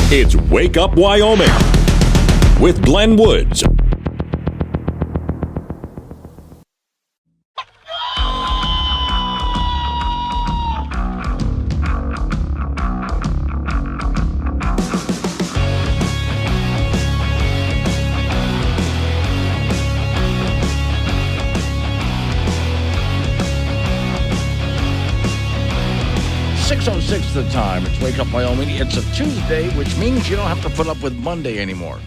It's Wake Up Wyoming with Glenn Woods. Six the time. It's Wake Up Wyoming. It's a Tuesday, which means you don't have to put up with Monday anymore.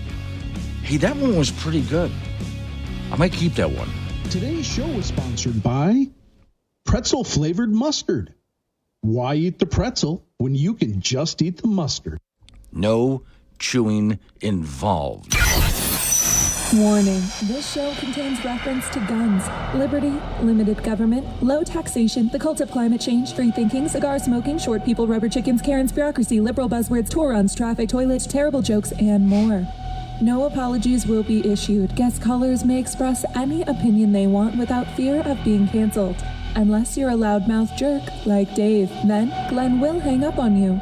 Hey, that one was pretty good. I might keep that one. Today's show is sponsored by pretzel-flavored mustard. Why eat the pretzel when you can just eat the mustard? No chewing involved. Warning, this show contains reference to guns, liberty, limited government, low taxation, the cult of climate change, free thinking, cigar smoking, short people, rubber chickens, Karen's bureaucracy, liberal buzzwords, tour runs, traffic, toilets, terrible jokes, and more. No apologies will be issued. Guest callers may express any opinion they want without fear of being canceled. Unless you're a loudmouth jerk like Dave, then Glenn will hang up on you.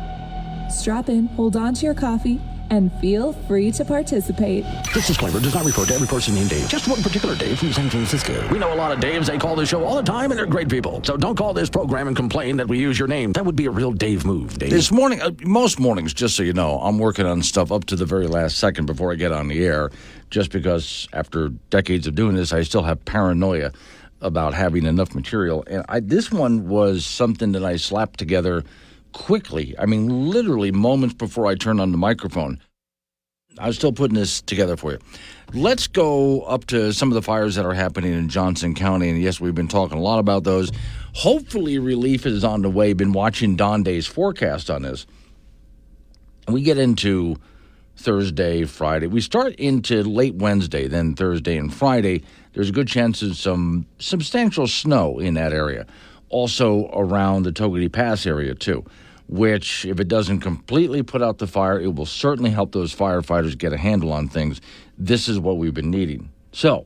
Strap in, hold on to your coffee, and feel free to participate. This disclaimer does not refer to every person named Dave, just one particular Dave from San Francisco. We know a lot of Daves. They call this show all the time, and they're great people. So don't call this program and complain that we use your name. That would be a real Dave move, Dave. This morning, most mornings, just so you know, I'm working on stuff up to the very last second before I get on the air, just because after decades of doing this, I still have paranoia about having enough material. And this one was something that I slapped together quickly. I mean, literally moments before I turned on the microphone. I was still putting this together for you. Let's go up to some of the fires that are happening in Johnson County. And yes, we've been talking a lot about those. Hopefully relief is on the way. Been watching Don Day's forecast on this. We get into Thursday, Friday. We start into late Wednesday, then Thursday and Friday. There's a good chance of some substantial snow in that area. Also around the Togety Pass area, too, which, if it doesn't completely put out the fire, it will certainly help those firefighters get a handle on things. This is what we've been needing. So,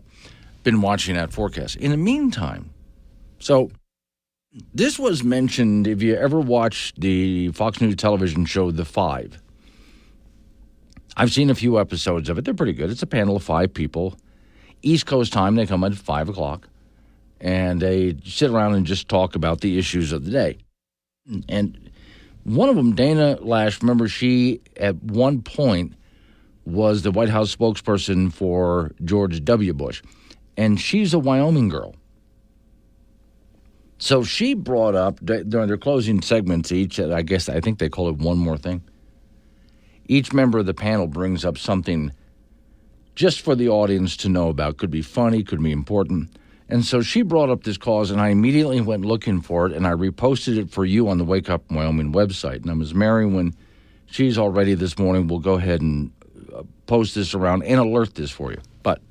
been watching that forecast. In the meantime, so this was mentioned, if you ever watched the Fox News television show The Five. I've seen a few episodes of it. They're pretty good. It's a panel of 5 people. East Coast time, they come at 5 o'clock. And they sit around and just talk about the issues of the day. And one of them, Dana Lash, remember she at one point was the White House spokesperson for George W. Bush. And she's a Wyoming girl. So she brought up, during their closing segments each, I think they call it one more thing. Each member of the panel brings up something just for the audience to know about. Could be funny, could be important. And so she brought up this cause, and I immediately went looking for it, and I reposted it for you on the Wake Up Wyoming website. And Ms. Mary, when she's all ready this morning, we'll go ahead and post this around and alert this for you. But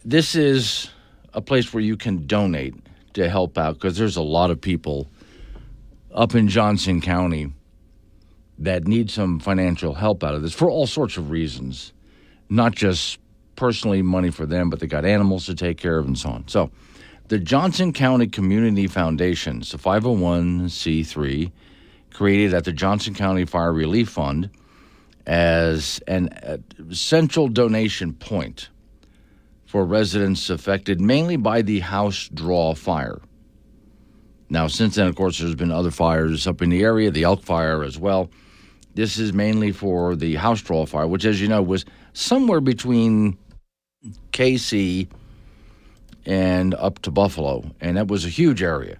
this is a place where you can donate to help out, because there's a lot of people up in Johnson County that need some financial help out of this for all sorts of reasons, not just personally money for them, but they got animals to take care of and so on. So the Johnson County Community Foundation, it's a 501c3 created at the Johnson County Fire Relief Fund as an essential donation point for residents affected mainly by the House Draw Fire. Now, since then, of course, there's been other fires up in the area, the Elk Fire as well. This is mainly for the House Draw Fire, which, as you know, was somewhere between KC and up to Buffalo, and that was a huge area.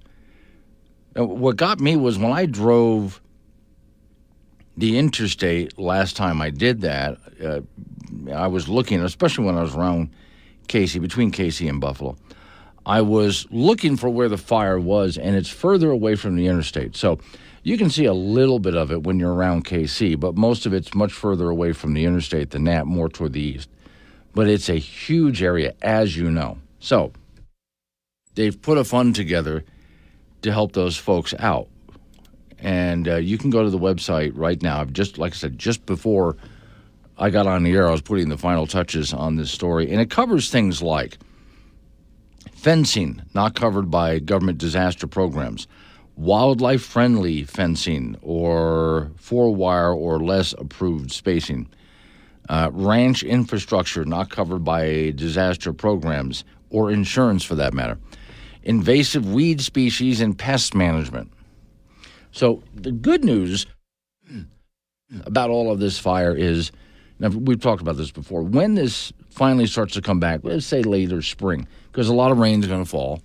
Now, what got me was when I drove the interstate last time I did that, I was looking, especially when I was around KC, between KC and Buffalo, I was looking for where the fire was, and it's further away from the interstate. So you can see a little bit of it when you're around KC, but most of it's much further away from the interstate than that, more toward the east. But it's a huge area, as you know. So they've put a fund together to help those folks out. And you can go to the website right now. Just like I said, just before I got on the air, I was putting the final touches on this story. And it covers things like fencing, not covered by government disaster programs, wildlife-friendly fencing or 4-wire or less approved spacing, ranch infrastructure not covered by disaster programs or insurance for that matter, invasive weed species, and pest management. So the good news about all of this fire is, now we've talked about this before, when this finally starts to come back, let's say later spring, because a lot of rain is going to fall.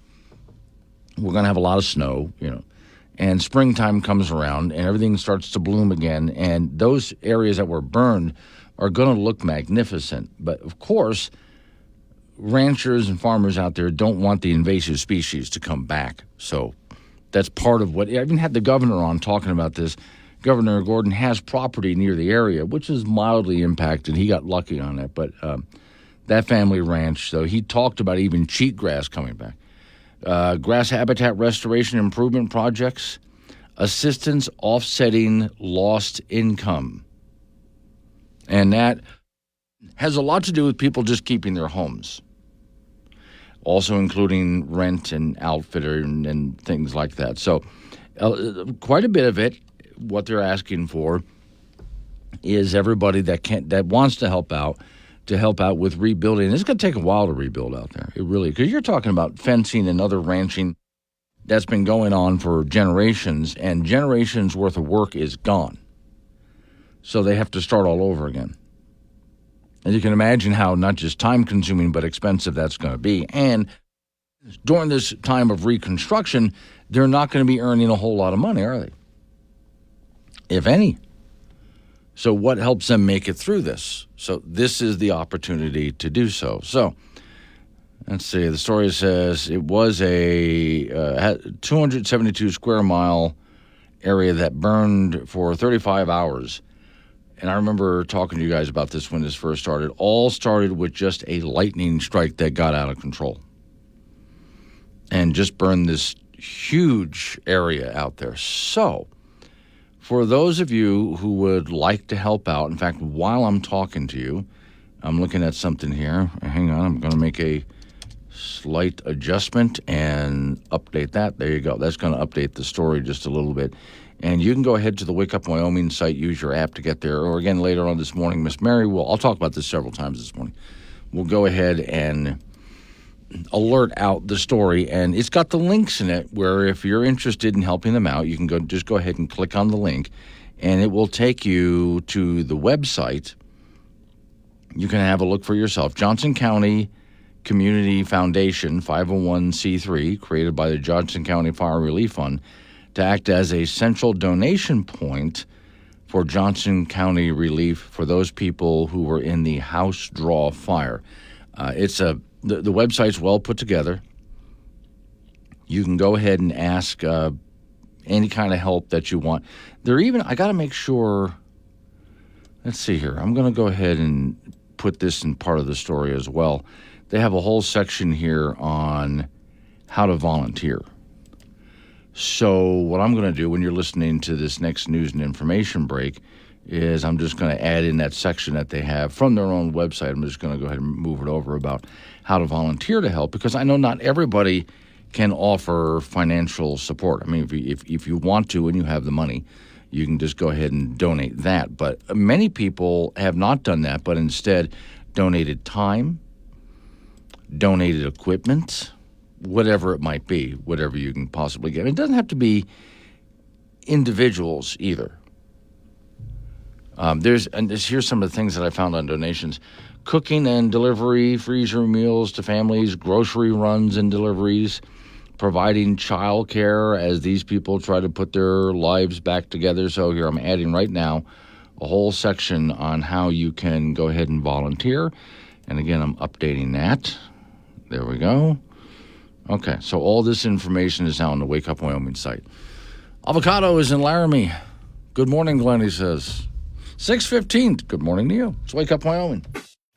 We're going to have a lot of snow, and springtime comes around and everything starts to bloom again, and those areas that were burned are going to look magnificent. But, of course, ranchers and farmers out there don't want the invasive species to come back. So that's part of what – I even had the governor on talking about this. Governor Gordon has property near the area, which is mildly impacted. He got lucky on that. But that family ranch, so he talked about even cheatgrass coming back. Grass habitat restoration improvement projects, assistance offsetting lost income. And that has a lot to do with people just keeping their homes, also including rent and outfitter and things like that. So quite a bit of it, what they're asking for is everybody that wants to help out with rebuilding. It's going to take a while to rebuild out there. It really, because you're talking about fencing and other ranching that's been going on for generations, and generations worth of work is gone. So they have to start all over again. And you can imagine how not just time-consuming but expensive that's going to be. And during this time of reconstruction, they're not going to be earning a whole lot of money, are they? If any. So what helps them make it through this? So this is the opportunity to do so. So let's see. The story says it was a 272 square mile area that burned for 35 hours. And I remember talking to you guys about this when this first started. All started with just a lightning strike that got out of control and just burned this huge area out there. So for those of you who would like to help out, in fact, while I'm talking to you, I'm looking at something here. Hang on, I'm going to make a slight adjustment and update that. There you go. That's going to update the story just a little bit. And you can go ahead to the Wake Up Wyoming site, use your app to get there. Or again, later on this morning, Miss Mary I'll talk about this several times this morning. We'll go ahead and alert out the story, and it's got the links in it where if you're interested in helping them out, you can just go ahead and click on the link, and it will take you to the website. You can have a look for yourself. Johnson County Community Foundation, 501c3, created by the Johnson County Fire Relief Fund to act as a central donation point for Johnson County relief for those people who were in the house draw fire. The website's well put together. You can go ahead and ask any kind of help that you want. I got to make sure, let's see here. I'm going to go ahead and put this in part of the story as well. They have a whole section here on how to volunteer. So what I'm going to do when you're listening to this next news and information break is I'm just going to add in that section that they have from their own website. I'm just going to go ahead and move it over about how to volunteer to help, because I know not everybody can offer financial support. I mean, if you want to and you have the money, you can just go ahead and donate that. But many people have not done that, but instead donated time, donated equipment, whatever it might be, whatever you can possibly get. It doesn't have to be individuals either. Here's some of the things that I found on donations. Cooking and delivery, freezer meals to families, grocery runs and deliveries, providing child care as these people try to put their lives back together. So here I'm adding right now a whole section on how you can go ahead and volunteer. And again, I'm updating that. There we go. Okay, so all this information is now on the Wake Up Wyoming site. Avocado is in Laramie. Good morning, Glenn, he says. 6:15. Good morning to you. It's Wake Up Wyoming.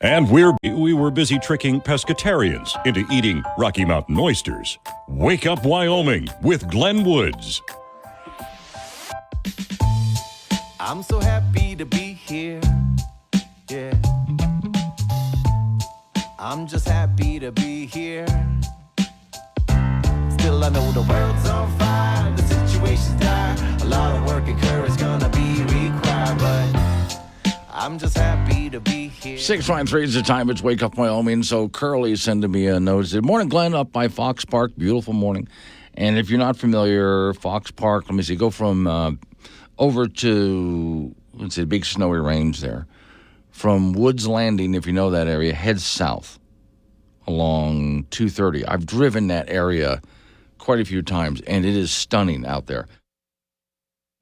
And we were busy tricking pescatarians into eating Rocky Mountain oysters. Wake Up Wyoming with Glenn Woods. I'm so happy to be here. Yeah. I'm just happy to be here. Still I know the world's on fire. The situation situation's dire. A lot of work and courage gonna be required, but I'm just happy to be here. 6:53 is the time. It's Wake Up Wyoming. So Curly sending me a note. Said, morning, Glenn, up by Fox Park. Beautiful morning. And if you're not familiar, Fox Park, let me see, go from over to, let's see, big snowy range there. From Woods Landing, if you know that area, head south along 230. I've driven that area quite a few times, and it is stunning out there.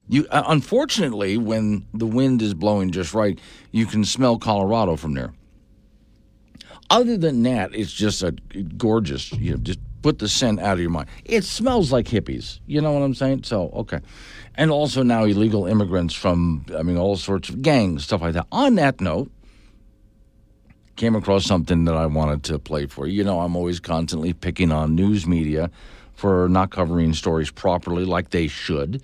You unfortunately, when the wind is blowing just right, you can smell Colorado from there. Other than that, it's just a gorgeous, just put the scent out of your mind. It smells like hippies. You know what I'm saying? So, okay. And also now illegal immigrants from, all sorts of gangs, stuff like that. On that note, came across something that I wanted to play for you. I'm always constantly picking on news media for not covering stories properly like they should.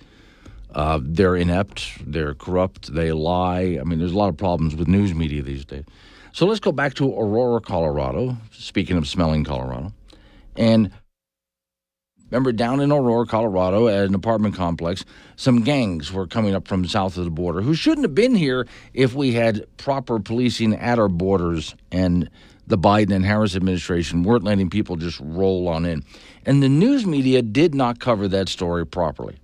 They're inept, they're corrupt, they lie. There's a lot of problems with news media these days. So let's go back to Aurora, Colorado, speaking of smelling Colorado. And remember, down in Aurora, Colorado, at an apartment complex, some gangs were coming up from south of the border who shouldn't have been here if we had proper policing at our borders and the Biden and Harris administration weren't letting people just roll on in. And the news media did not cover that story properly.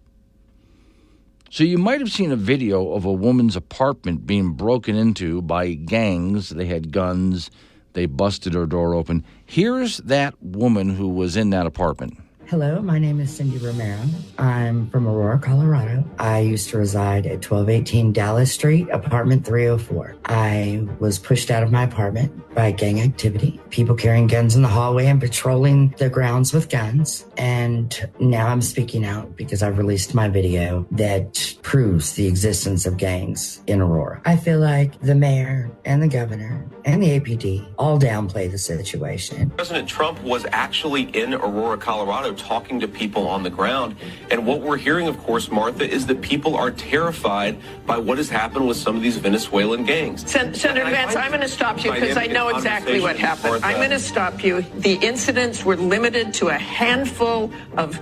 So you might have seen a video of a woman's apartment being broken into by gangs. They had guns. They busted her door open. Here's that woman who was in that apartment. Hello, my name is Cindy Romero. I'm from Aurora, Colorado. I used to reside at 1218 Dallas Street, apartment 304. I was pushed out of my apartment by gang activity, people carrying guns in the hallway and patrolling the grounds with guns. And now I'm speaking out because I've released my video that proves the existence of gangs in Aurora. I feel like the mayor and the governor and the APD all downplay the situation. President Trump was actually in Aurora, Colorado, talking to people on the ground. And what we're hearing, of course, Martha, is that people are terrified by what has happened with some of these Venezuelan gangs. Senator Vance, I'm going to stop you because I know exactly what happened. I'm going to stop you. The incidents were limited to a handful of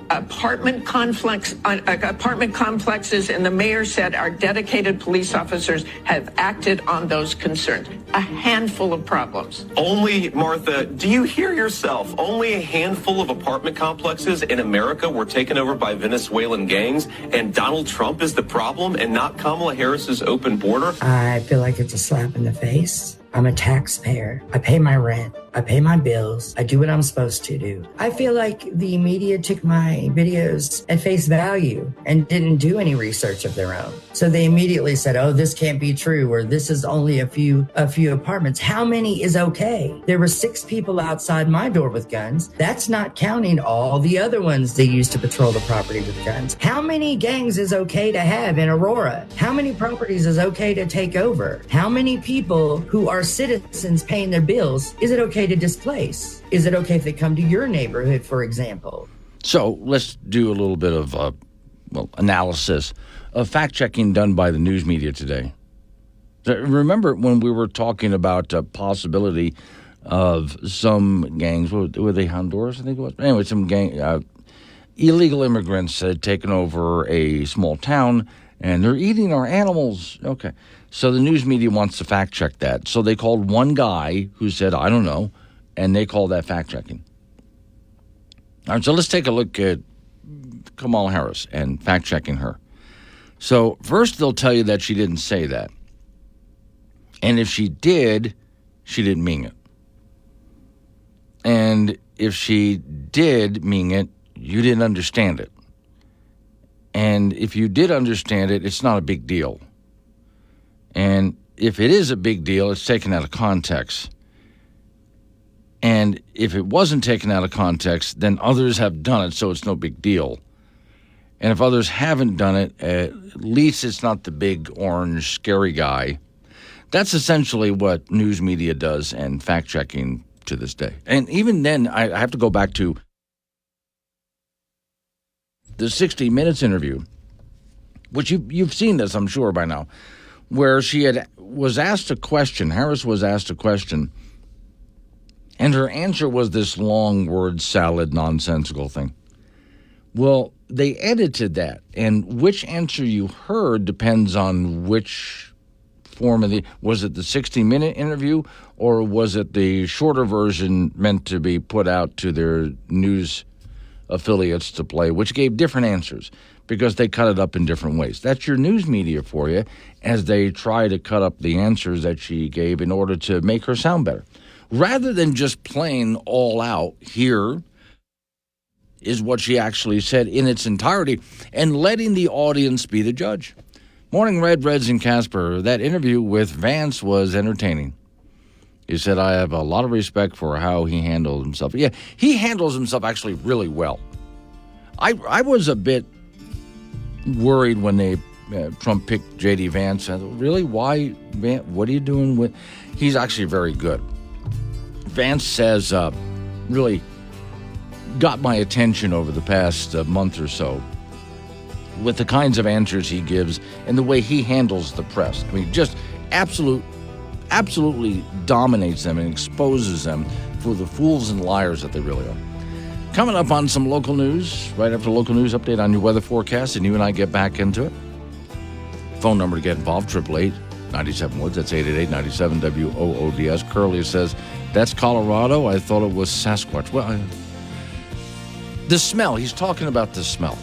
apartment complexes, and the mayor said our dedicated police officers have acted on those concerns. A handful of problems. Only, Martha, do you hear yourself? Only a handful of apartment complexes in America were taken over by Venezuelan gangs, and Donald Trump is the problem and not Kamala Harris's open border? I feel like it's a slap in the face. I'm a taxpayer. I pay my rent. I pay my bills. I do what I'm supposed to do. I feel like the media took my videos at face value and didn't do any research of their own. So they immediately said, oh, this can't be true, or this is only a few apartments. How many is okay? There were 6 people outside my door with guns. That's not counting all the other ones that used to patrol the property with guns. How many gangs is okay to have in Aurora? How many properties is okay to take over? How many people who are citizens paying their bills is it okay to displace? Is it okay if they come to your neighborhood, for example? So let's do a little bit of analysis of fact-checking done by the news media today. Remember when we were talking about possibility of some gangs, were they Honduras, I think it was? Anyway, some gang, illegal immigrants had taken over a small town, and they're eating our animals. Okay. So the news media wants to fact-check that. So they called one guy who said, I don't know, and they call that fact-checking. All right, so let's take a look at Kamala Harris and fact-checking her. So first they'll tell you that she didn't say that. And if she did, she didn't mean it. And if she did mean it, you didn't understand it. And if you did understand it, it's not a big deal. And if it is a big deal, it's taken out of context. And if it wasn't taken out of context, then others have done it, so it's no big deal. And if others haven't done it, at least it's not the big, orange, scary guy. That's essentially what news media does and fact-checking to this day. And even then, I have to go back to the 60 Minutes interview, which you've seen this, I'm sure, by now, where was asked a question, Harris was asked a question, and her answer was this long word salad nonsensical thing. Well, they edited that, and which answer you heard depends on which form of was it the 60-minute interview, or was it the shorter version meant to be put out to their news affiliates to play, which gave different answers because they cut it up in different ways. That's your news media for you, as they try to cut up the answers that she gave in order to make her sound better. Rather than just playing all out, here is what she actually said in its entirety and letting the audience be the judge. Morning, Reds and Casper. That interview with Vance was entertaining. He said, I have a lot of respect for how he handled himself. Yeah, he handles himself actually really well. I was a bit worried when Trump picked J.D. Vance. I thought, really? Why, Vance? What are you doing with... He's actually very good. Vance says, really got my attention over the past month or so with the kinds of answers he gives and the way he handles the press. I mean, just absolutely dominates them and exposes them for the fools and liars that they really are. Coming up on some local news, right after local news update on your weather forecast, and you and I get back into it. Phone number to get involved, 888-97-WOODS. That's 888-97-WOODS. Curly says, that's Colorado? I thought it was Sasquatch. Well, the smell. He's talking about the smell.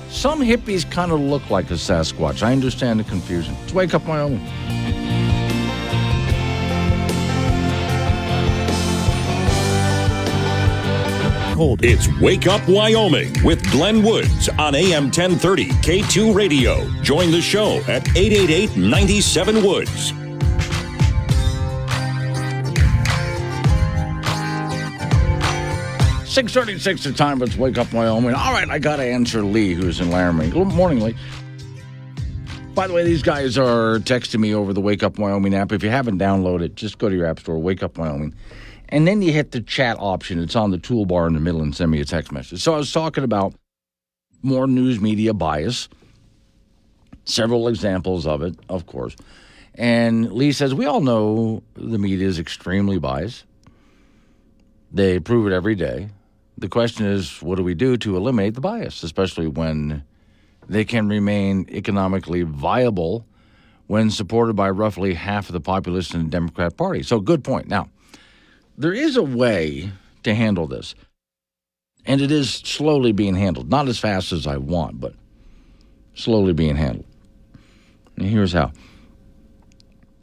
Some hippies kind of look like a Sasquatch. I understand the confusion. It's Wake Up Wyoming. It's Wake Up Wyoming with Glenn Woods on AM 1030 K2 Radio. Join the show at 888-97-WOODS. .36 the time, but it's Wake Up Wyoming. All right, I got to answer Lee, who's in Laramie. Good morning, Lee. By the way, these guys are texting me over the Wake Up Wyoming app. If you haven't downloaded it, just go to your app store, Wake Up Wyoming. And then you hit the chat option. It's on the toolbar in the middle and send me a text message. So I was talking about more news media bias. Several examples of it, of course. And Lee says, we all know the media is extremely biased. They prove it every day. The question is, what do we do to eliminate the bias, especially when they can remain economically viable when supported by roughly half of the populace in the Democrat Party? So good point. Now, there is a way to handle this, and it is slowly being handled. Not as fast as I want, but slowly being handled. And here's how.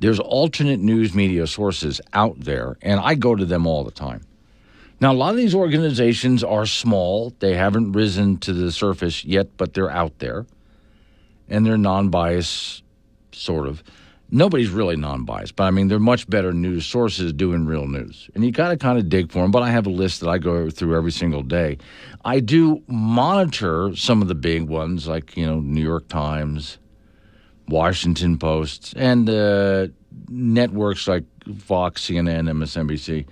There's alternate news media sources out there, and I go to them all the time. Now, a lot of these organizations are small. They haven't risen to the surface yet, but they're out there, and they're non-biased, sort of. Nobody's really non-biased, but I mean, they're much better news sources doing real news. And you got to kind of dig for them, but I have a list that I go through every single day. I do monitor some of the big ones, like, New York Times, Washington Post, and networks like Fox, CNN, MSNBC.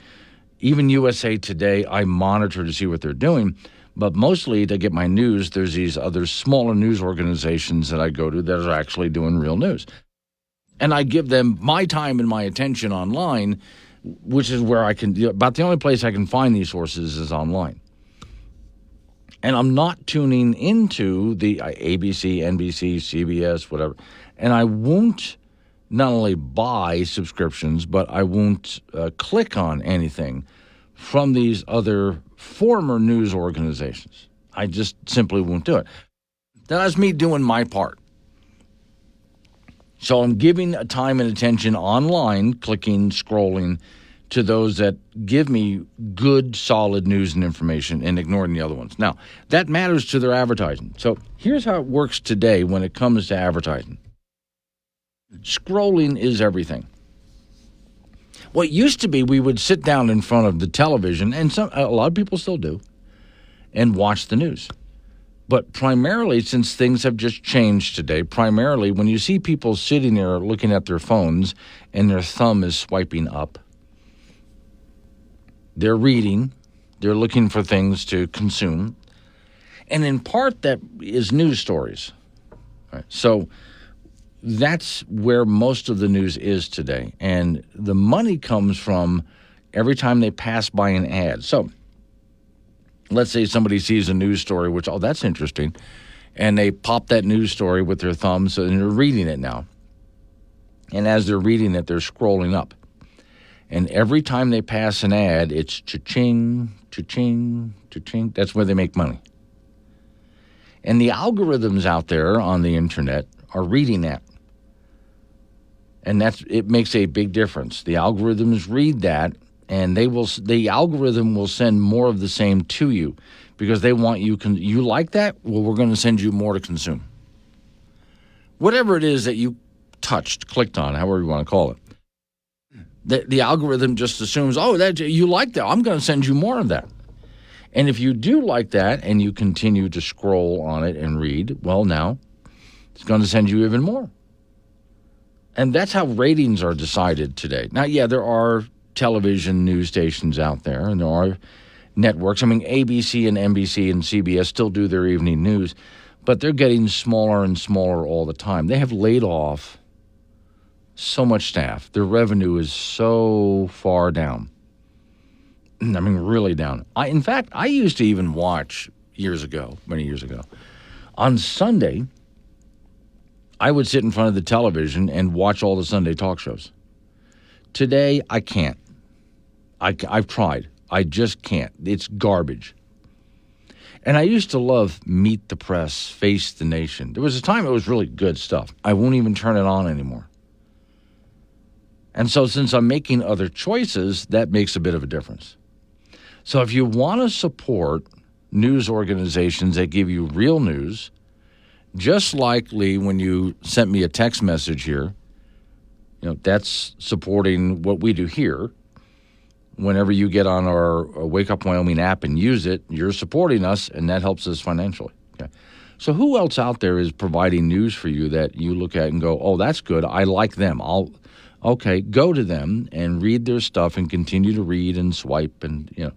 Even USA Today, I monitor to see what they're doing. But mostly to get my news, there's these other smaller news organizations that I go to that are actually doing real news. And I give them my time and my attention online, which is where I can, about the only place I can find these sources is online. And I'm not tuning into the ABC, NBC, CBS, whatever. And I won't not only buy subscriptions, but I won't click on anything from these other former news organizations. I just simply won't do it. That's me doing my part. So I'm giving time and attention online, clicking, scrolling, to those that give me good, solid news and information and ignoring the other ones. Now, that matters to their advertising. So here's how it works today when it comes to advertising. Scrolling is everything. What used to be, we would sit down in front of the television, and a lot of people still do, and watch the news. But primarily, since things have just changed today, primarily when you see people sitting there looking at their phones and their thumb is swiping up, they're reading, they're looking for things to consume, and in part that is news stories. Right? So that's where most of the news is today, and the money comes from every time they pass by an ad. So let's say somebody sees a news story, which, oh, that's interesting, and they pop that news story with their thumbs, and they're reading it now. And as they're reading it, they're scrolling up. And every time they pass an ad, it's cha-ching, cha-ching, cha-ching. That's where they make money. And the algorithms out there on the internet are reading that. And it makes a big difference. The algorithms read that, and the algorithm will send more of the same to you because they want you. You like that? Well, we're going to send you more to consume. Whatever it is that you touched, clicked on, however you want to call it. The algorithm just assumes, oh, that you like that. I'm going to send you more of that. And if you do like that and you continue to scroll on it and read, well, now it's going to send you even more. And that's how ratings are decided today. Now, yeah, there are television news stations out there, and there are networks. I mean, ABC and NBC and CBS still do their evening news, but they're getting smaller and smaller all the time. They have laid off so much staff. Their revenue is so far down. I mean, really down. In fact, I used to even watch many years ago, on Sunday, I would sit in front of the television and watch all the Sunday talk shows. Today, I can't. I've tried. I just can't. It's garbage. And I used to love Meet the Press, Face the Nation. There was a time it was really good stuff. I won't even turn it on anymore. And so since I'm making other choices, that makes a bit of a difference. So if you want to support news organizations that give you real news, just like, Lee, when you sent me a text message here, that's supporting what we do here. Whenever you get on our Wake Up Wyoming app and use it, you're supporting us, and that helps us financially. Okay. So who else out there is providing news for you that you look at and go, oh, that's good, I like them. Go to them and read their stuff and continue to read and swipe and,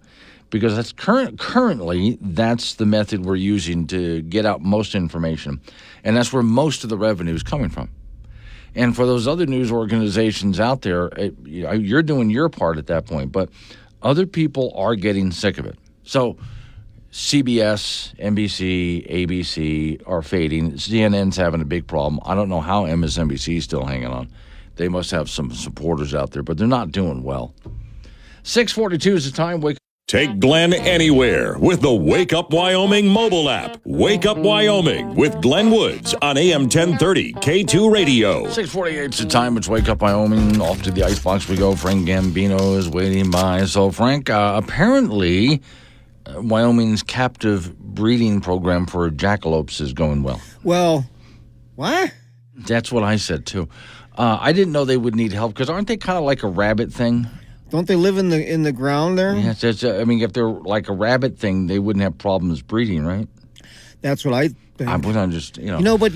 because that's currently that's the method we're using to get out most information, and that's where most of the revenue is coming from. And for those other news organizations out there, you're doing your part at that point, but other people are getting sick of it. So CBS, NBC, ABC are fading. CNN's having a big problem. I don't know how MSNBC is still hanging on. They must have some supporters out there, but they're not doing well. 6:42 is the time. Take Glenn anywhere with the Wake Up Wyoming mobile app. Wake Up Wyoming with Glenn Woods on AM 1030 K2 Radio. 6:48 is the time. It's Wake Up Wyoming. Off to the icebox we go. Frank Gambino is waiting by. So, Frank, apparently Wyoming's captive breeding program for jackalopes is going well. Well, what? That's what I said, too. I didn't know they would need help because aren't they kind of like a rabbit thing? Don't they live in the ground there? Yes, if they're like a rabbit thing, they wouldn't have problems breeding, right? That's what I think. I would just, but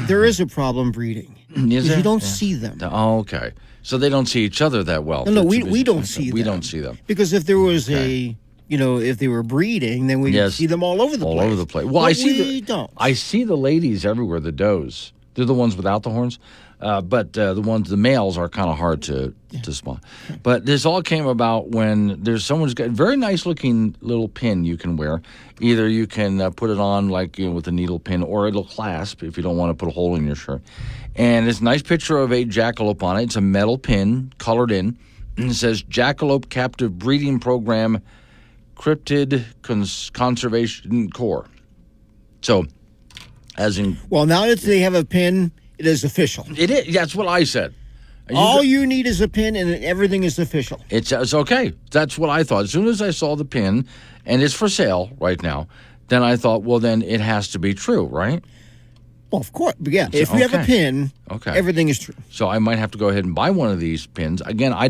there is a problem breeding. Is there? You don't see them. Oh, okay. So they don't see each other that well. No, we don't see them. We don't see them. Because if there was if they were breeding, then we'd see them all over the place. All over the place. Well, I see the ladies everywhere, the does. They're the ones without the horns. But the males are kind of hard to spot. But this all came about when someone's got a very nice looking little pin you can wear. Either you can put it on with a needle pin, or it'll clasp if you don't want to put a hole in your shirt. And it's a nice picture of a jackalope on it. It's a metal pin colored in. And it says Jackalope Captive Breeding Program Cryptid Conservation Corps. So, as in... Well, now that they have a pin... It is official. It is. That's what I said. All you need is a pin, and everything is official. It's okay. That's what I thought. As soon as I saw the pin, and it's for sale right now, then I thought, well, then it has to be true, right? Well, of course. Yeah. If you have a pin, everything is true. So I might have to go ahead and buy one of these pins. Again, I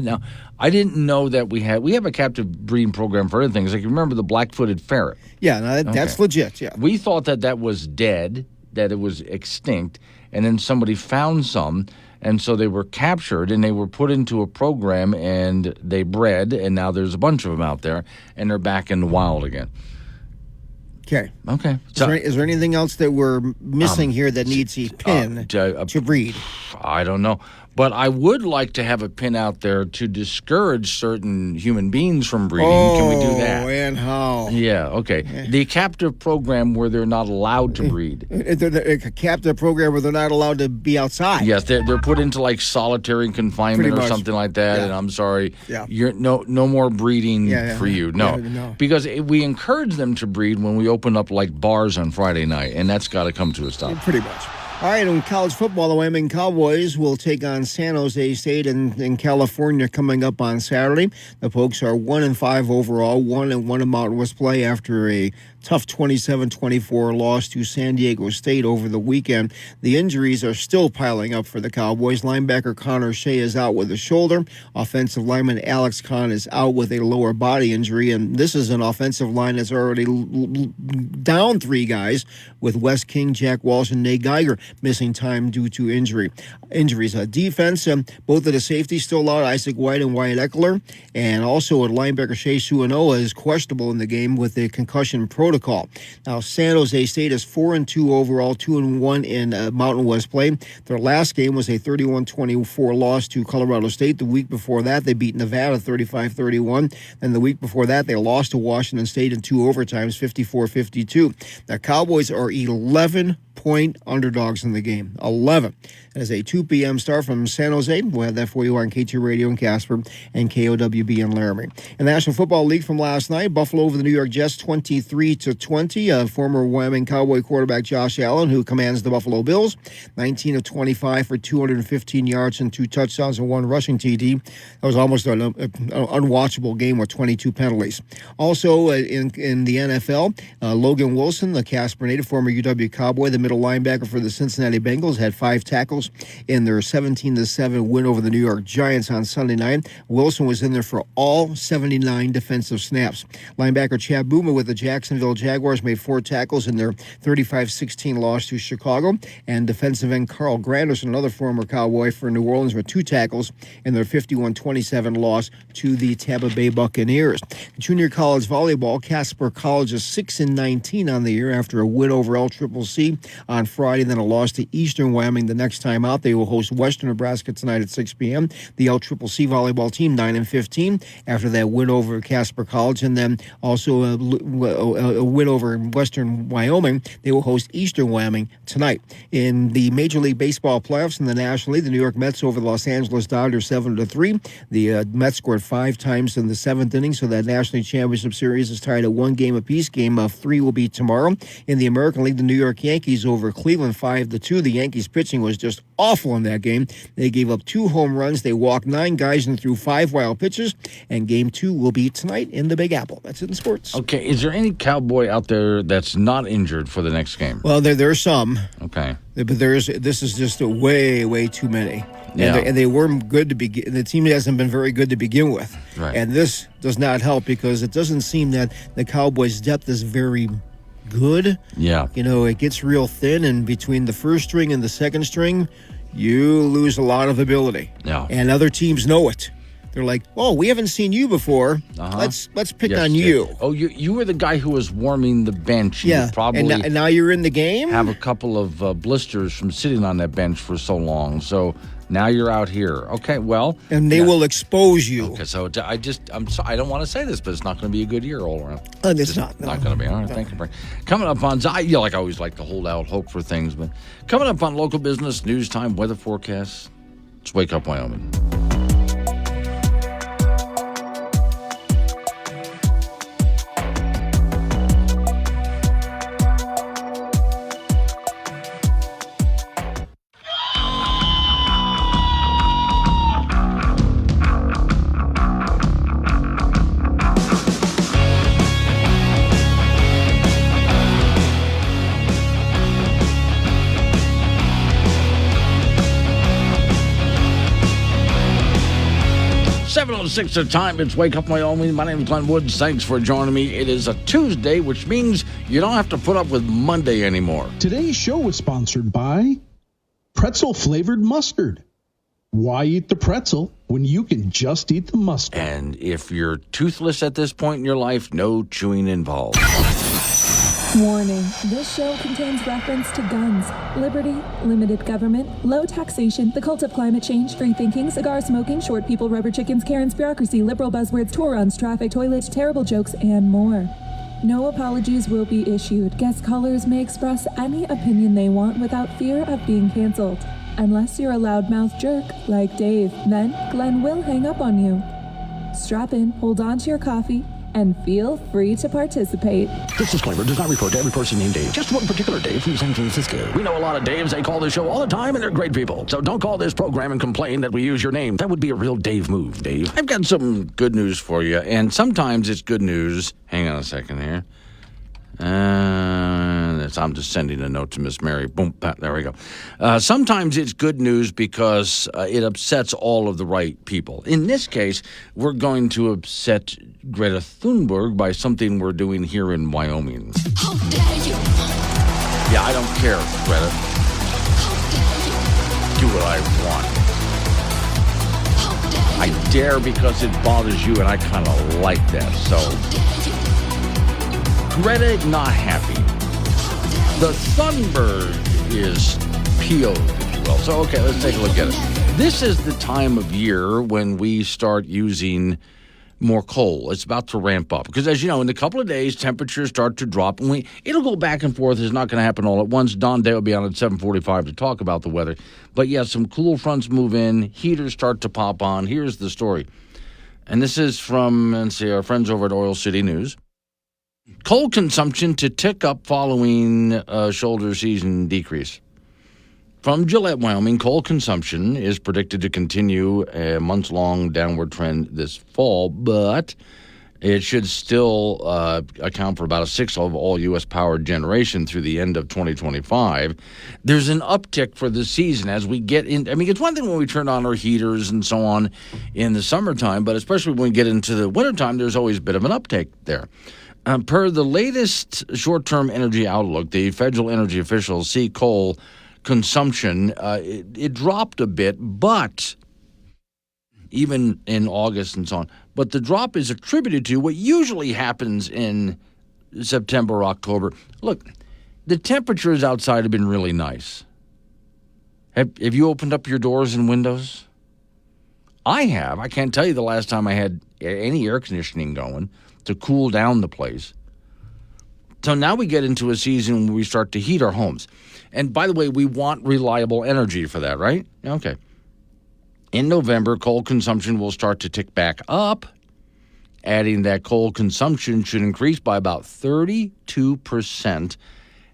didn't know that we have a captive breeding program for other things. Like, remember the black-footed ferret? Yeah, that's legit, yeah. We thought that was dead, that it was extinct. And then somebody found some, and so they were captured, and they were put into a program, and they bred, and now there's a bunch of them out there, and they're back in the wild again. Okay. So, is there anything else that we're missing here that needs a pin to breed? I don't know. But I would like to have a pin out there to discourage certain human beings from breeding. Can we do that? Oh, and how? Yeah, okay. Yeah. The captive program where they're not allowed to breed. A captive program where they're not allowed to be outside. Yes, they're put into like solitary confinement or something like that. And I'm sorry, you're no more breeding for you. No, because we encourage them to breed when we open up like bars on Friday night, and that's got to come to a stop. Pretty much. All right, in college football, the Wyoming Cowboys will take on San Jose State in California coming up on Saturday. The Pokes are 1-5 overall, 1-1 in Mountain West play after a tough 27-24 loss to San Diego State over the weekend. The injuries are still piling up for the Cowboys. Linebacker Connor Shea is out with a shoulder. Offensive lineman Alex Kahn is out with a lower body injury, and this is an offensive line that's already down 3 guys with Wes King, Jack Walsh, and Nate Geiger missing time due to injuries. Defense, both of the safeties still out, Isaac White and Wyatt Eckler, and also at linebacker Shea Suanoa is questionable in the game with a concussion protocol. Now, San Jose State is 4-2 overall, 2-1 in Mountain West play. Their last game was a 31-24 loss to Colorado State. The week before that, they beat Nevada 35-31. Then the week before that, they lost to Washington State in 2 overtimes, 54-52. The Cowboys are 11-point underdogs in the game. 11. As a 2 p.m. start from San Jose. We'll have that for you on K2 Radio in Casper and KOWB in Laramie. In the National Football League from last night, Buffalo over the New York Jets 23-20. Former Wyoming Cowboy quarterback Josh Allen, who commands the Buffalo Bills, 19 of 25 for 215 yards and 2 touchdowns and 1 rushing TD. That was almost an unwatchable game with 22 penalties. Also in the NFL, Logan Wilson, the Casper native, former UW Cowboy, the middle linebacker for the Cincinnati Bengals, had 5 tackles in their 17-7 win over the New York Giants on Sunday night. Wilson was in there for all 79 defensive snaps. Linebacker Chad Boomer with the Jacksonville Jaguars made 4 tackles in their 35-16 loss to Chicago. And defensive end Carl Granderson, another former Cowboy for New Orleans, with 2 tackles in their 51-27 loss to the Tampa Bay Buccaneers. Junior college volleyball, Casper College is 6-19 on the year after a win over LCCC on Friday, then a loss to Eastern Wyoming the next time out. They will host Western Nebraska tonight at 6 p.m. The LCCC volleyball team 9-15 after that win over Casper College, and then also a win over Western Wyoming. They will host Eastern Wyoming tonight. In the Major League Baseball playoffs in the National League, the New York Mets over the Los Angeles Dodgers 7-3. The Mets scored 5 times in the 7th inning, so that National League Championship Series is tied at 1 game apiece. Game of 3 will be tomorrow. In the American League, the New York Yankees over Cleveland 5-2. The Yankees pitching was just awful in that game. They gave up 2 home runs. They walked 9 guys and threw 5 wild pitches. And Game 2 will be tonight in the Big Apple. That's it in sports. Okay, is there any Cowboy out there that's not injured for the next game? Well, there are some. Okay. But this is just a way too many. Yeah. And they weren't good to begin. The team hasn't been very good to begin with. Right. And this does not help because it doesn't seem that the Cowboys' depth is very good. Yeah. You know, it gets real thin, and between the first string and the second string, you lose a lot of ability. Yeah. And other teams know it. They're like, oh, we haven't seen you before. Let's pick on you. Oh, you were the guy who was warming the bench. Yeah, you probably and now you're in the game? have a couple of blisters from sitting on that bench for so long. So now you're out here. Okay, well. And they will expose you. Okay, so I'm sorry, I don't want to say this, but it's not going to be a good year all around. It's not. Not going to be. All right, thank you, Frank. Coming up on, I always like to hold out hope for things, but coming up on local business, news time, weather forecasts, it's Wake Up Wyoming. Six at a time. It's Wake Up Wyoming. My name is Glenn Woods. Thanks for joining me. It is a Tuesday, which means you don't have to put up with Monday anymore. Today's show is sponsored by pretzel-flavored mustard. Why eat the pretzel when you can just eat the mustard? And if you're toothless at this point in your life, no chewing involved. Warning, this show contains reference to guns, liberty, limited government, low taxation, the cult of climate change, free thinking, cigar smoking, short people, rubber chickens, Karen's bureaucracy, liberal buzzwords, tour runs, traffic, toilets, terrible jokes, and more. No apologies will be issued. Guest callers may express any opinion they want without fear of being canceled. Unless you're a loudmouth jerk like Dave, then Glenn will hang up on you. Strap in, hold on to your coffee, and feel free to participate. This disclaimer does not refer to every person named Dave, just one particular Dave from San Francisco. We know a lot of Daves. They call this show all the time, and they're great people. So don't call this program and complain that we use your name. That would be a real Dave move, Dave. I've got some good news for you, and sometimes it's good news. Hang on a second here. I'm just sending a note to Miss Mary. Boom, there we go. Sometimes it's good news because it upsets all of the right people. In this case, we're going to upset Greta Thunberg by something we're doing here in Wyoming. How dare you? Yeah, I don't care, Greta. How dare you? Do what I want. How dare you? I dare because it bothers you, and I kind of like that. So, Greta, not happy. The Thunberg is PO'd, if you will. So, okay, let's take a look at it. This is the time of year when we start using more coal. It's about to ramp up. Because, as you know, in a couple of days, temperatures start to drop. And it'll go back and forth. It's not going to happen all at once. Don Day will be on at 7:45 to talk about the weather. But, yeah, some cool fronts move in. Heaters start to pop on. Here's the story. And this is from, let's see, our friends over at Oil City News. Coal consumption to tick up following shoulder season decrease. From Gillette, Wyoming, coal consumption is predicted to continue a months-long downward trend this fall, but it should still account for about a sixth of all U.S. power generation through the end of 2025. There's an uptick for the season as we get in. I mean, it's one thing when we turn on our heaters and so on in the summertime, but especially when we get into the wintertime, there's always a bit of an uptick there. Per the latest short-term energy outlook, the federal energy officials see coal consumption, it dropped a bit, but even in August and so on. But the drop is attributed to what usually happens in September or October. Look, the temperatures outside have been really nice. Have you opened up your doors and windows? I have. I can't tell you the last time I had any air conditioning going to cool down the place. So now we get into a season where we start to heat our homes. And by the way, we want reliable energy for that, right? Okay. In November, coal consumption will start to tick back up, adding that coal consumption should increase by about 32%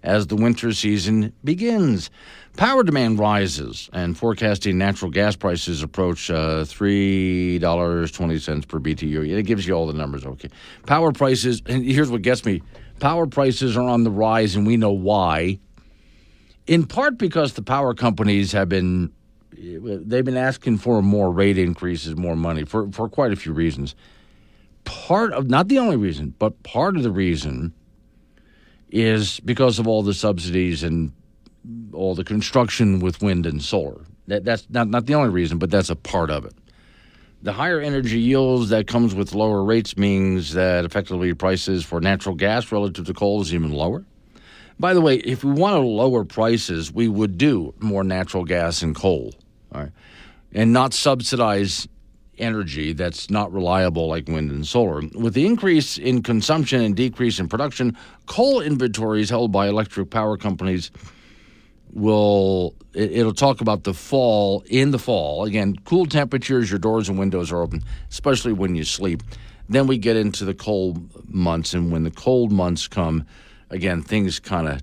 as the winter season begins. Power demand rises, and forecasting natural gas prices approach $3.20 per BTU. It gives you all the numbers, okay. Power prices, and here's what gets me. Power prices are on the rise, and we know why. In part because the power companies they've been asking for more rate increases, more money, for quite a few reasons. Not the only reason, but part of the reason is because of all the subsidies and all the construction with wind and solar. That's not the only reason, but that's a part of it. The higher energy yields that comes with lower rates means that effectively prices for natural gas relative to coal is even lower. By the way, if we want to lower prices, we would do more natural gas and coal, all right, and not subsidize energy that's not reliable like wind and solar. With the increase in consumption and decrease in production, coal inventories held by electric power companies it'll talk about the fall. In the fall, again, cool temperatures, your doors and windows are open, especially when you sleep. Then we get into the cold months, and when the cold months come, again, things kind of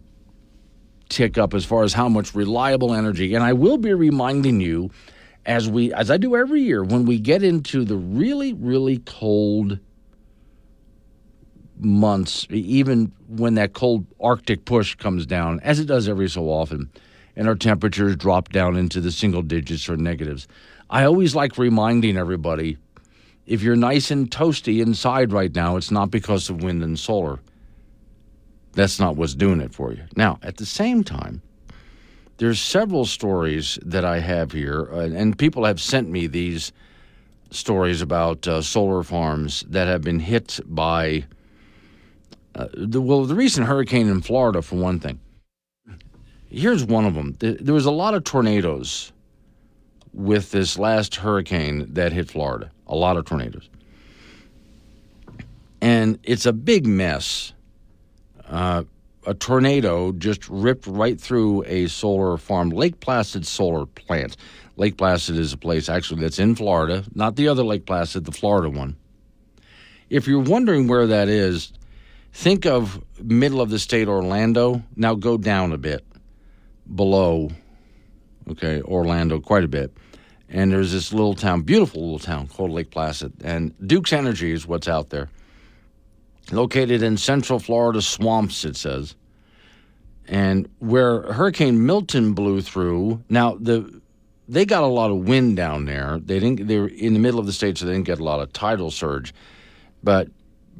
tick up as far as how much reliable energy. And I will be reminding you, as I do every year, when we get into the really, really cold months, even when that cold Arctic push comes down, as it does every so often, and our temperatures drop down into the single digits or negatives, I always like reminding everybody, if you're nice and toasty inside right now, it's not because of wind and solar. That's not what's doing it for you. Now, at the same time, there's several stories that I have here, and people have sent me these stories about solar farms that have been hit by The recent hurricane in Florida, for one thing. Here's one of them. There was a lot of tornadoes with this last hurricane that hit Florida. A lot of tornadoes. And it's a big mess. A tornado just ripped right through a solar farm, Lake Placid solar plant. Lake Placid is a place actually that's in Florida, not the other Lake Placid, the Florida one. If you're wondering where that is, think of middle of the state Orlando. Now go down a bit below, Orlando quite a bit. And there's this little town, beautiful little town called Lake Placid. And Duke's Energy is what's out there. Located in central Florida swamps, it says. And where Hurricane Milton blew through, now they got a lot of wind down there. They were in the middle of the state, so they didn't get a lot of tidal surge. But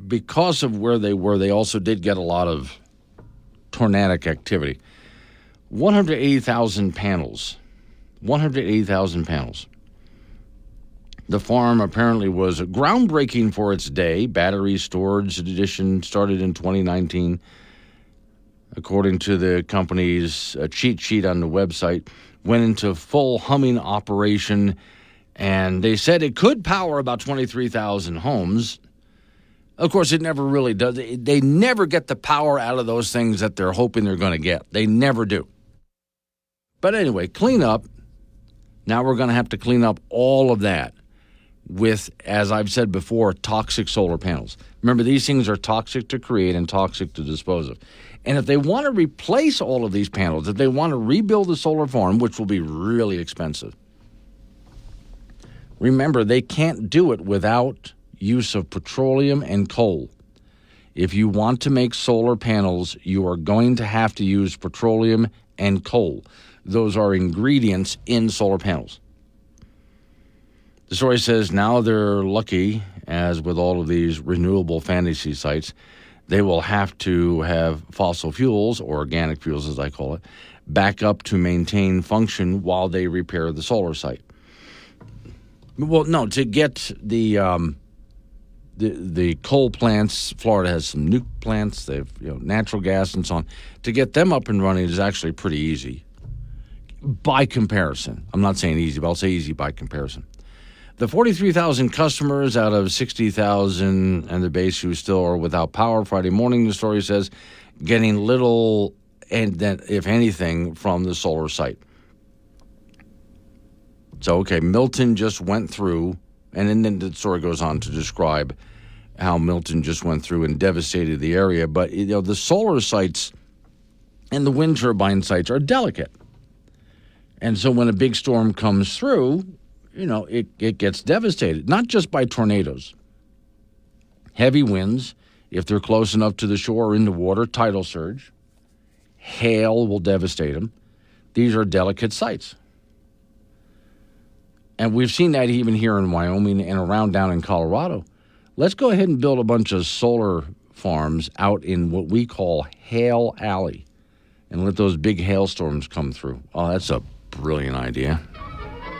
because of where they were, they also did get a lot of tornadic activity. 180,000 panels. 180,000 panels. The farm apparently was groundbreaking for its day. Battery storage edition started in 2019. According to the company's cheat sheet on the website, went into full humming operation, and they said it could power about 23,000 homes. Of course, it never really does. They never get the power out of those things that they're hoping they're going to get. They never do. But anyway, clean up. Now we're going to have to clean up all of that with, as I've said before, toxic solar panels. Remember, these things are toxic to create and toxic to dispose of. And if they want to replace all of these panels, if they want to rebuild the solar farm, which will be really expensive, remember, they can't do it without use of petroleum and coal. If you want to make solar panels, you are going to have to use petroleum and coal. Those are ingredients in solar panels. The story says now they're lucky, as with all of these renewable fantasy sites, they will have to have fossil fuels, or organic fuels as I call it, back up to maintain function while they repair the solar site. Well, no, to get the coal plants, Florida has some nuke plants, they have natural gas and so on. To get them up and running is actually pretty easy by comparison. I'm not saying easy, but I'll say easy by comparison. The 43,000 customers out of 60,000 and the base who still are without power Friday morning, the story says, getting little, and then, if anything, from the solar site. So, Milton just went through, and then the story goes on to describe how Milton just went through and devastated the area. But, the solar sites and the wind turbine sites are delicate. And so when a big storm comes through, it gets devastated, not just by tornadoes. Heavy winds, if they're close enough to the shore or in the water, tidal surge. Hail will devastate them. These are delicate sites. And we've seen that even here in Wyoming and around down in Colorado. Let's go ahead and build a bunch of solar farms out in what we call Hail Alley and let those big hailstorms come through. Oh, that's a brilliant idea.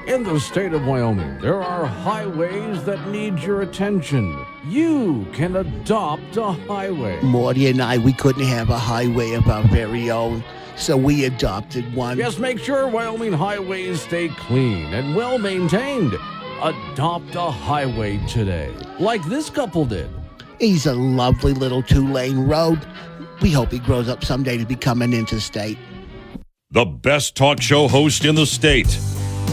In the state of Wyoming, there are highways that need your attention. You can adopt a highway. Morty and I, we couldn't have a highway of our very own, so we adopted one. Yes, make sure Wyoming highways stay clean and well-maintained. Adopt a highway today, like this couple did. He's a lovely little 2-lane road. We hope he grows up someday to become an interstate. The best talk show host in the state,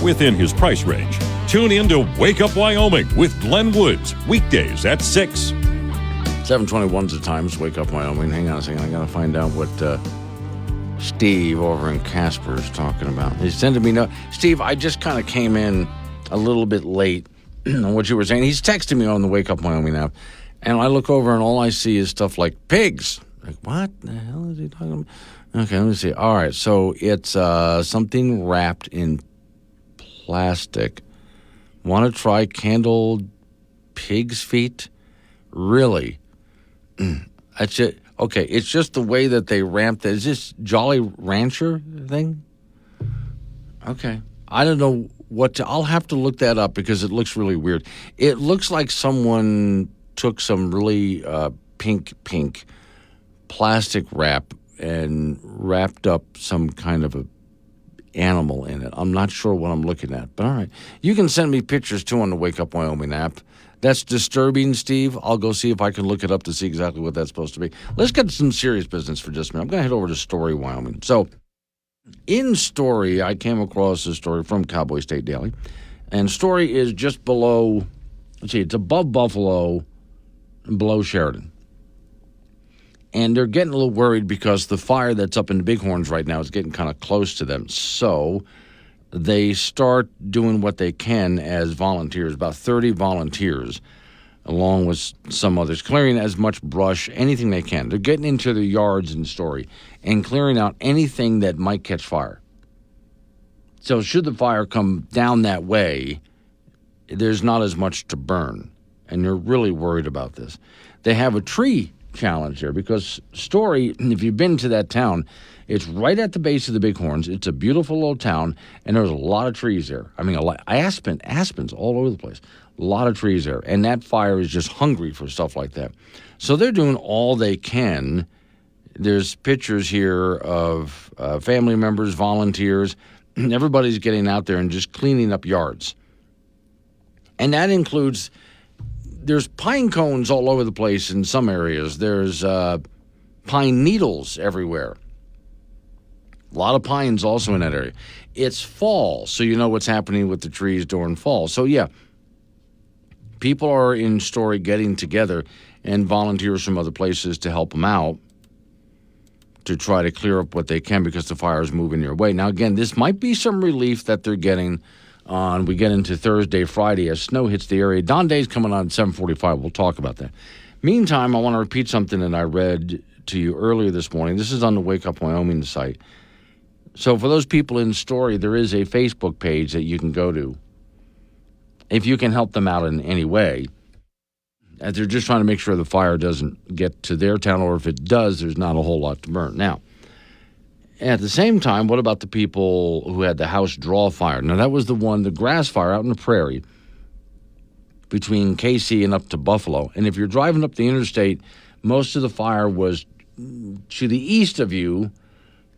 within his price range. Tune in to Wake Up Wyoming with Glenn Woods, weekdays at 6. 7:21's the time. It's Wake Up Wyoming. Hang on a second. I got to find out what Steve over in Casper is talking about. He's sending me note. Steve, I just kind of came in a little bit late on what you were saying. He's texting me on the Wake Up Wyoming app, and I look over and all I see is stuff like pigs. Like, what the hell is he talking about? Okay, let me see. All right, so it's something wrapped in plastic. Want to try candled pig's feet? Really? That's it. Okay, it's just the way that they ramped it. Is this Jolly Rancher thing? Okay. I don't know I'll have to look that up because it looks really weird. It looks like someone took some really pink plastic wrap and wrapped up some kind of a animal in it. I'm not sure what I'm looking at, but all right. You can send me pictures, too, on the Wake Up Wyoming app. That's disturbing, Steve. I'll go see if I can look it up to see exactly what that's supposed to be. Let's get some serious business for just a minute. I'm going to head over to Story, Wyoming. So, in Story, I came across a story from Cowboy State Daily, and Story is just below, it's above Buffalo and below Sheridan. And they're getting a little worried because the fire that's up in the Bighorns right now is getting kind of close to them. So they start doing what they can as volunteers, about 30 volunteers, along with some others, clearing as much brush, anything they can. They're getting into their yards in Story and clearing out anything that might catch fire. So should the fire come down that way, there's not as much to burn. And they're really worried about this. They have a tree challenge there because Story, if you've been to that town, it's right at the base of the Bighorns. It's a beautiful little town, and there's a lot of trees there. I mean, aspens all over the place. A lot of trees there, and that fire is just hungry for stuff like that. So they're doing all they can. There's pictures here of family members, volunteers. Everybody's getting out there and just cleaning up yards. And that includes, there's pine cones all over the place in some areas. There's pine needles everywhere. A lot of pines also in that area. It's fall, so you know what's happening with the trees during fall. So, yeah, people are in Story getting together and volunteers from other places to help them out to try to clear up what they can because the fire is moving their way. Now, again, this might be some relief that they're getting on, we get into Thursday, Friday, as snow hits the area. Don Day's coming on at 7:45. We'll talk about that. Meantime, I want to repeat something that I read to you earlier this morning. This is on the Wake Up Wyoming site. So for those people in Story, there is a Facebook page that you can go to if you can help them out in any way. As they're just trying to make sure the fire doesn't get to their town, or if it does, there's not a whole lot to burn. Now, at the same time, what about the people who had the house draw fire? Now, that was the grass fire out in the prairie between KC and up to Buffalo. And if you're driving up the interstate, most of the fire was to the east of you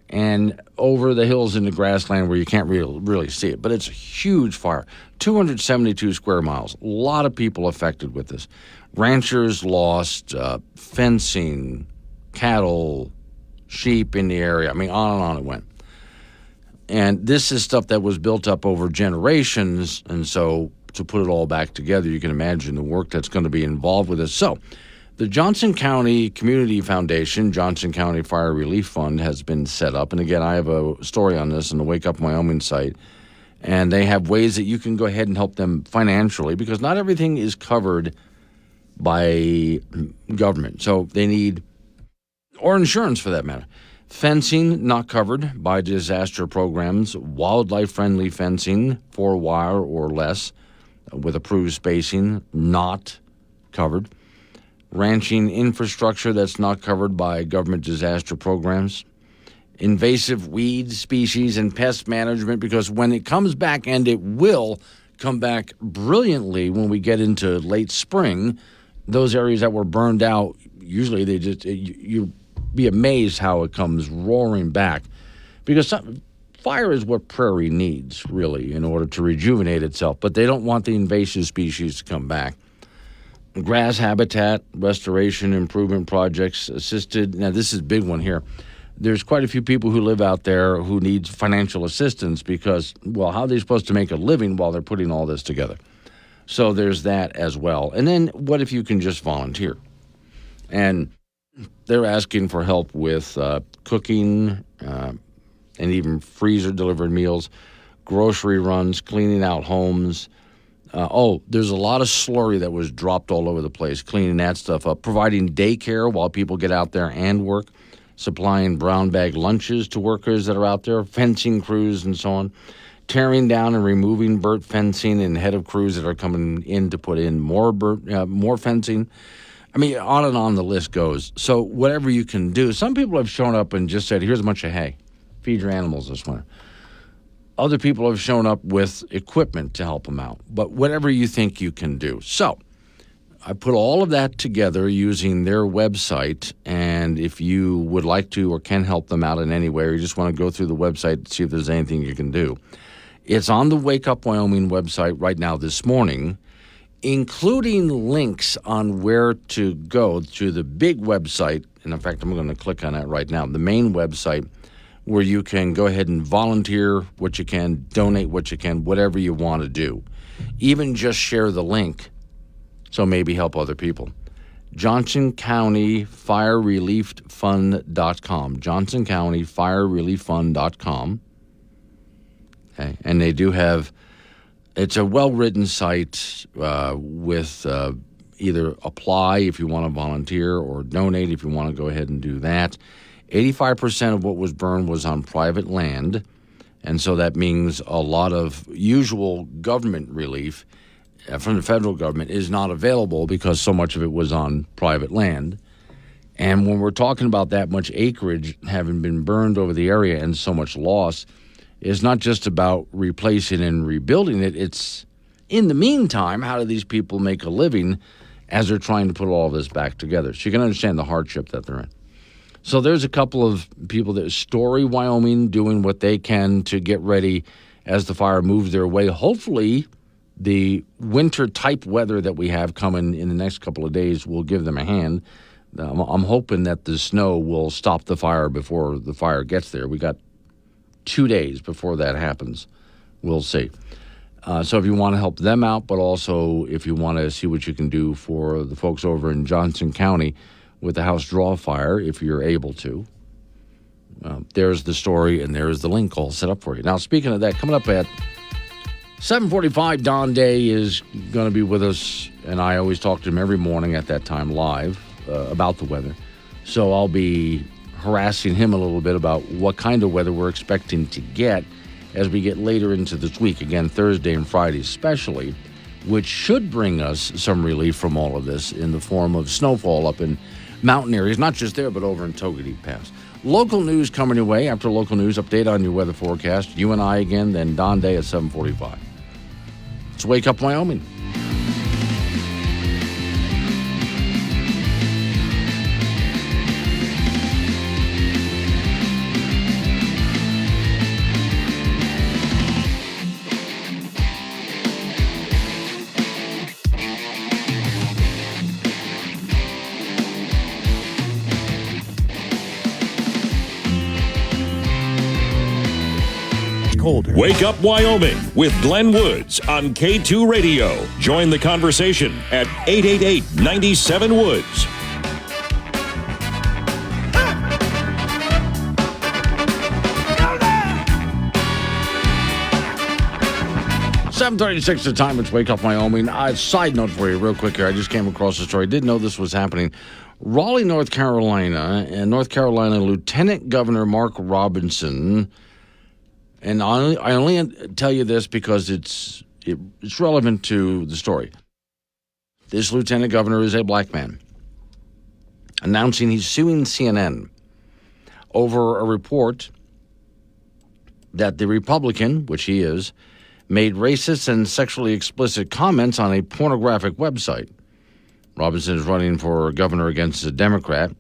and over the hills in the grassland where you can't really see it. But it's a huge fire, 272 square miles. A lot of people affected with this. Ranchers lost, fencing, cattle, sheep in the area. I mean, on and on it went. And this is stuff that was built up over generations, and so to put it all back together, you can imagine the work that's going to be involved with this. So the Johnson County Community Foundation, Johnson County Fire Relief Fund, has been set up. And again, I have a story on this on the Wake Up Wyoming site. And they have ways that you can go ahead and help them financially because not everything is covered by government. So they need, or insurance for that matter. Fencing, not covered by disaster programs. Wildlife-friendly fencing, 4-wire or less, with approved spacing, not covered. Ranching infrastructure that's not covered by government disaster programs. Invasive weed species and pest management, because when it comes back, and it will come back brilliantly when we get into late spring, those areas that were burned out, usually they just, you be amazed how it comes roaring back. Because fire is what prairie needs, really, in order to rejuvenate itself. But they don't want the invasive species to come back. Grass habitat, restoration, improvement projects, assisted. Now, this is a big one here. There's quite a few people who live out there who need financial assistance because, well, how are they supposed to make a living while they're putting all this together? So there's that as well. And then what if you can just volunteer? And they're asking for help with cooking and even freezer-delivered meals, grocery runs, cleaning out homes. There's a lot of slurry that was dropped all over the place, cleaning that stuff up, providing daycare while people get out there and work, supplying brown bag lunches to workers that are out there, fencing crews and so on, tearing down and removing burnt fencing and head of crews that are coming in to put in more fencing. I mean, on and on the list goes. So whatever you can do. Some people have shown up and just said, here's a bunch of hay. Feed your animals this winter. Other people have shown up with equipment to help them out. But whatever you think you can do. So I put all of that together using their website, and if you would like to or can help them out in any way, or you just want to go through the website and see if there's anything you can do, it's on the Wake Up Wyoming website right now this morning, including links on where to go to the big website. And in fact, I'm going to click on that right now, the main website, where you can go ahead and volunteer what you can, donate what you can, whatever you want to do. Even just share the link, so maybe help other people. Johnson County Fire Relief Fund.com. Johnson County Fire Relief Fund.com. Okay. And they do have, it's a well-written site with either apply if you want to volunteer or donate if you want to go ahead and do that. 85% of what was burned was on private land, and so that means a lot of usual government relief from the federal government is not available because so much of it was on private land. And when we're talking about that much acreage having been burned over the area and so much loss, it's not just about replacing and rebuilding it. It's, in the meantime, how do these people make a living as they're trying to put all of this back together? So you can understand the hardship that they're in. So there's a couple of people that Story, Wyoming, doing what they can to get ready as the fire moves their way. Hopefully, the winter-type weather that we have coming in the next couple of days will give them a hand. I'm hoping that the snow will stop the fire before the fire gets there. We got 2 days before that happens. We'll see. So if you want to help them out, but also if you want to see what you can do for the folks over in Johnson County with the house draw fire, if you're able to, there's the story and there's the link all set up for you. Now, speaking of that, coming up at 7:45, Don Day is going to be with us, and I always talk to him every morning at that time live about the weather. So I'll be harassing him a little bit about what kind of weather we're expecting to get as we get later into this week, again, Thursday and Friday especially, which should bring us some relief from all of this in the form of snowfall up in mountain areas, not just there, but over in Togedee Pass. Local news coming your way. After local news, update on your weather forecast. You and I again, then Don Day at 7:45. It's Wake Up Wyoming. Wake Up Wyoming with Glenn Woods on K2 Radio. Join the conversation at 888-97-WOODS. $7:36 the time. It's Wake Up Wyoming. Side note for you real quick here. I just came across the story. Didn't know this was happening. Raleigh, North Carolina, and North Carolina Lieutenant Governor Mark Robinson. And I only tell you this because it's relevant to the story. This lieutenant governor is a black man, announcing he's suing CNN over a report that the Republican, which he is, made racist and sexually explicit comments on a pornographic website. Robinson is running for governor against a Democrat.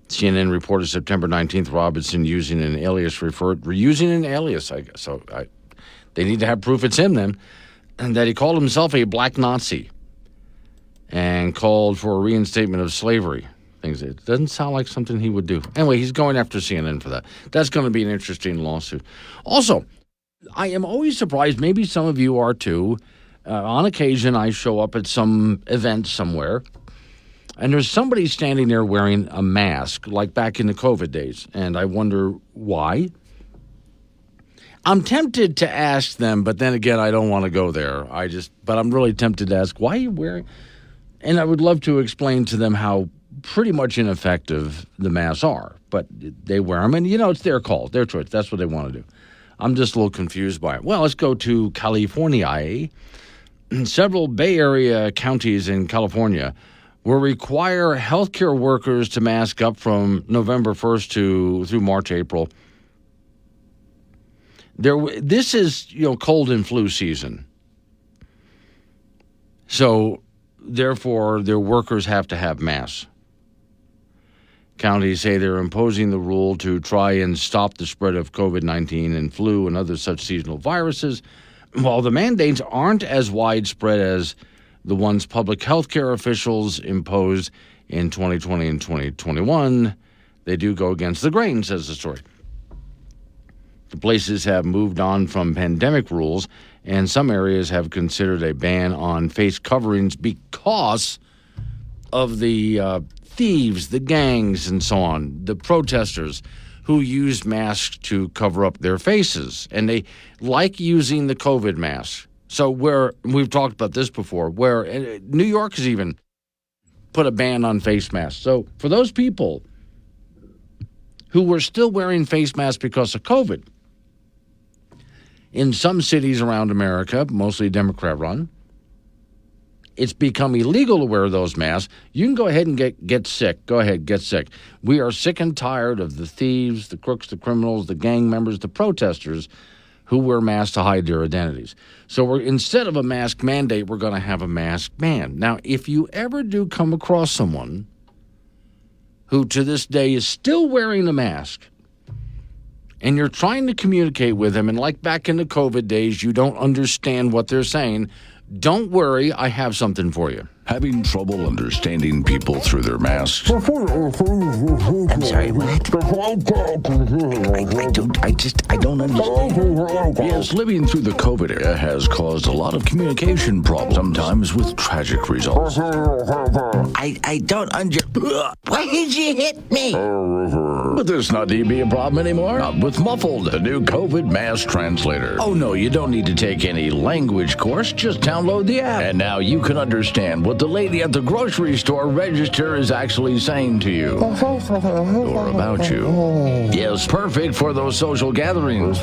CNN reported September 19th, Robinson using an alias I guess. So they need to have proof it's him then. And that he called himself a black Nazi and called for a reinstatement of slavery. It doesn't sound like something he would do. Anyway, he's going after CNN for that. That's going to be an interesting lawsuit. Also, I am always surprised, maybe some of you are too. On occasion, I show up at some event somewhere, and there's somebody standing there wearing a mask, like back in the COVID days. And I wonder why. I'm tempted to ask them, but then again, I don't want to go there. But I'm really tempted to ask, why are you wearing? And I would love to explain to them how pretty much ineffective the masks are. But they wear them, and, it's their call, their choice. That's what they want to do. I'm just a little confused by it. Well, let's go to California. Several Bay Area counties in California will require healthcare workers to mask up from November 1st through March, April. This is, cold and flu season. So therefore, their workers have to have masks. Counties say they're imposing the rule to try and stop the spread of COVID-19 and flu and other such seasonal viruses, while the mandates aren't as widespread as the ones public health care officials imposed in 2020 and 2021. They do go against the grain, says the story. The places have moved on from pandemic rules, and some areas have considered a ban on face coverings because of the thieves, the gangs, and so on, the protesters who used masks to cover up their faces. And they like using the COVID mask. So where we've talked about this before, where New York has even put a ban on face masks. So for those people who were still wearing face masks because of COVID, in some cities around America, mostly Democrat-run, it's become illegal to wear those masks. You can go ahead and get sick. Go ahead, get sick. We are sick and tired of the thieves, the crooks, the criminals, the gang members, the protesters who wear masks to hide their identities. So instead of a mask mandate, we're going to have a mask ban. Now, if you ever do come across someone who to this day is still wearing a mask, and you're trying to communicate with them, and like back in the COVID days, you don't understand what they're saying, don't worry, I have something for you. Having trouble understanding people through their masks? I'm sorry, what? I don't understand. Yes, living through the COVID era has caused a lot of communication problems, sometimes with tragic results. I don't Why did you hit me? But this not to be a problem anymore. Not with Muffled, the new COVID mask translator. Oh, no, you don't need to take any language course. Just download the app. And now you can understand what the lady at the grocery store register is actually saying to you. Or about you. Yes, perfect for those social gatherings.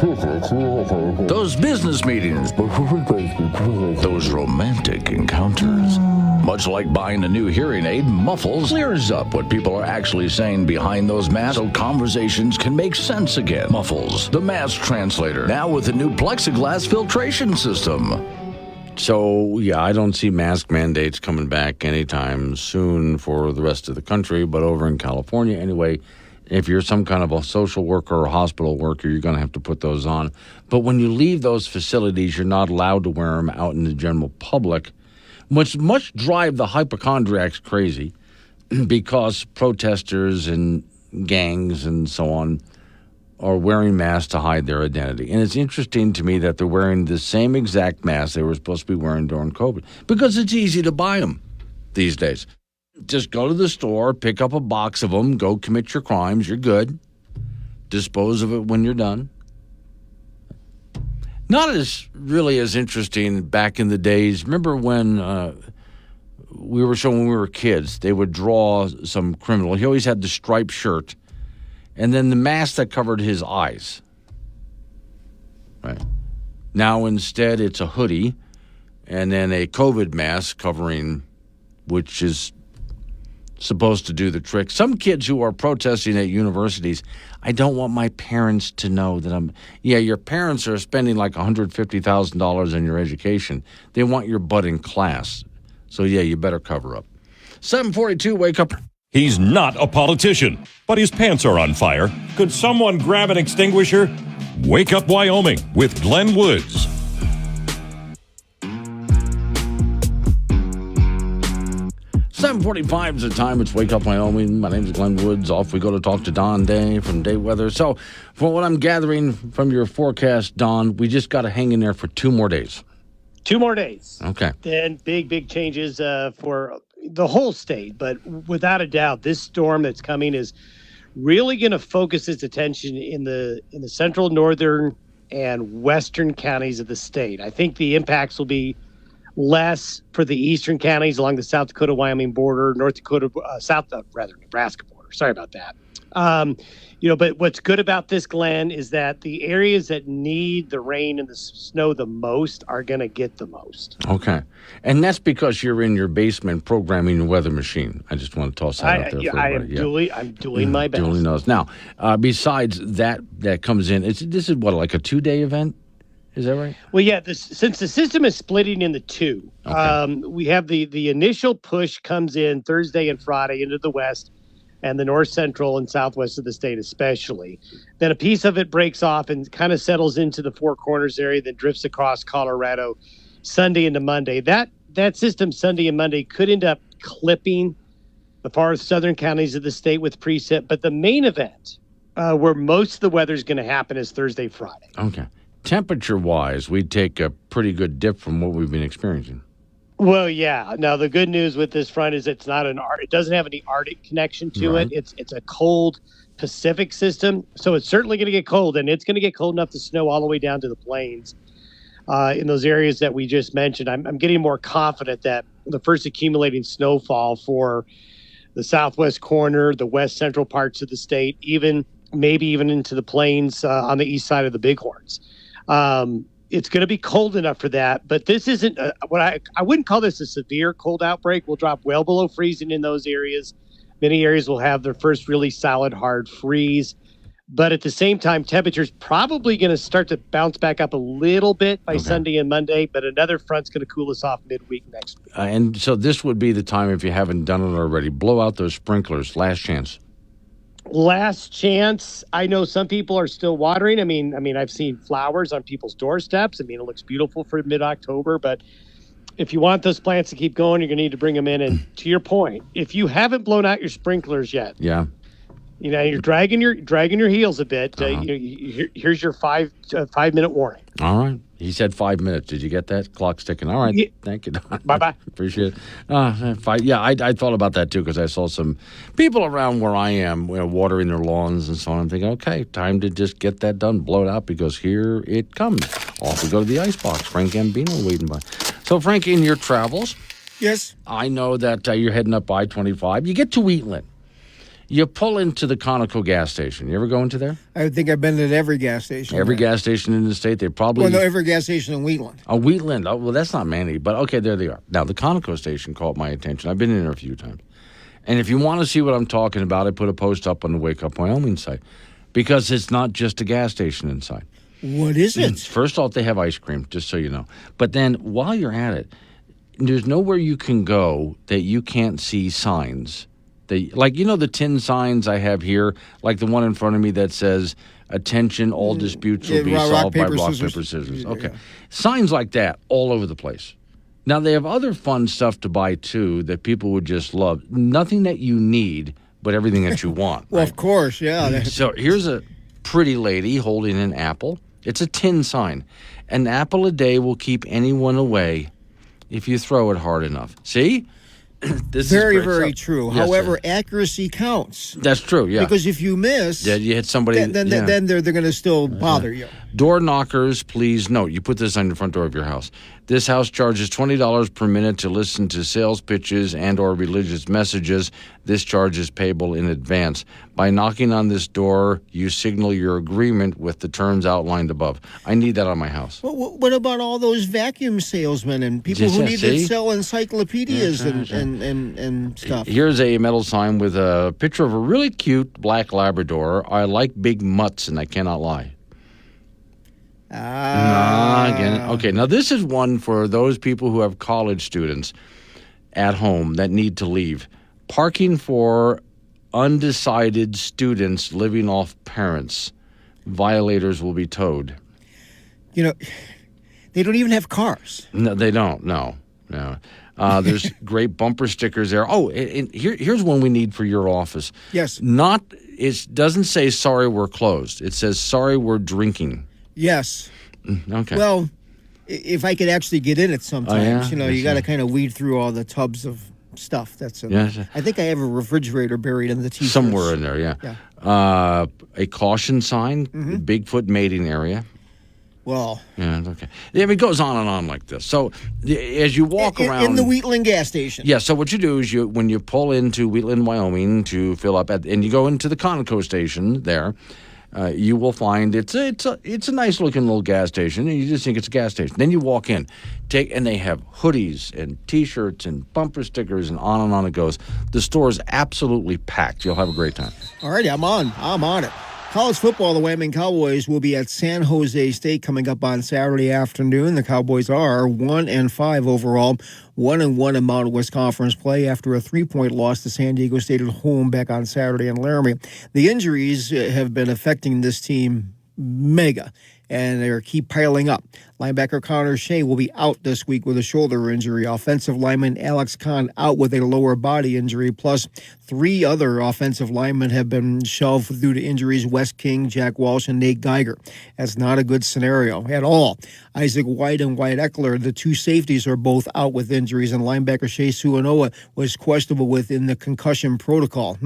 Those business meetings. Those romantic encounters. Much like buying a new hearing aid, Muffles clears up what people are actually saying behind those masks so conversations can make sense again. Muffles, the mask translator, now with a new plexiglass filtration system. So, yeah, I don't see mask mandates coming back anytime soon for the rest of the country, but over in California, anyway, if you're some kind of a social worker or hospital worker, you're going to have to put those on. But when you leave those facilities, you're not allowed to wear them out in the general public, which must drive the hypochondriacs crazy because protesters and gangs and so on are wearing masks to hide their identity. And it's interesting to me that they're wearing the same exact masks they were supposed to be wearing during COVID because it's easy to buy them these days. Just go to the store, pick up a box of them, go commit your crimes, you're good. Dispose of it when you're done. Not as really as interesting back in the days. Remember when we were kids, they would draw some criminal. He always had the striped shirt. And then the mask that covered his eyes. Right. Now instead it's a hoodie and then a COVID mask covering, which is supposed to do the trick. Some kids who are protesting at universities, I don't want my parents to know that your parents are spending like $150,000 on your education. They want your butt in class. So you better cover up. 742, wake up. He's not a politician, but his pants are on fire. Could someone grab an extinguisher? Wake Up Wyoming with Glenn Woods. $7:45 is the time. It's Wake Up Wyoming. My name is Glenn Woods. Off we go to talk to Don Day from Day Weather. So, from what I'm gathering from your forecast, Don, we just got to hang in there for 2 more days. 2 more days. Okay. Then big changes for the whole state. But without a doubt, this storm that's coming is really going to focus its attention in the central, northern, and western counties of the state. I think the impacts will be less for the eastern counties along the South Dakota-Wyoming border, North Dakota, Nebraska border. Sorry about that. But what's good about this, Glenn, is that the areas that need the rain and the snow the most are going to get the most. Okay. And that's because you're in your basement programming the weather machine. I just want to toss that out there for everybody. I'm doing my best. Duly knows. Now, besides that comes in, this is what, like a 2-day event? Is that right? Well, yeah. Since the system is splitting into two, Okay. we have the initial push comes in Thursday and Friday into the west and the north central and southwest of the state, especially. Then a piece of it breaks off and kind of settles into the Four Corners area, then drifts across Colorado Sunday into Monday. That system Sunday and Monday could end up clipping the far southern counties of the state with precip, but the main event where most of the weather is going to happen is Thursday, Friday. Okay. Temperature-wise, we take a pretty good dip from what we've been experiencing. Well, yeah. Now the good news with this front is it doesn't have any Arctic connection to it. It's a cold Pacific system, so it's certainly going to get cold, and it's going to get cold enough to snow all the way down to the plains in those areas that we just mentioned. I'm getting more confident that the first accumulating snowfall for the southwest corner, the west central parts of the state, maybe even into the plains on the east side of the Bighorns. It's going to be cold enough for that, but this isn't I wouldn't call this a severe cold outbreak. We'll drop well below freezing in those areas. Many areas will have their first really solid hard freeze, but at the same time, temperature's probably going to start to bounce back up a little bit by Sunday and Monday, but another front's going to cool us off midweek next week. And so this would be the time, if you haven't done it already, blow out those sprinklers. Last chance. Last chance. I know some people are still watering. I mean, I've seen flowers on people's doorsteps. I mean, it looks beautiful for mid-October, but if you want those plants to keep going, you're going to need to bring them in. And to your point, if you haven't blown out your sprinklers yet, you're dragging your heels a bit. Here's your 5-minute warning. All right. He said 5 minutes. Did you get that? Clock's ticking. All right. Yeah. Thank you, Don. Bye-bye. Appreciate it. Yeah, I thought about that, too, because I saw some people around where I am watering their lawns and so on. I'm thinking, okay, time to just get that done, blow it out, because here it comes. Off we go to the icebox. Frank Gambino waiting by. So, Frank, in your travels, yes, I know that you're heading up I-25. You get to Wheatland. You pull into the Conoco gas station. You ever go into there? I think I've been at every gas station. Every gas station in the state, they probably... Well, no, every gas station in Wheatland. Oh, Wheatland. Oh, well, that's not many, but okay, there they are. Now, the Conoco station caught my attention. I've been in there a few times. And if you want to see what I'm talking about, I put a post up on the Wake Up Wyoming site, because it's not just a gas station inside. What is it? First off, they have ice cream, just so you know. But then, while you're at it, there's nowhere you can go that you can't see signs. The tin signs I have here, like the one in front of me that says, "Attention, all disputes will be solved by rock, paper, scissors." Okay. Signs like that all over the place. Now, they have other fun stuff to buy, too, that people would just love. Nothing that you need, but everything that you want. Well, right? Of course, yeah. So here's a pretty lady holding an apple. It's a tin sign. An apple a day will keep anyone away if you throw it hard enough. See? This very, is great very stuff. true. Yes, However, accuracy counts. That's true, yeah. Because if you miss, you hit somebody. Then they're going to still bother you. Door knockers, please note. You put this on the front door of your house. This house charges $20 per minute to listen to sales pitches and or religious messages. This charge is payable in advance. By knocking on this door, you signal your agreement with the terms outlined above. I need that on my house. What about all those vacuum salesmen and people who need to sell encyclopedias and stuff? Here's a metal sign with a picture of a really cute black Labrador. I like big mutts, and I cannot lie. Okay, now this is one for those people who have college students at home that need to leave. Parking for undecided students living off parents. Violators will be towed. They don't even have cars. No, they don't. No. There's great bumper stickers there. Oh, and here's one we need for your office. Yes. It doesn't say sorry we're closed. It says sorry we're drinking. Yes. Okay. Well, if I could actually get in it sometimes, you got to kind of weed through all the tubs of stuff that's in there. I think I have a refrigerator buried in the T-shirts. Somewhere in there, yeah. A caution sign, Bigfoot mating area. Well. Yeah, okay. It goes on and on like this. So as you walk around. In the Wheatland gas station. Yeah, so what you do is when you pull into Wheatland, Wyoming to fill up, and you go into the Conoco station there, you will find it's a nice looking little gas station, and you just think it's a gas station. Then you walk in, and they have hoodies and T-shirts and bumper stickers and on it goes. The store is absolutely packed. You'll have a great time. All right, I'm on it. College football, the Wyoming Cowboys will be at San Jose State coming up on Saturday afternoon. The Cowboys are 1-5 overall, 1-1 in Mountain West Conference play after a 3-point loss to San Diego State at home back on Saturday in Laramie. The injuries have been affecting this team mega, and they keep piling up. Linebacker Connor Shea will be out this week with a shoulder injury. Offensive lineman Alex Kahn out with a lower body injury. Plus, 3 other offensive linemen have been shelved due to injuries: Wes King, Jack Walsh, and Nate Geiger. That's not a good scenario at all. Isaac White and White Eckler, the 2 safeties, are both out with injuries, and linebacker Shea Suanoa was questionable within the concussion protocol.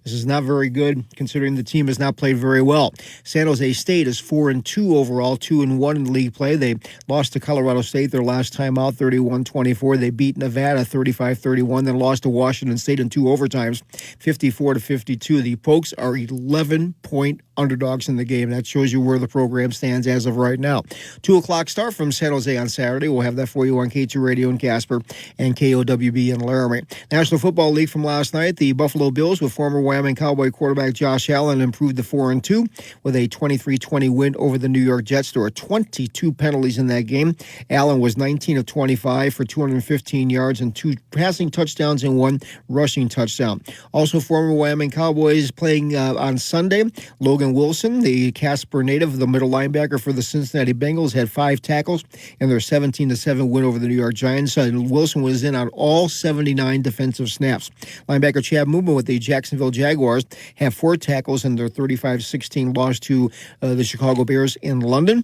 This is not very good, considering the team has not played very well. San Jose State is 4-2 overall, 2-1 in league play. They lost to Colorado State their last time out, 31-24. They beat Nevada 35-31, then lost to Washington State in 2 overtimes, 54-52. The Pokes are 11-point underdogs in the game. That shows you where the program stands as of right now. 2 o'clock start from San Jose on Saturday. We'll have that for you on K2 Radio in Casper and KOWB in Laramie. National Football League from last night, the Buffalo Bills with former Wyoming Cowboy quarterback Josh Allen improved to 4-2 with a 23-20 win over the New York Jets. There were 22 penalties in that game. Allen was 19 of 25 for 215 yards and 2 passing touchdowns and 1 rushing touchdown. Also, former Wyoming Cowboys playing on Sunday. Logan Wilson, the Casper native, the middle linebacker for the Cincinnati Bengals, had 5 tackles in their 17-7 win over the New York Giants. Wilson was in on all 79 defensive snaps. Linebacker Chad Muma with the Jacksonville Jaguars had 4 tackles in their 35-16 loss to the Chicago Bears in London.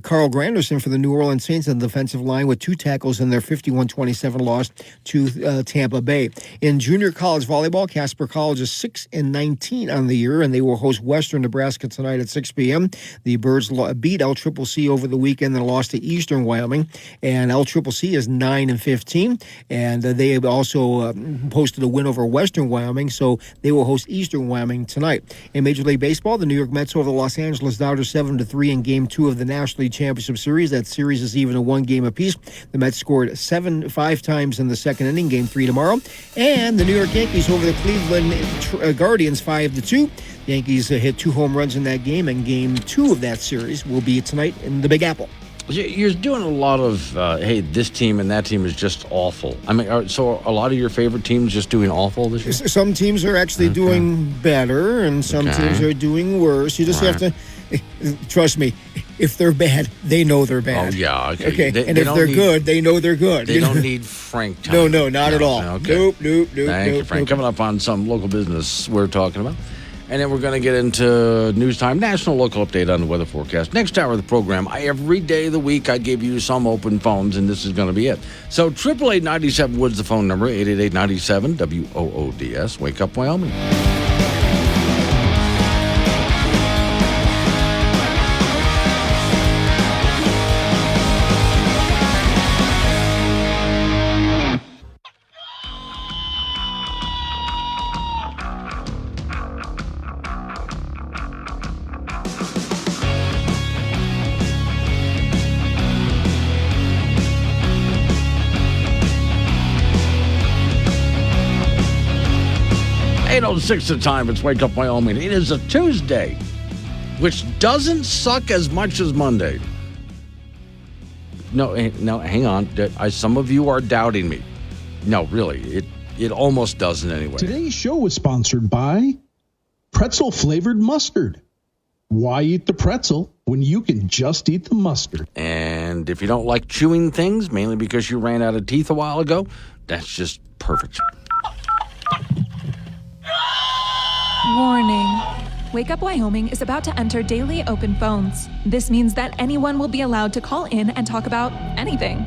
Carl Granderson for the New Orleans Saints on the defensive line with 2 tackles in their 51-27 loss to Tampa Bay. In junior college volleyball, Casper College is 6-19 on the year, and they will host Western Nebraska tonight at 6 p.m. The Birds beat LCCC over the weekend and lost to Eastern Wyoming, and LCCC is 9-15, and they have also posted a win over Western Wyoming, so they will host Eastern Wyoming tonight. In Major League Baseball, the New York Mets over the Los Angeles Dodgers 7-3 in Game 2 of the National League Championship Series. That series is even a 1 game apiece. The Mets scored 5 times in the second inning, Game 3 tomorrow. And the New York Yankees over the Cleveland Guardians 5-2. The Yankees hit 2 home runs in that game, and Game 2 of that series will be tonight in the Big Apple. You're doing a lot of, hey, this team and that team is just awful. I mean, so a lot of your favorite teams just doing awful this year? Some teams are actually doing better, and some teams are doing worse. You just have to, trust me, if they're bad, they know they're bad. Oh, yeah, okay. And if they're good, they know they're good. They don't need Frank time. No, not at all. Okay. Nope. Thank you, Frank. Coming up on some local business we're talking about. And then we're going to get into news time, national local update on the weather forecast. Next hour of the program, every day of the week, I give you some open phones, and this is going to be it. So 888-97 Woods, the phone number, 888-97 WOODS. Wake up, Wyoming. 8:06 the time. It's Wake Up Wyoming. It is a Tuesday, which doesn't suck as much as Monday. No, hang on. Some of you are doubting me. No, really, it almost doesn't anyway. Today's show is sponsored by pretzel flavored mustard. Why eat the pretzel when you can just eat the mustard? And if you don't like chewing things, mainly because you ran out of teeth a while ago, that's just perfect. Warning. Wake Up Wyoming is about to enter daily open phones. This means that anyone will be allowed to call in and talk about anything.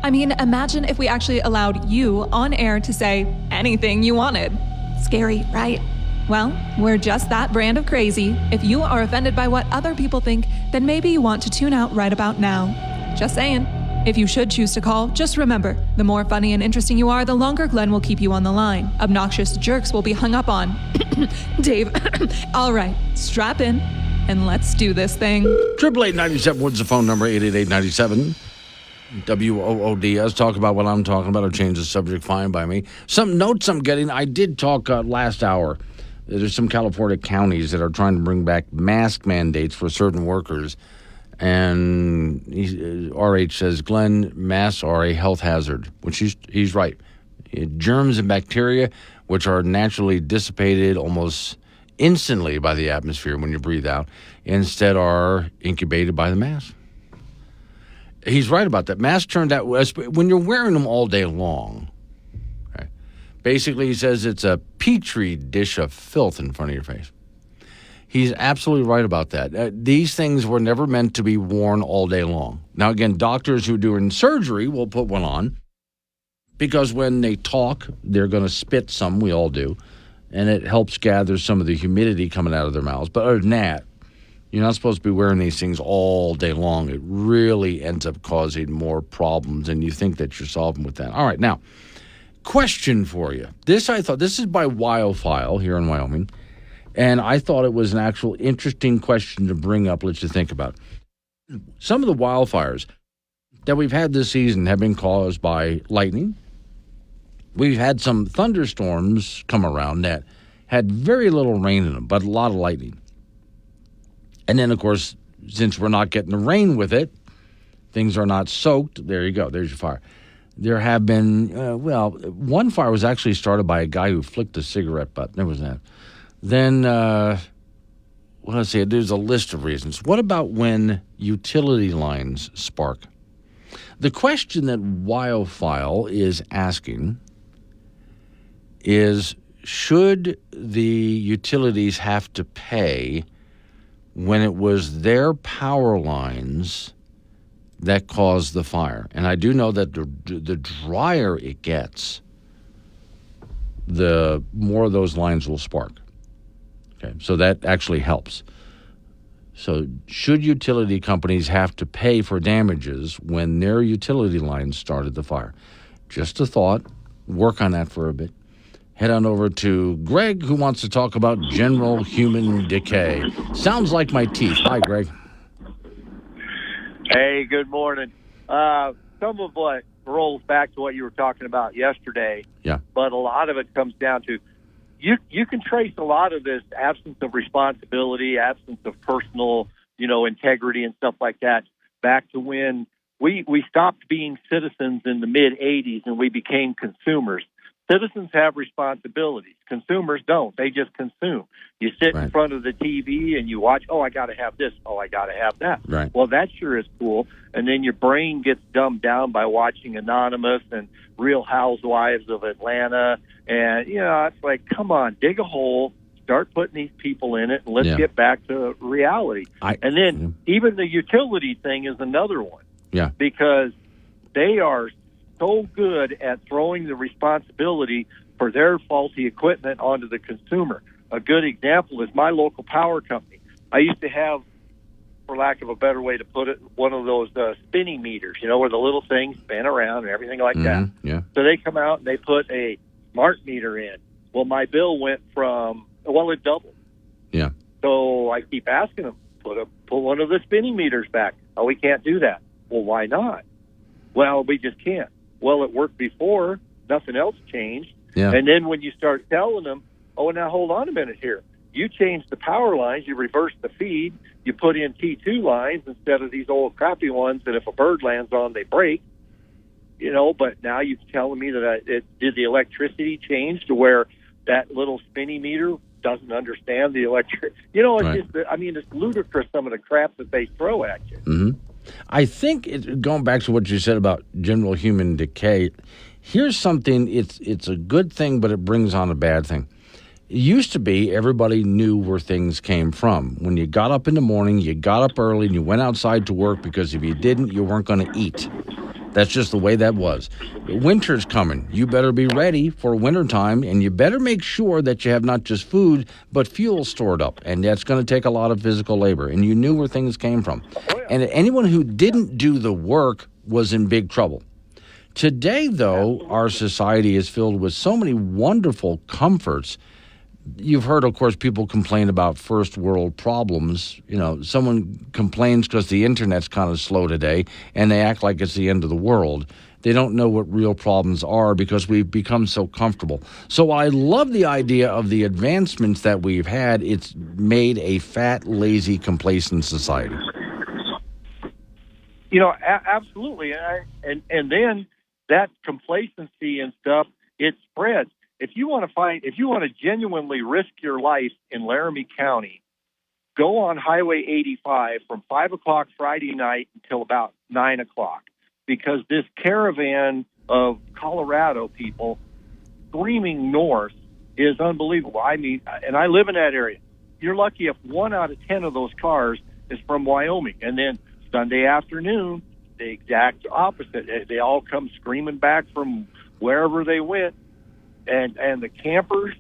I mean, imagine if we actually allowed you on air to say anything you wanted. Scary, right? Well, we're just that brand of crazy. If you are offended by what other people think, then maybe you want to tune out right about now. Just saying. If you should choose to call, just remember, the more funny and interesting you are, the longer Glenn will keep you on the line. Obnoxious jerks will be hung up on. Dave. All right, strap in and let's do this thing. 888-97 Woods, the phone number, 888-97 WOODS. Talk about what I'm talking about or change the subject, fine by me. Some notes I'm getting. I did talk last hour There's some California counties that are trying to bring back mask mandates for certain workers. And RH says, Glenn, masks are a health hazard, which he's right. Germs and bacteria, which are naturally dissipated almost instantly by the atmosphere when you breathe out, instead are incubated by the mask. He's right about that. Masks turned out, when you're wearing them all day long, okay, basically he says it's a petri dish of filth in front of your face. He's absolutely right about that. These things were never meant to be worn all day long. Now, again, doctors who are doing surgery will put one on because when they talk, they're going to spit some, we all do, and it helps gather some of the humidity coming out of their mouths. But other than that, you're not supposed to be wearing these things all day long. It really ends up causing more problems, and you think that you're solving with that. All right, now, question for you. This is by Wildfile here in Wyoming. And I thought it was an actual interesting question to bring up, let you think about. Some of the wildfires that we've had this season have been caused by lightning. We've had some thunderstorms come around that had very little rain in them, but a lot of lightning. And then, of course, since we're not getting the rain with it, things are not soaked. There you go. There's your fire. There have been, one fire was actually started by a guy who flicked a cigarette butt. There was that. Then, let's see, there's a list of reasons. What about when utility lines spark? The question that Wildfile is asking is, should the utilities have to pay when it was their power lines that caused the fire? And I do know that the drier it gets, the more of those lines will spark. Okay, so that actually helps. So should utility companies have to pay for damages when their utility lines started the fire? Just a thought. Work on that for a bit. Head on over to Greg, who wants to talk about general human decay. Sounds like my teeth. Hi, Greg. Hey, good morning. Some of what rolls back to what you were talking about yesterday, but a lot of it comes down to you can trace a lot of this absence of responsibility, absence of personal, integrity and stuff like that back to when we stopped being citizens in the mid-'80s and we became consumers. Citizens have responsibilities. Consumers don't. They just consume. You sit in front of the TV and you watch, oh, I got to have this. Oh, I got to have that. Right. Well, that sure is cool. And then your brain gets dumbed down by watching Anonymous and Real Housewives of Atlanta. And, it's like, come on, dig a hole, start putting these people in it, and let's get back to reality. And then even the utility thing is another one. Yeah. Because they are so good at throwing the responsibility for their faulty equipment onto the consumer. A good example is my local power company. I used to have, for lack of a better way to put it, one of those spinning meters, where the little things spin around and everything like that. Yeah. So they come out and they put a smart meter in. Well, my bill went it doubled. Yeah. So I keep asking them, put one of the spinning meters back. Oh, we can't do that. Well, why not? Well, we just can't. Well, it worked before. Nothing else changed. Yeah. And then when you start telling them, oh, now hold on a minute here. You changed the power lines. You reversed the feed. You put in T2 lines instead of these old crappy ones that if a bird lands on, they break. But now you're telling me that did the electricity change to where that little spinning meter doesn't understand the electric? It's ludicrous some of the crap that they throw at you. Mm-hmm. I think, going back to what you said about general human decay, here's something, it's a good thing, but it brings on a bad thing. It used to be everybody knew where things came from. When you got up in the morning, you got up early, and you went outside to work because if you didn't, you weren't going to eat. That's just the way that was. Winter's coming. You better be ready for wintertime, and you better make sure that you have not just food, but fuel stored up. And that's going to take a lot of physical labor. And you knew where things came from. And anyone who didn't do the work was in big trouble. Today, though, our society is filled with so many wonderful comforts You've heard, of course, people complain about first world problems. Someone complains because the internet's kind of slow today, and they act like it's the end of the world. They don't know what real problems are because we've become so comfortable. So I love the idea of the advancements that we've had. It's made a fat, lazy, complacent society. Absolutely. And then that complacency and stuff, it spreads. If you want to genuinely risk your life in Laramie County, go on Highway 85 from 5 o'clock Friday night until about 9 o'clock. Because this caravan of Colorado people streaming north is unbelievable. I mean, and I live in that area. You're lucky if 1 out of 10 of those cars is from Wyoming. And then Sunday afternoon, the exact opposite. They all come screaming back from wherever they went. And the campers,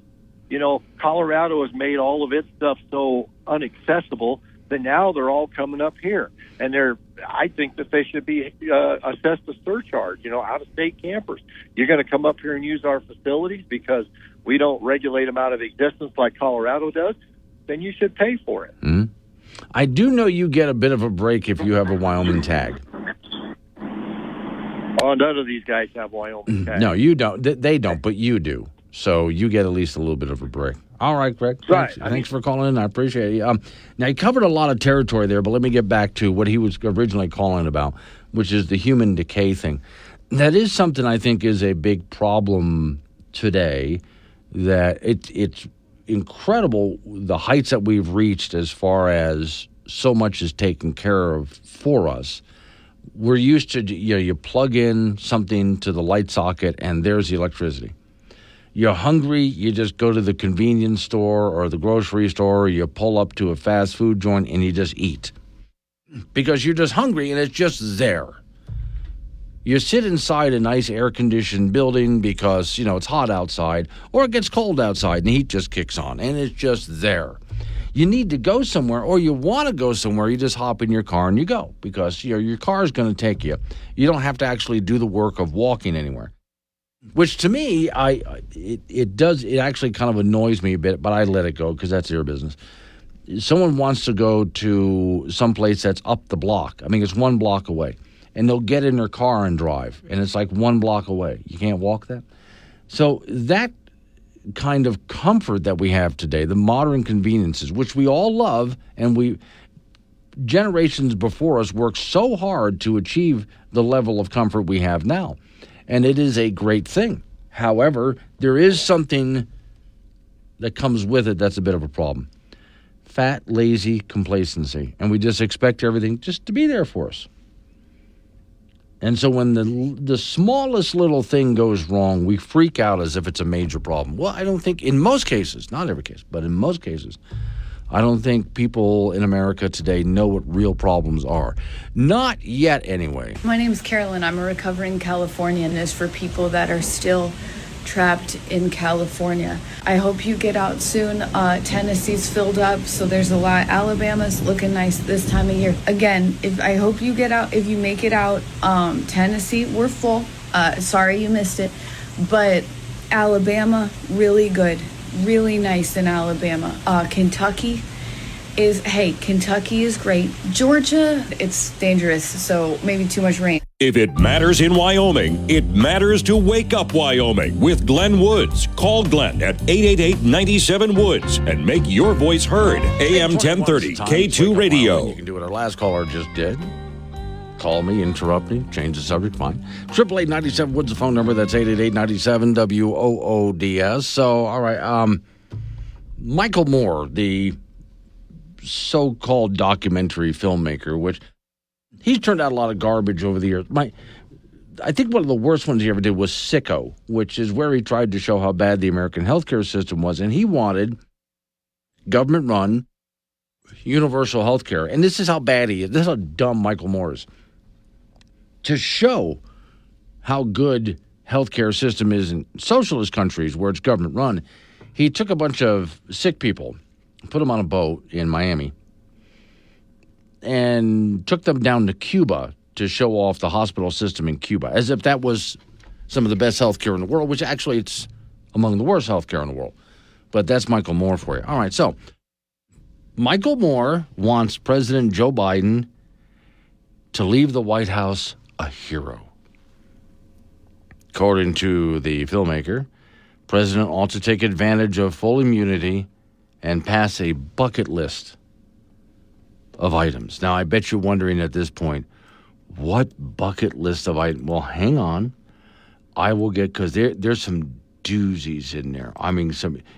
Colorado has made all of its stuff so inaccessible that now they're all coming up here. And I think that they should be assessed a surcharge, out-of-state campers. You're going to come up here and use our facilities because we don't regulate them out of existence like Colorado does, then you should pay for it. Mm-hmm. I do know you get a bit of a break if you have a Wyoming tag. Oh, none of these guys have Wyoming tags. No, you don't. They don't, but you do. So you get at least a little bit of a break. All right, Greg. Thanks, right. Thanks for calling in. I appreciate it. Now, he covered a lot of territory there, but let me get back to what he was originally calling about, which is the human decay thing. That is something I think is a big problem today, that it's incredible the heights that we've reached as far as so much is taken care of for us. We're used to, you plug in something to the light socket and there's the electricity. You're hungry, you just go to the convenience store or the grocery store, or you pull up to a fast food joint and you just eat. Because you're just hungry and it's just there. You sit inside a nice air-conditioned building because, it's hot outside, or it gets cold outside and the heat just kicks on and it's just there. You need to go somewhere, or you want to go somewhere, you just hop in your car and you go because your car is going to take you. You don't have to actually do the work of walking anywhere. Which to me, it actually kind of annoys me a bit, but I let it go because that's their business. Someone wants to go to someplace that's up the block. I mean, it's 1 block away. And they'll get in their car and drive. And it's like 1 block away. You can't walk that. So that kind of comfort that we have today, the modern conveniences, which we all love, and generations before us worked so hard to achieve the level of comfort we have now. And it is a great thing. However, there is something that comes with it that's a bit of a problem. Fat, lazy complacency. And we just expect everything just to be there for us. And so when the smallest little thing goes wrong, we freak out as if it's a major problem. Well, I don't think, in most cases, not every case, but in most cases, I don't think people in America today know what real problems are. Not yet, anyway. My name is Carolyn. I'm a recovering Californian. This is for people that are still trapped in California. I hope you get out soon. Tennessee's filled up, so there's a lot. Alabama's looking nice this time of year. Again, I hope you get out. If you make it out, Tennessee, we're full. Sorry you missed it. But Alabama, really good. Really nice in Alabama. Kentucky is great. Georgia, it's dangerous, so maybe too much rain. If it matters in Wyoming, it matters to Wake Up Wyoming with Glenn Woods. Call Glenn at 888-97-WOODS and make your voice heard. AM 1030, K2 Radio. You can do what our last caller just did. Call me, interrupt me, change the subject, fine. 888-97-WOODS, the phone number. That's 888-97-WOODS. So, all right, Michael Moore, the so-called documentary filmmaker, which he's turned out a lot of garbage over the years. I think one of the worst ones he ever did was Sicko, which is where he tried to show how bad the American healthcare system was, and he wanted government-run universal healthcare. And this is how bad he is. This is how dumb Michael Moore is. To show how good healthcare system is in socialist countries where it's government-run, he took a bunch of sick people, put them on a boat in Miami, and took them down to Cuba to show off the hospital system in Cuba, as if that was some of the best healthcare in the world, which actually it's among the worst healthcare in the world. But that's Michael Moore for you. All right, so Michael Moore wants President Joe Biden to leave the White House a hero. According to the filmmaker, President ought to take advantage of full immunity and pass a bucket list of items. Now, I bet you're wondering at this point, what bucket list of items? Well, hang on. I will get, because there's some doozies in there. I mean,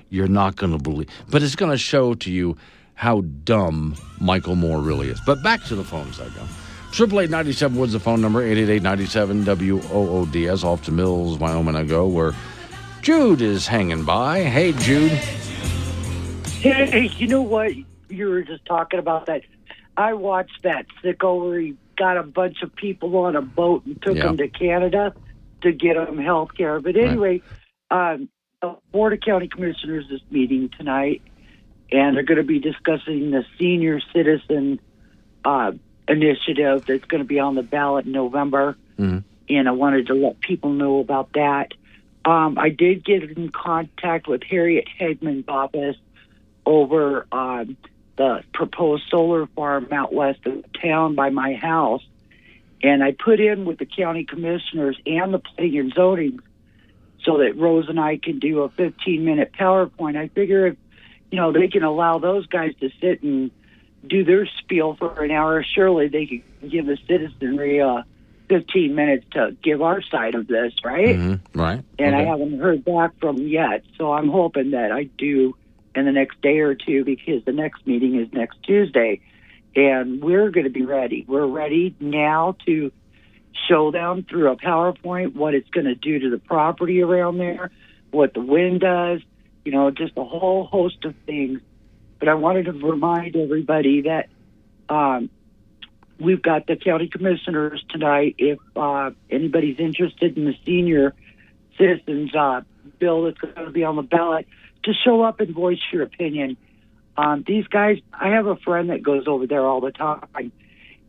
you're not going to believe. But it's going to show to you how dumb Michael Moore really is. But back to the phones I go. 888-97 Woods, the phone number, 888-97-WOOD. As off to Mills, Wyoming I go, where Jude is hanging by. Hey, Jude. Hey, you know what? You were just talking about that. I watched that sicko where he got a bunch of people on a boat and took them to Canada to get them health care. But anyway, the Board of County Commissioners is meeting tonight, and they're going to be discussing the senior citizen initiative that's going to be on the ballot in November. Mm-hmm. And I wanted to let people know about that. I did get in contact with Harriet Hagman Bobbis over the proposed solar farm out west of town by my house. And I put in with the county commissioners and the planning and zoning so that Rose and I can do a 15-minute PowerPoint. I figure if, they can allow those guys to sit and do their spiel for an hour, surely they can give the citizenry 15 minutes to give our side of this, right? Mm-hmm. Right. And I haven't heard back from them yet, so I'm hoping that I do in the next day or two, because the next meeting is next Tuesday. And we're going to be ready. We're ready now to show them through a PowerPoint what it's going to do to the property around there, what the wind does, just a whole host of things. But I wanted to remind everybody that we've got the county commissioners tonight. If anybody's interested in the senior citizens bill that's going to be on the ballot, to show up and voice your opinion. These guys, I have a friend that goes over there all the time,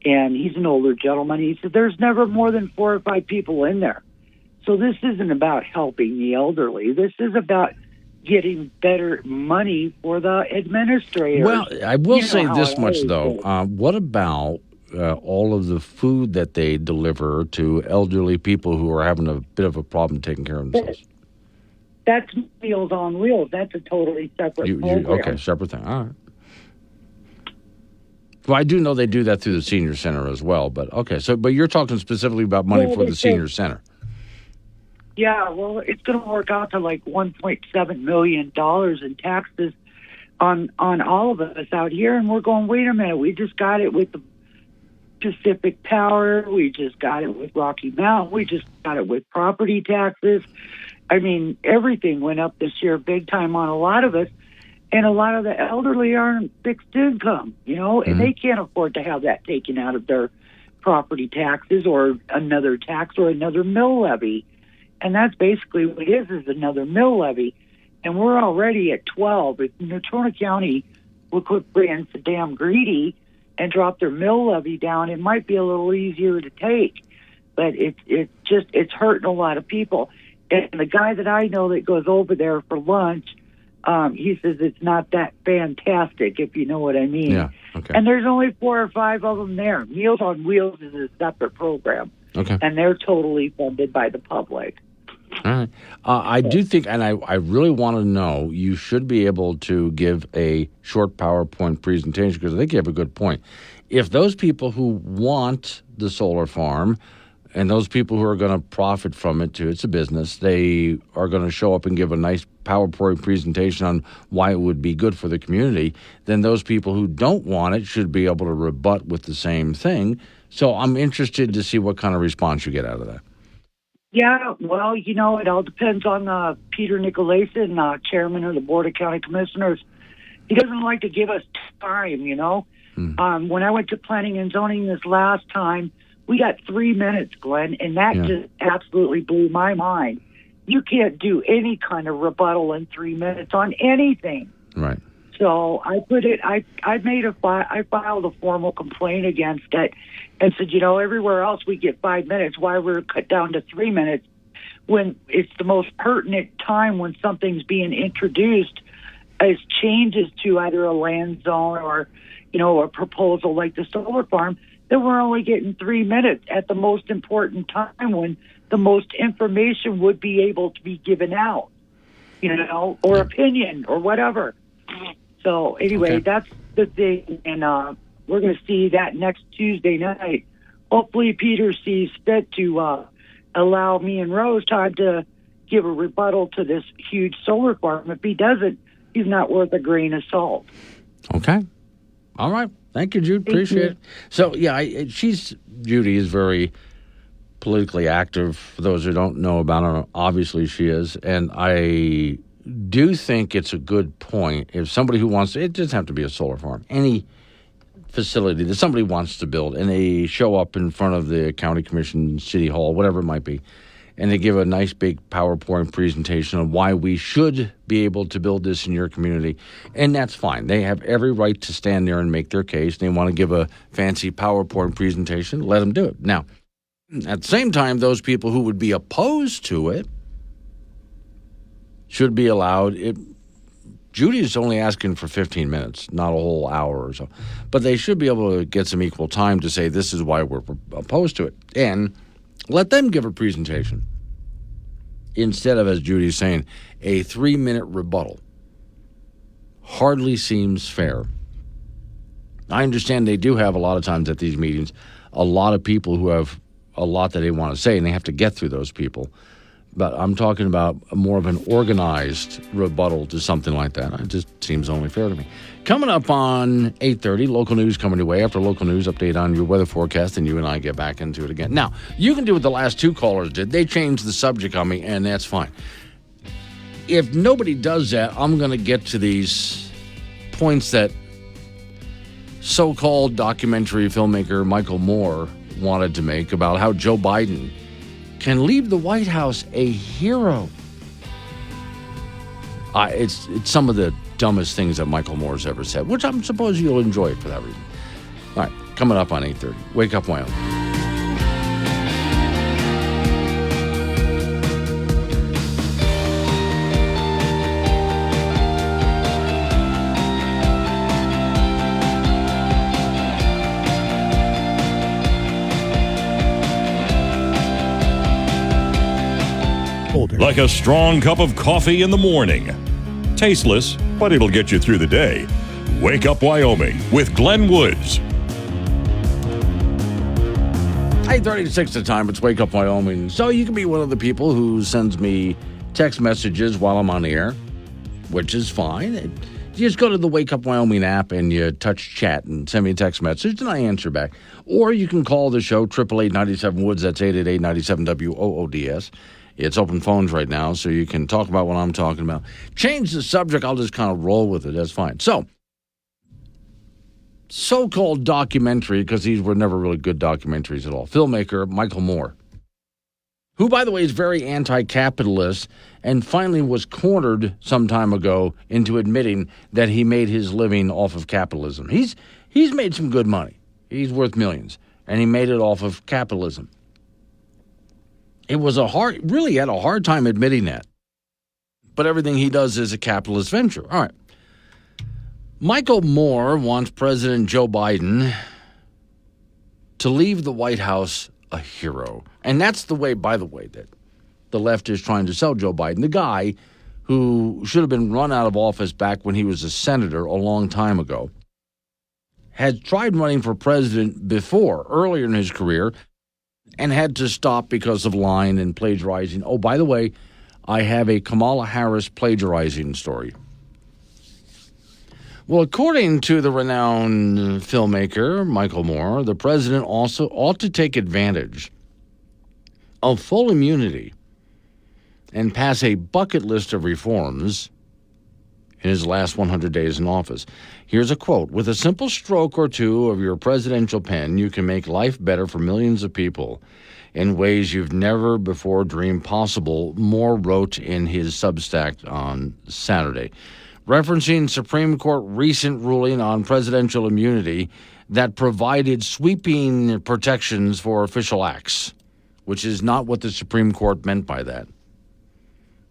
and he's an older gentleman. He said there's never more than 4 or 5 people in there. So this isn't about helping the elderly. This is about getting better money for the administrators. Well, I will say this much, though. What about all of the food that they deliver to elderly people who are having a bit of a problem taking care of themselves? That's Meals on Wheels. That's a totally separate program. Okay, separate thing. All right. Well, I do know they do that through the senior center as well. But okay, but you're talking specifically about money for the senior center. Yeah, well, it's going to work out to like $1.7 million in taxes on all of us out here, and we're going, wait a minute, we just got it with the Pacific Power, we just got it with Rocky Mountain, we just got it with property taxes. I mean, everything went up this year big time on a lot of us, and a lot of the elderly aren't fixed income, and they can't afford to have that taken out of their property taxes or another tax or another mill levy. And that's basically what it is another mill levy. And we're already at 12. If Natrona County would quit being so damn greedy and drop their mill levy down, it might be a little easier to take. But it's hurting a lot of people. And the guy that I know that goes over there for lunch, he says it's not that fantastic, if you know what I mean. Yeah, okay. And there's only 4 or 5 of them there. Meals on Wheels is a separate program. Okay. And they're totally funded by the public. All right. I do think, and I really want to know, you should be able to give a short PowerPoint presentation, because I think you have a good point. If those people who want the solar farm and those people who are going to profit from it too, it's a business, they are going to show up and give a nice PowerPoint presentation on why it would be good for the community, then those people who don't want it should be able to rebut with the same thing. So I'm interested to see what kind of response you get out of that. Yeah, well, it all depends on Peter Nicolason, chairman of the Board of County Commissioners. He doesn't like to give us time, When I went to planning and zoning this last time, we got 3 minutes, Glenn, and that just absolutely blew my mind. You can't do any kind of rebuttal in 3 minutes on anything. Right. So I filed a formal complaint against it and said, everywhere else we get 5 minutes, why we're cut down to 3 minutes when it's the most pertinent time when something's being introduced as changes to either a land zone or, a proposal like the solar farm, that we're only getting 3 minutes at the most important time when the most information would be able to be given out, or opinion or whatever. So anyway, That's the thing. And we're going to see that next Tuesday night. Hopefully Peter sees fit to allow me and Rose time to give a rebuttal to this huge solar farm. If he doesn't, he's not worth a grain of salt. Okay. All right. Thank you, Jude. Appreciate it. So, Judy is very politically active. For those who don't know about her, obviously she is. And I do think it's a good point. If somebody who wants to, it doesn't have to be a solar farm, any facility that somebody wants to build, and they show up in front of the county commission, city hall, whatever it might be, and they give a nice big PowerPoint presentation on why we should be able to build this in your community, and that's fine. They have every right to stand there and make their case. They want to give a fancy PowerPoint presentation, let them do it. Now, at the same time, those people who would be opposed to it should be allowed. Judy is only asking for 15 minutes, not a whole hour or so. But they should be able to get some equal time to say this is why we're opposed to it. And let them give a presentation instead of, as Judy's saying, a 3-minute rebuttal. Hardly seems fair. I understand they do have a lot of times at these meetings a lot of people who have a lot that they want to say, and they have to get through those people. But I'm talking about more of an organized rebuttal to something like that. It just seems only fair to me. Coming up on 8:30, local news coming your way. After local news, update on your weather forecast, and you and I get back into it again. Now, you can do what the last two callers did. They changed the subject on me, and that's fine. If nobody does that, I'm going to get to these points that so-called documentary filmmaker Michael Moore wanted to make about how Joe Biden can leave the White House a hero. It's some of the dumbest things that Michael Moore's ever said, which I'm suppose you'll enjoy it for that reason. All right, coming up on 8:30. Wake Up Wyoming. Like a strong cup of coffee in the morning. Tasteless, but it'll get you through the day. Wake Up Wyoming with Glenn Woods. 8:36 the time. It's Wake Up Wyoming. So you can be one of the people who sends me text messages while I'm on the air, which is fine. You just go to the Wake Up Wyoming app and you touch chat and send me a text message and I answer back. Or you can call the show, 888-97-WOODS. That's 888-97-WOODS. It's open phones right now, so you can talk about what I'm talking about. Change the subject, I'll just kind of roll with it. That's fine. So, so-called documentary, because these were never really good documentaries at all. Filmmaker Michael Moore, who, by the way, is very anti-capitalist and finally was cornered some time ago into admitting that he made his living off of capitalism. He's made some good money. He's worth millions, and he made it off of capitalism. It was really had a hard time admitting that. But everything he does is a capitalist venture. All right. Michael Moore wants President Joe Biden to leave the White House a hero. And that's the way, by the way, that the left is trying to sell Joe Biden. The guy who should have been run out of office back when he was a senator a long time ago had tried running for president before, earlier in his career, and had to stop because of lying and plagiarizing. Oh, by the way, I have a Kamala Harris plagiarizing story. Well, according to the renowned filmmaker Michael Moore, the president also ought to take advantage of full immunity and pass a bucket list of reforms in his last 100 days in office. Here's a quote. With a simple stroke or two of your presidential pen, you can make life better for millions of people in ways you've never before dreamed possible, Moore wrote in his Substack on Saturday, referencing Supreme Court recent ruling on presidential immunity that provided sweeping protections for official acts, which is not what the Supreme Court meant by that.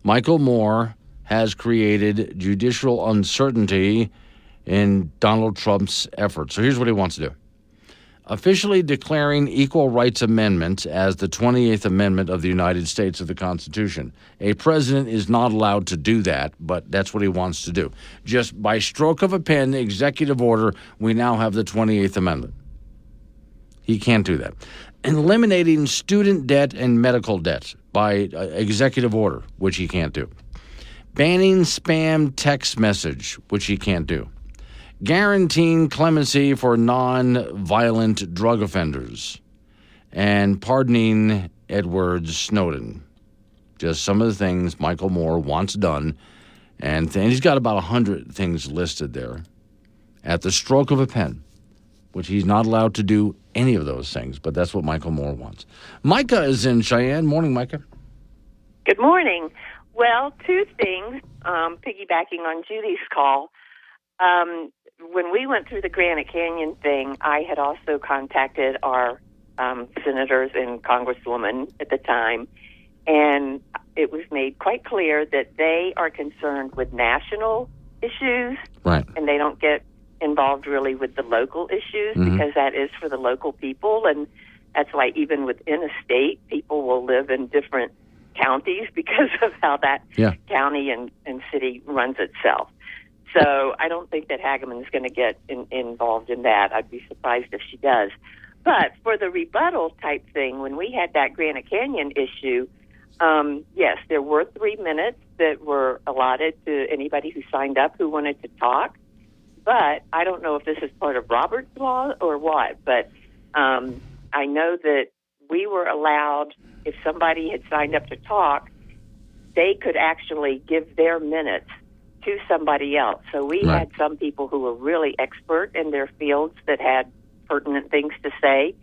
Michael Moore has created judicial uncertainty in Donald Trump's efforts. So here's what he wants to do. Officially declaring equal rights amendments as the 28th Amendment of the United States of the Constitution. A president is not allowed to do that, but that's what he wants to do. Just by stroke of a pen, executive order, we now have the 28th Amendment. He can't do that. Eliminating student debt and medical debt by executive order, which he can't do. Banning spam text message, which he can't do. Guaranteeing clemency for non-violent drug offenders, and pardoning Edward Snowden. Just some of the things Michael Moore wants done, and he's got about 100 things listed there at the stroke of a pen, which he's not allowed to do any of those things, but that's what Michael Moore wants. Micah is in Cheyenne. Morning, Micah. Good morning. Well, two things, piggybacking on Judy's call. When we went through the Granite Canyon thing, I had also contacted our senators and congresswoman at the time, and it was made quite clear that they are concerned with national issues, right? And they don't get involved really with the local issues because that is for the local people, and that's why even within a state, people will live in different counties because of how that county and city runs itself. So I don't think that Hageman's going to get involved in that. I'd be surprised if she does. But for the rebuttal type thing, when we had that Granite Canyon issue, yes, there were 3 minutes that were allotted to anybody who signed up who wanted to talk. But I don't know if this is part of Robert's law or what. But I know that we were allowed, if somebody had signed up to talk, they could actually give their minutes to somebody else. So we had some people who were really expert in their fields that had pertinent things to say.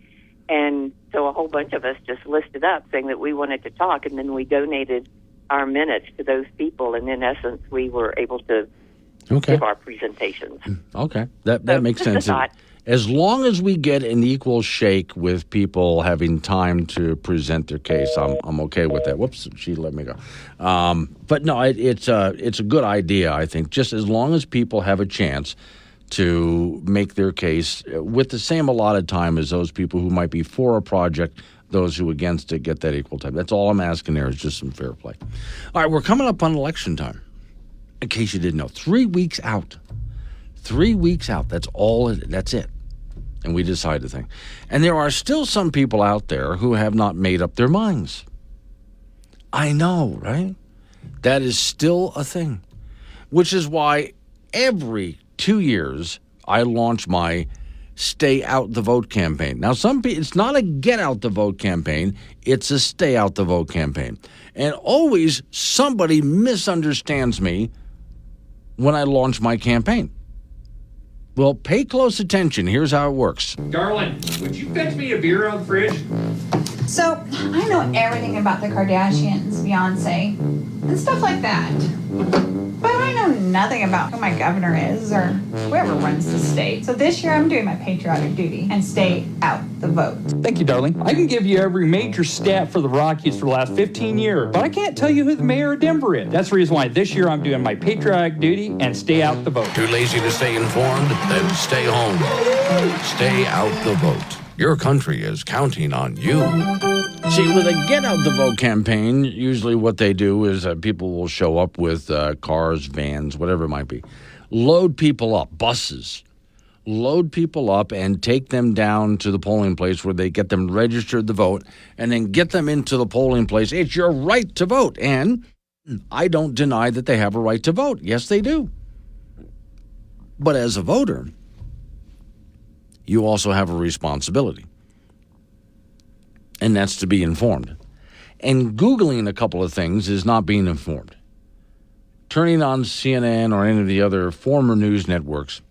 And so a whole bunch of us just listed up saying that we wanted to talk, and then we donated our minutes to those people. And in essence, we were able to give our presentations. Okay, that makes sense. As long as we get an equal shake with people having time to present their case, I'm okay with that. Whoops, she let me go. But no, it's a good idea, I think, just as long as people have a chance to make their case with the same allotted time as those people who might be for a project, those who against it get that equal time. That's all I'm asking there is just some fair play. All right, we're coming up on election time. In case you didn't know, 3 weeks out. 3 weeks out. That's it. And we decide the thing. And there are still some people out there who have not made up their minds. I know, right? That is still a thing. Which is why every 2 years I launch my Stay Out the Vote campaign. Now, it's not a Get Out the Vote campaign. It's a Stay Out the Vote campaign. And always somebody misunderstands me when I launch my campaign. Well, pay close attention. Here's how it works. Darling, would you fetch me a beer out of the fridge? So, I know everything about the Kardashians, Beyonce, and stuff like that. But I know nothing about who my governor is or whoever runs the state. So this year I'm doing my patriotic duty and stay out the vote. Thank you, darling. I can give you every major stat for the Rockies for the last 15 years, but I can't tell you who the mayor of Denver is. That's the reason why this year I'm doing my patriotic duty and stay out the vote. Too lazy to stay informed? Then stay home. Stay out the vote. Your country is counting on you. See, with a Get Out the Vote campaign, usually what they do is people will show up with cars, vans, whatever it might be, load people up, buses, load people up and take them down to the polling place where they get them registered to vote and then get them into the polling place. It's your right to vote. And I don't deny that they have a right to vote. Yes, they do. But as a voter, you also have a responsibility. And that's to be informed. And Googling a couple of things is not being informed. Turning on CNN or any of the other former news networks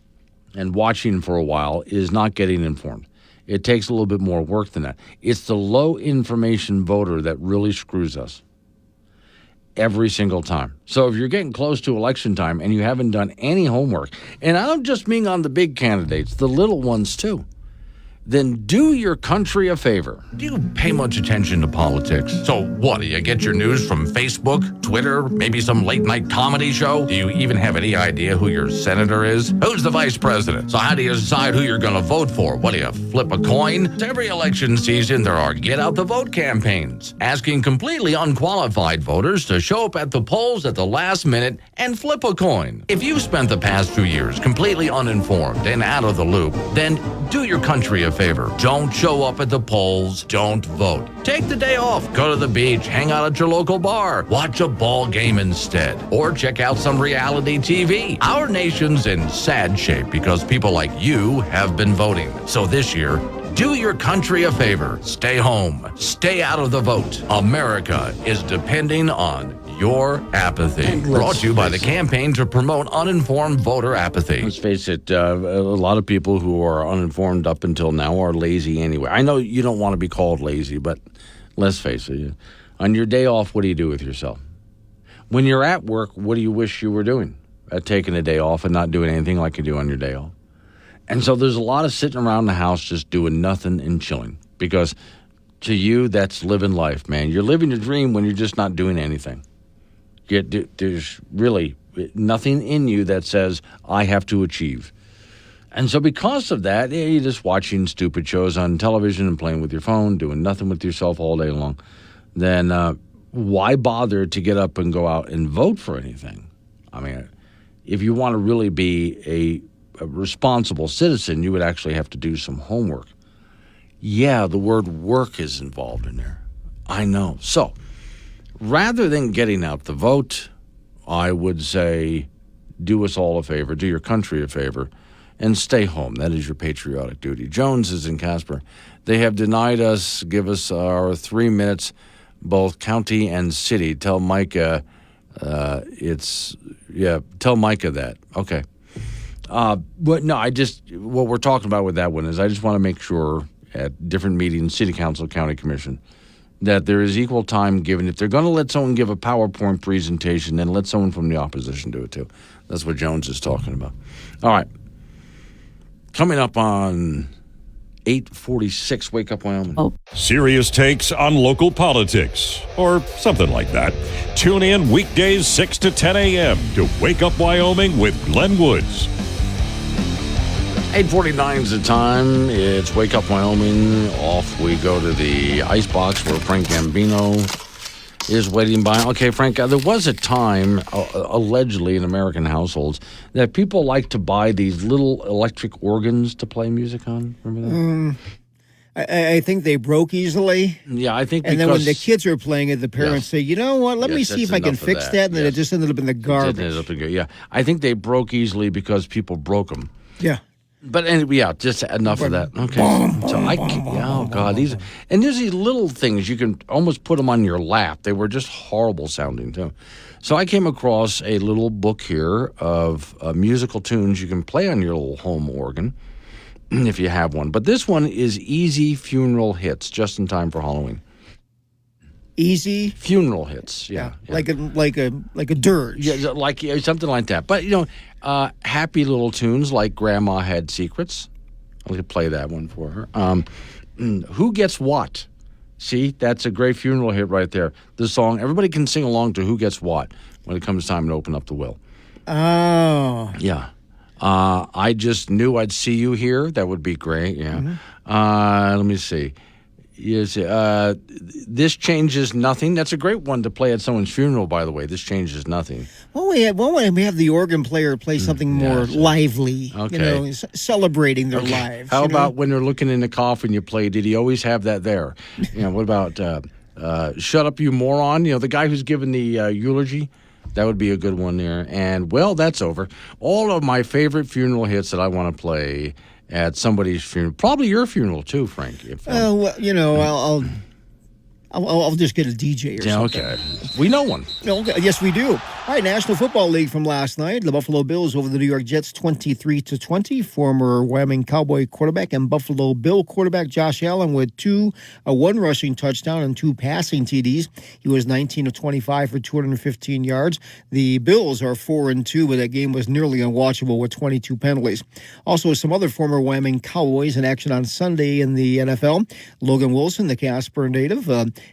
and watching for a while is not getting informed. It takes a little bit more work than that. It's the low information voter that really screws us every single time. So if you're getting close to election time and you haven't done any homework, and I don't just mean on the big candidates, the little ones too. then do your country a favor. Do you pay much attention to politics? So what, do you get your news from Facebook, Twitter, maybe some late-night comedy show? Do you even have any idea who your senator is? Who's the vice president? So how do you decide who you're going to vote for? What, do you flip a coin? Every election season, there are get-out-the-vote campaigns, asking completely unqualified voters to show up at the polls at the last minute and flip a coin. If you've spent the past 2 years completely uninformed and out of the loop, then do your country a favor. Don't show up at the polls. Don't vote. Take the day off. Go to the beach. Hang out at your local bar. Watch a ball game instead. Or check out some reality TV. Our nation's in sad shape because people like you have been voting. So this year, do your country a favor. Stay home. Stay out of the vote. America is depending on your apathy. Brought to you by the campaign to promote uninformed voter apathy. Let's face it, a lot of people who are uninformed up until now are lazy anyway. I know you don't want to be called lazy, but let's face it. On your day off, what do you do with yourself? When you're at work, what do you wish you were doing? Taking a day off and not doing anything like you do on your day off. And so there's a lot of sitting around the house just doing nothing and chilling. Because to you, that's living life, man. You're living your dream when you're just not doing anything. Yet there's really nothing in you that says, I have to achieve. And so because of that, you're just watching stupid shows on television and playing with your phone, doing nothing with yourself all day long. Then why bother to get up and go out and vote for anything? I mean, if you want to really be a responsible citizen, you would actually have to do some homework. Yeah, the word work is involved in there. I know. So rather than getting out the vote, I would say do us all a favor, do your country a favor, and stay home. That is your patriotic duty. Jones is in Casper. They have denied us, give us our 3 minutes, both county and city. Tell Micah tell Micah that. Okay. But no, what we're talking about with that one is I just want to make sure at different meetings, city council, county commission, that there is equal time given. If they're going to let someone give a PowerPoint presentation, then let someone from the opposition do it too. That's what Jones is talking about. All right. Coming up on 8:46, Wake Up Wyoming. Serious takes on local politics, or something like that. Tune in weekdays 6 to 10 a.m. to Wake Up Wyoming with Glenn Woods. 8:49 is the time. It's Wake Up Wyoming. Off we go to the icebox where Frank Gambino is waiting by. Okay, Frank, there was a time, allegedly in American households, that people like to buy these little electric organs to play music on. Remember that? I think they broke easily. Yeah, I think and then when the kids are playing it, the parents say, you know what, let me see if I can fix that. And then it just ended up in the garbage. Yeah, I think they broke easily because people broke them. Yeah. But anyway, yeah, just enough of that. Okay. Oh God, there's these little things you can almost put them on your lap. They were just horrible sounding too. So I came across a little book here of musical tunes you can play on your little home organ if you have one. But this one is Easy Funeral Hits, just in time for Halloween. Easy funeral hits, yeah. like a dirge, something like that. But happy little tunes like "Grandma Had Secrets." I could play that one for her. Who Gets What? See, that's a great funeral hit right there. The song everybody can sing along to. Who Gets What when it comes time to open up the will? Oh, yeah. I Just Knew I'd See You Here. That would be great. Yeah. Mm-hmm. Let me see. Yes, This Changes Nothing. That's a great one to play at someone's funeral, by the way. This Changes Nothing. Well, we have the organ player play something more lively, celebrating their lives. How about when they're looking in the coffin you play, did he always have that there? What about Shut Up You Moron? The guy who's giving the eulogy? That would be a good one there. And, well, that's over. All of my favorite funeral hits that I want to play at somebody's funeral, probably your funeral too, Frank. I'll just get a DJ or something. Okay. We know one. Okay. Yes, we do. All right, National Football League from last night. The Buffalo Bills over the New York Jets 23-20. Former Wyoming Cowboy quarterback and Buffalo Bill quarterback Josh Allen with one rushing touchdown and 2 passing TDs. He was 19 of 25 for 215 yards. The Bills are 4-2, but that game was nearly unwatchable with 22 penalties. Also, some other former Wyoming Cowboys in action on Sunday in the NFL. Logan Wilson, the Casper native,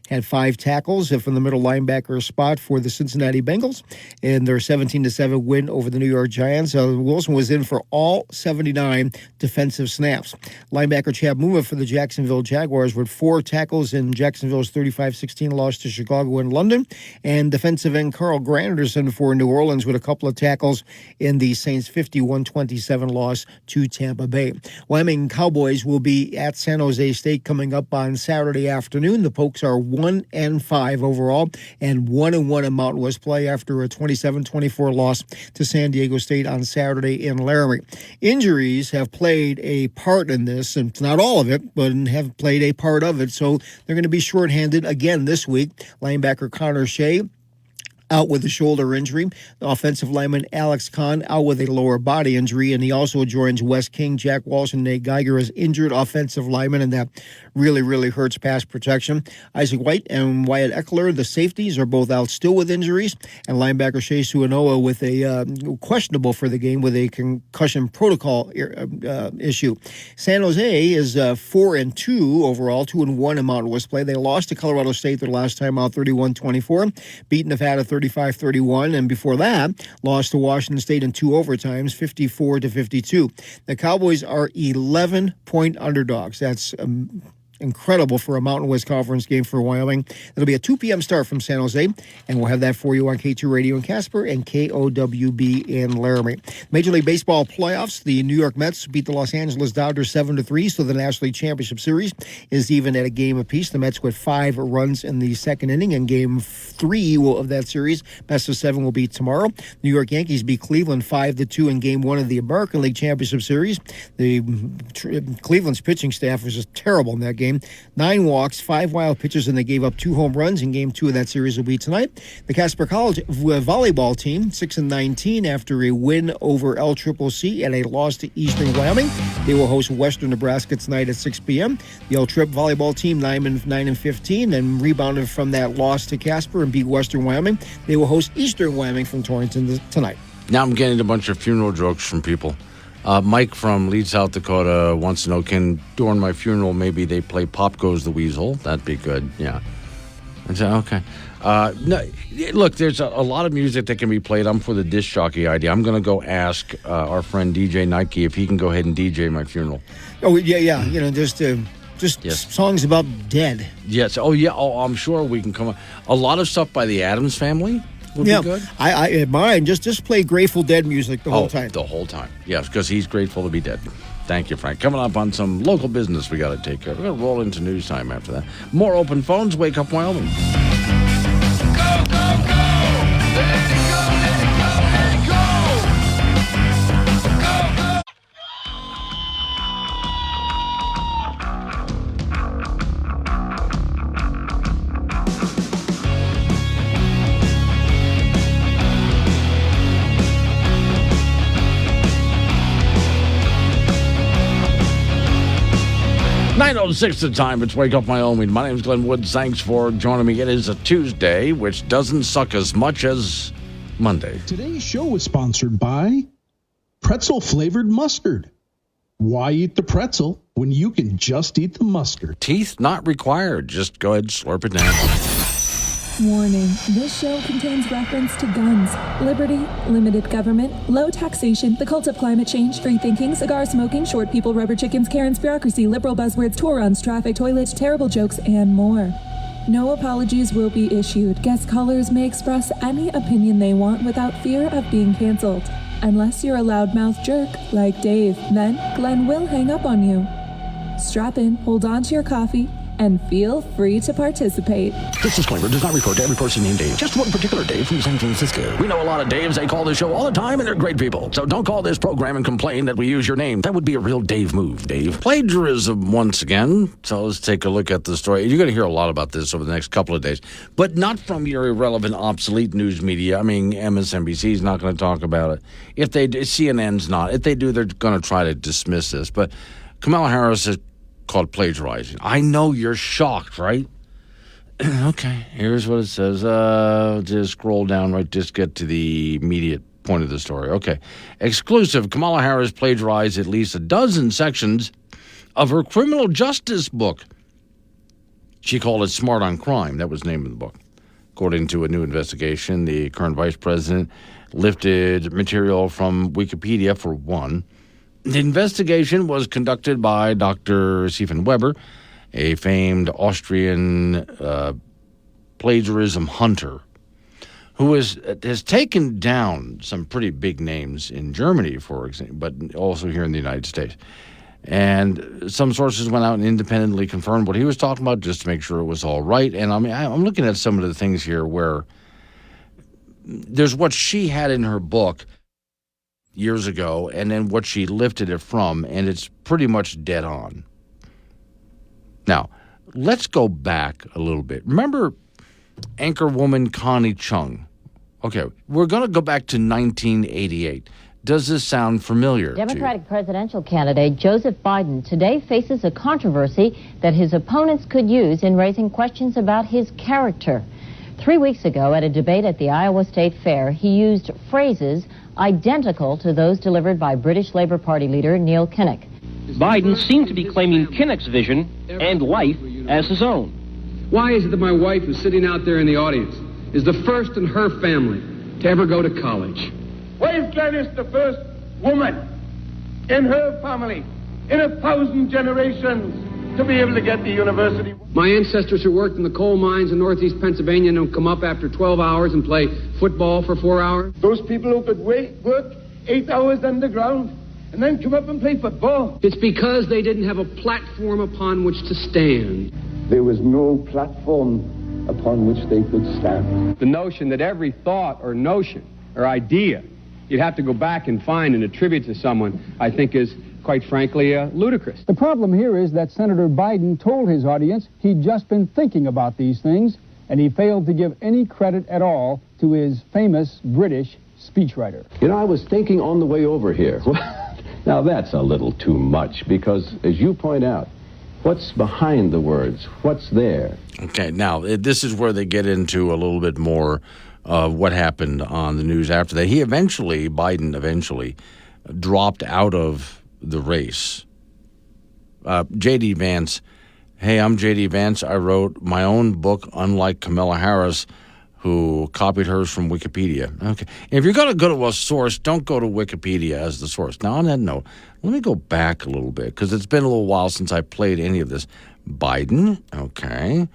had 5 tackles from the middle linebacker spot for the Cincinnati Bengals in their 17-7 win over the New York Giants. Wilson was in for all 79 defensive snaps. Linebacker Chad Muma for the Jacksonville Jaguars with 4 tackles in Jacksonville's 35-16 loss to Chicago and London. And defensive end Carl Granderson for New Orleans with a couple of tackles in the Saints' 51-27 loss to Tampa Bay. Wyoming Cowboys will be at San Jose State coming up on Saturday afternoon. The Pokes are 1-5 overall and 1-1 in Mountain West play after a 27-24 loss to San Diego State on Saturday in Laramie. Injuries have played a part in this, and not all of it, but have played a part of it. So they're going to be shorthanded again this week. Linebacker Connor Shea out with a shoulder injury. The offensive lineman Alex Kahn out with a lower body injury, and he also joins Wes King, Jack Walsh, and Nate Geiger as injured offensive linemen, and that really, really hurts pass protection. Isaac White and Wyatt Eckler, the safeties, are both out still with injuries, and linebacker Shea Suanoa with a questionable for the game with a concussion protocol issue. San Jose is 4-2 overall, 2-1 in Mountain West play. They lost to Colorado State their last time out 31-24, beat Nevada 35-31, and before that, lost to Washington State in 2 overtimes, 54-52. The Cowboys are 11-point underdogs. That's incredible for a Mountain West Conference game for Wyoming. It'll be a 2 p.m. start from San Jose, and we'll have that for you on K2 Radio in Casper and KOWB in Laramie. Major League Baseball playoffs, the New York Mets beat the Los Angeles Dodgers 7-3, so the National League Championship Series is even at a game apiece. The Mets with 5 runs in the second inning, and game 3 of that series, best of 7, will be tomorrow. New York Yankees beat Cleveland 5-2 in game 1 of the American League Championship Series. The Cleveland's pitching staff was just terrible in that game. 9 walks, 5 wild pitches, and they gave up 2 home runs in game 2 of that series will be tonight. The Casper College volleyball team, 6-19 after a win over LCCC and a loss to Eastern Wyoming. They will host Western Nebraska tonight at 6 p.m. The L-Trip volleyball team, 9-15, and rebounded from that loss to Casper and beat Western Wyoming. They will host Eastern Wyoming from Torrington tonight. Now I'm getting a bunch of funeral jokes from people. Mike from Leeds, South Dakota wants to know, can during my funeral maybe they play Pop Goes the Weasel? That'd be good, yeah. I said, okay. No, look, there's a lot of music that can be played. I'm for the disc jockey idea. I'm going to go ask our friend DJ Nike if he can go ahead and DJ my funeral. Oh, yeah. You know, just yes. Songs about dead. Yes. Oh, yeah. Oh, I'm sure we can come up. A lot of stuff by the Addams Family would be good. I mine just play Grateful Dead music the whole time. The whole time. Yes, because he's grateful to be dead. Thank you, Frank. Coming up on some local business we got to take care of. We're going to roll into news time after that. More open phones. Wake Up Wyoming. Go, go, go! Let it go, let it go, let it go! Go, go! 9:06 the time. It's Wake Up Wyoming. My name is Glenn Woods. Thanks for joining me. It is a Tuesday, which doesn't suck as much as Monday. Today's show is sponsored by pretzel-flavored mustard. Why eat the pretzel when you can just eat the mustard? Teeth not required. Just go ahead and slurp it down. Warning, this show contains reference to guns, liberty, limited government, low taxation, the cult of climate change, free thinking, cigar smoking, short people, rubber chickens, Karen's bureaucracy, liberal buzzwords, tour runs, traffic, toilets, terrible jokes, and more. No apologies will be issued. Guest callers may express any opinion they want without fear of being canceled. Unless you're a loudmouth jerk like Dave, then Glenn will hang up on you. Strap in, hold on to your coffee, and feel free to participate. This disclaimer does not refer to every person named Dave, just one particular Dave from San Francisco. We know a lot of Daves. They call this show all the time, and they're great people. So don't call this program and complain that we use your name. That would be a real Dave move, Dave. Plagiarism once again. So let's take a look at the story. You're going to hear a lot about this over the next couple of days, but not from your irrelevant, obsolete news media. I mean, MSNBC's not going to talk about it. If they do, CNN's not. If they do, they're going to try to dismiss this. But Kamala Harris is called plagiarizing. I know you're shocked, right? Okay, here's what it says. Just scroll down, right? Just get to the immediate point of the story. Okay. Exclusive. Kamala Harris plagiarized at least a dozen sections of her criminal justice book. She called it Smart on Crime. That was the name of the book. According to a new investigation, the current vice president lifted material from Wikipedia for one. The investigation was conducted by Dr. Stephen Weber, a famed Austrian plagiarism hunter, who has taken down some pretty big names in Germany, for example, but also here in the United States. And some sources went out and independently confirmed what he was talking about just to make sure it was all right. And I mean, I'm looking at some of the things here where there's what she had in her book years ago, and then what she lifted it from, and it's pretty much dead on. Now, let's go back a little bit. Remember anchorwoman Connie Chung? Okay, we're going to go back to 1988. Does this sound familiar to you? Democratic presidential candidate Joseph Biden today faces a controversy that his opponents could use in raising questions about his character. 3 weeks ago, at a debate at the Iowa State Fair, he used phrases identical to those delivered by British Labour Party leader Neil Kinnock. Biden seemed to be claiming Kinnock's vision and life as his own. Why is it that my wife, who's sitting out there in the audience, is the first in her family to ever go to college? Why is Gladys the first woman in her family in 1,000 generations to be able to get the university? My ancestors who worked in the coal mines in northeast Pennsylvania don't come up after 12 hours and play football for 4 hours. Those people who could work 8 hours underground and then come up and play football. It's because they didn't have a platform upon which to stand. There was no platform upon which they could stand. The notion that every thought or notion or idea you'd have to go back and find and attribute to someone, I think is, quite frankly, ludicrous. The problem here is that Senator Biden told his audience he'd just been thinking about these things, and he failed to give any credit at all to his famous British speechwriter. You know, I was thinking on the way over here. Now, that's a little too much, because, as you point out, what's behind the words? What's there? Okay, now, this is where they get into a little bit more of what happened on the news after that. Biden eventually dropped out of the race. J.D. Vance, hey, I'm J.D. Vance. I wrote my own book, unlike Kamala Harris, who copied hers from Wikipedia. Okay, if you're going to go to a source, don't go to Wikipedia as the source. Now, on that note, let me go back a little bit, because it's been a little while since I played any of this. Biden, okay.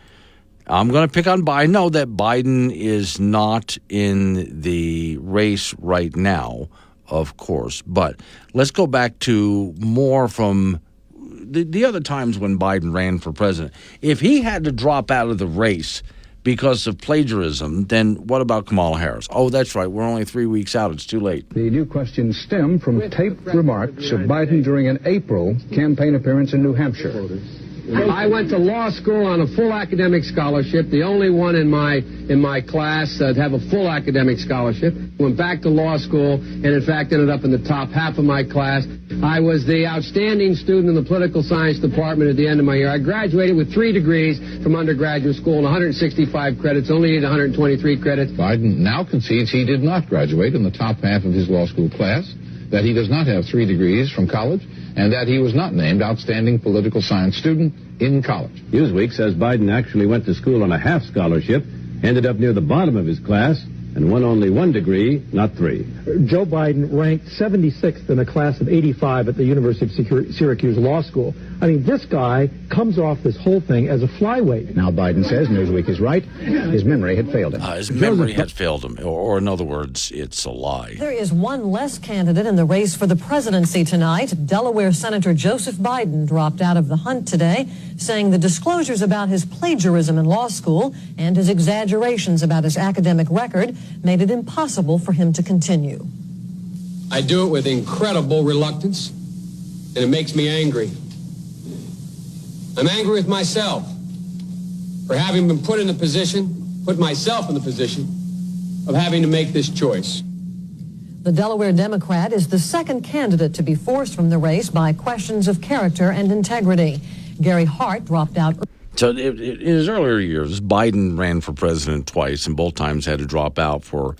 I'm going to pick on Biden. Know that Biden is not in the race right now, of course. But let's go back to more from the other times when Biden ran for president. If he had to drop out of the race because of plagiarism, then what about Kamala Harris? Oh, that's right. We're only 3 weeks out. It's too late. The new questions stem from taped remarks of Biden during an April campaign appearance in New Hampshire. I went to law school on a full academic scholarship, the only one in my class to have a full academic scholarship. Went back to law school and, in fact, ended up in the top half of my class. I was the outstanding student in the political science department at the end of my year. I graduated with 3 degrees from undergraduate school and 165 credits, only needed 123 credits. Biden now concedes he did not graduate in the top half of his law school class, that he does not have 3 degrees from college, and that he was not named outstanding political science student in college. Newsweek says Biden actually went to school on a half scholarship, ended up near the bottom of his class, and won only 1 degree, not 3. Joe Biden ranked 76th in a class of 85 at the University of Syracuse Law School. I mean, this guy comes off this whole thing as a flyweight. Now Biden says, Newsweek is right, his memory had failed him. His memory had failed him, or in other words, it's a lie. There is one less candidate in the race for the presidency tonight. Delaware Senator Joseph Biden dropped out of the hunt today, saying the disclosures about his plagiarism in law school and his exaggerations about his academic record made it impossible for him to continue. I do it with incredible reluctance, and it makes me angry. I'm angry with myself for having been put myself in the position of having to make this choice. The Delaware Democrat is the second candidate to be forced from the race by questions of character and integrity. Gary Hart dropped out. So in his earlier years, Biden ran for president twice, and both times had to drop out for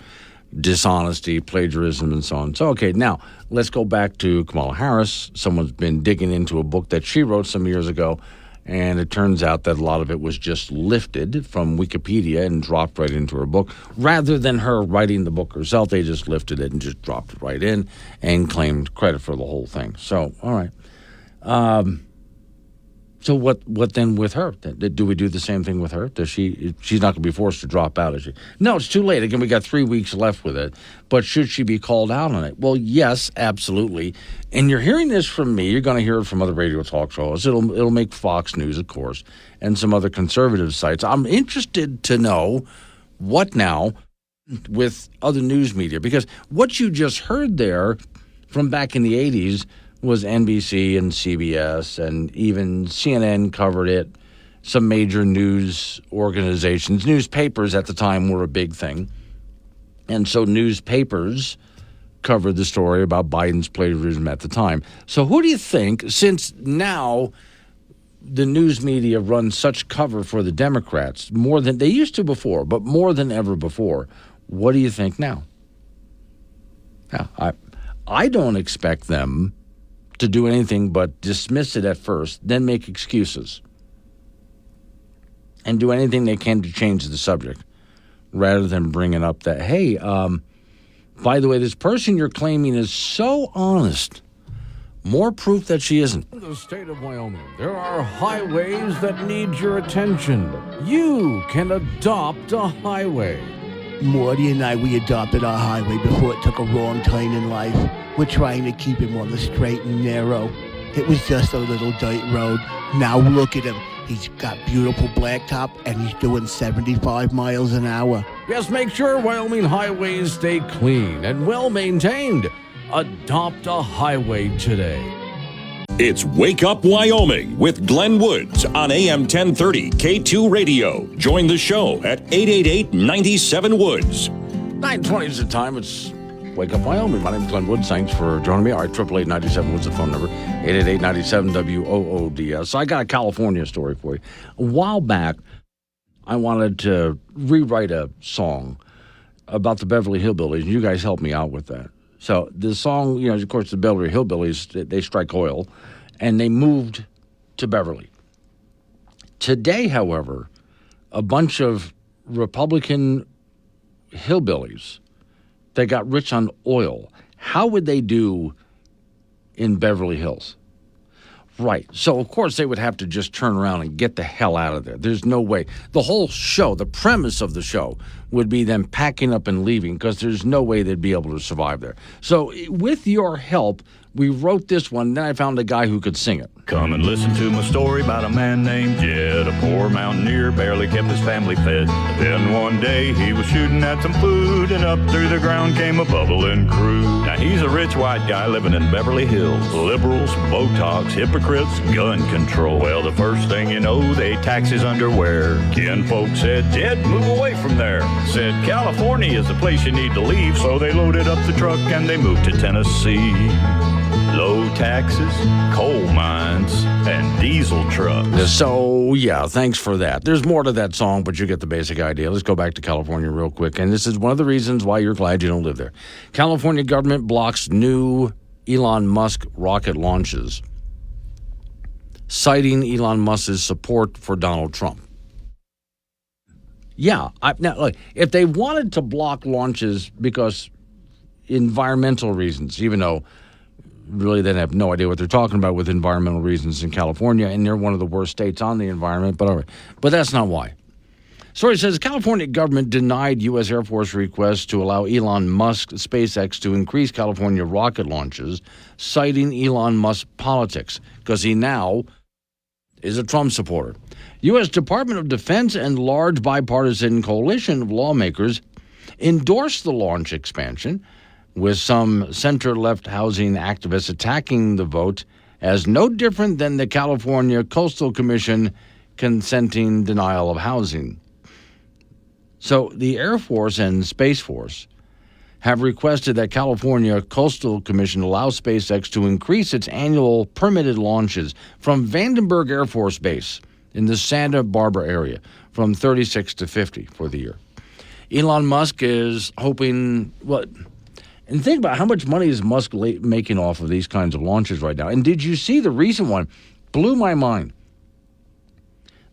dishonesty, plagiarism, and so on. So, okay, now let's go back to Kamala Harris. Someone's been digging into a book that she wrote some years ago, and it turns out that a lot of it was just lifted from Wikipedia and dropped right into her book. Rather than her writing the book herself, they just lifted it and just dropped it right in and claimed credit for the whole thing. So, all right. So what then with her? Do we do the same thing with her? She's not going to be forced to drop out, is she? No, it's too late. Again, we got 3 weeks left with it. But should she be called out on it? Well, yes, absolutely. And you're hearing this from me. You're going to hear it from other radio talk shows. It'll make Fox News, of course, and some other conservative sites. I'm interested to know what now with other news media, because what you just heard there from back in the 80s was NBC and CBS, and even CNN covered it. Some major news organizations, newspapers at the time were a big thing. And so newspapers covered the story about Biden's plagiarism at the time. So who do you think, since now the news media runs such cover for the Democrats, more than they used to before, but more than ever before, what do you think now? I don't expect them to do anything but dismiss it at first, then make excuses, and do anything they can to change the subject, rather than bringing up that, hey, by the way, this person you're claiming is so honest. More proof that she isn't. In the state of Wyoming, there are highways that need your attention. You can adopt a highway. Morty and I, we adopted our highway before it took a wrong turn in life. We're trying to keep him on the straight and narrow. It was just a little dirt road. Now look at him. He's got beautiful blacktop, and he's doing 75 miles an hour. Yes, make sure Wyoming highways stay clean and well-maintained. Adopt a highway today. It's Wake Up Wyoming with Glenn Woods on AM 1030 K2 Radio. Join the show at 888-97-WOODS. 9:20 is the time. It's Wake Up Wyoming. My name is Glenn Woods. Thanks for joining me. All right, 888-97-WOODS, the phone number. 888-97-WOODS. So I got a California story for you. A while back, I wanted to rewrite a song about the Beverly Hillbillies, and you guys helped me out with that. So the song, of course, the Beverly Hillbillies, they strike oil, and they moved to Beverly. Today, however, a bunch of Republican hillbillies that got rich on oil, how would they do in Beverly Hills? Right. So, of course, they would have to just turn around and get the hell out of there. There's no way. The whole show, the premise of the show, would be them packing up and leaving because there's no way they'd be able to survive there. So, with your help, we wrote this one. Then I found a guy who could sing it. Come and listen to my story about a man named Jed, a poor mountaineer, barely kept his family fed. Then one day he was shooting at some food, and up through the ground came a bubbling crude. Now he's a rich white guy living in Beverly Hills. Liberals, Botox, hypocrites, gun control. Well, the first thing you know, they tax his underwear. Ken folks said, Jed, move away from there. Said, California is the place you need to leave. So they loaded up the truck and they moved to Tennessee. Low taxes, coal mines, and diesel trucks. So, yeah, thanks for that. There's more to that song, but you get the basic idea. Let's go back to California real quick. And this is one of the reasons why you're glad you don't live there. California government blocks new Elon Musk rocket launches, citing Elon Musk's support for Donald Trump. Yeah, now, look, if they wanted to block launches because environmental reasons, even though really then have no idea what they're talking about with environmental reasons in California, and they're one of the worst states on the environment, but all right. But that's not why. Story says the California government denied U.S. Air Force requests to allow Elon Musk SpaceX to increase California rocket launches, citing Elon Musk politics, because he now is a Trump supporter. U.S. Department of Defense and large bipartisan coalition of lawmakers endorsed the launch expansion, with some center-left housing activists attacking the vote as no different than the California Coastal Commission consenting denial of housing. So the Air Force and Space Force have requested that California Coastal Commission allow SpaceX to increase its annual permitted launches from Vandenberg Air Force Base in the Santa Barbara area from 36 to 50 for the year. Elon Musk is hoping, and think about how much money is Musk making off of these kinds of launches right now. And did you see the recent one? Blew my mind.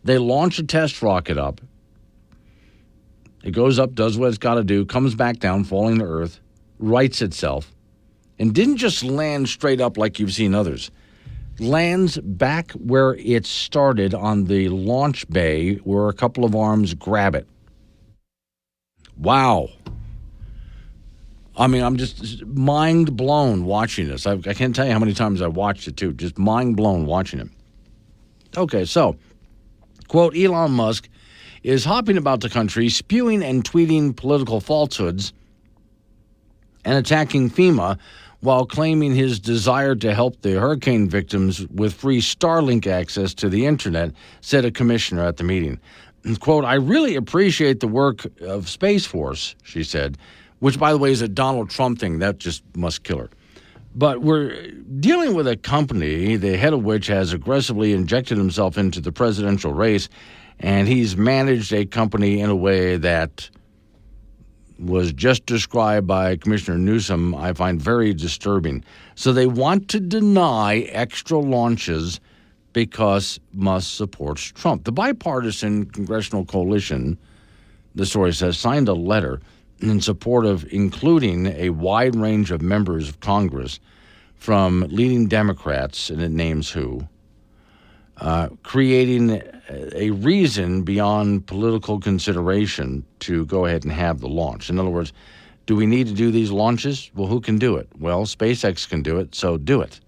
They launch a test rocket up. It goes up, does what it's got to do, comes back down, falling to Earth, rights itself, and didn't just land straight up like you've seen others. Lands back where it started on the launch bay where a couple of arms grab it. Wow. I mean, I'm just mind blown watching this. I can't tell you how many times I watched it, too. Just mind blown watching it. Okay, so, quote, Elon Musk is hopping about the country, spewing and tweeting political falsehoods and attacking FEMA while claiming his desire to help the hurricane victims with free Starlink access to the internet, said a commissioner at the meeting. Quote, I really appreciate the work of Space Force, she said, which, by the way, is a Donald Trump thing. That just must kill her. But we're dealing with a company, the head of which has aggressively injected himself into the presidential race, and he's managed a company in a way that was just described by Commissioner Newsom, I find very disturbing. So they want to deny extra launches because Musk supports Trump. The bipartisan congressional coalition, the story says, signed a letter in support of including a wide range of members of Congress from leading Democrats, and it names who, creating a reason beyond political consideration to go ahead and have the launch. In other words, do we need to do these launches? Well, who can do it? Well, SpaceX can do it, so do it.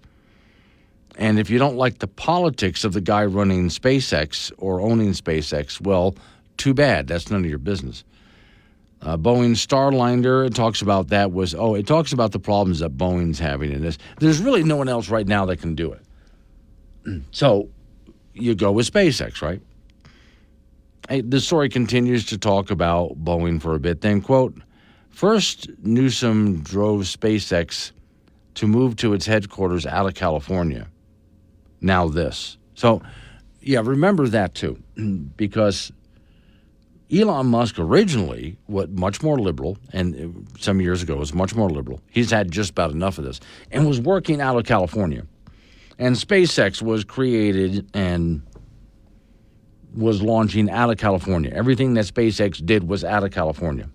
And if you don't like the politics of the guy running SpaceX or owning SpaceX, well, too bad. That's none of your business. Boeing Starliner, it talks about that it talks about the problems that Boeing's having in this. There's really no one else right now that can do it. So you go with SpaceX, right? The story continues to talk about Boeing for a bit. Then, quote, first, Newsom drove SpaceX to move to its headquarters out of California. Now this. So, yeah, remember that too, because Elon Musk originally was much more liberal, and some years ago was much more liberal. He's had just about enough of this, and was working out of California. And SpaceX was created and was launching out of California. Everything that SpaceX did was out of California.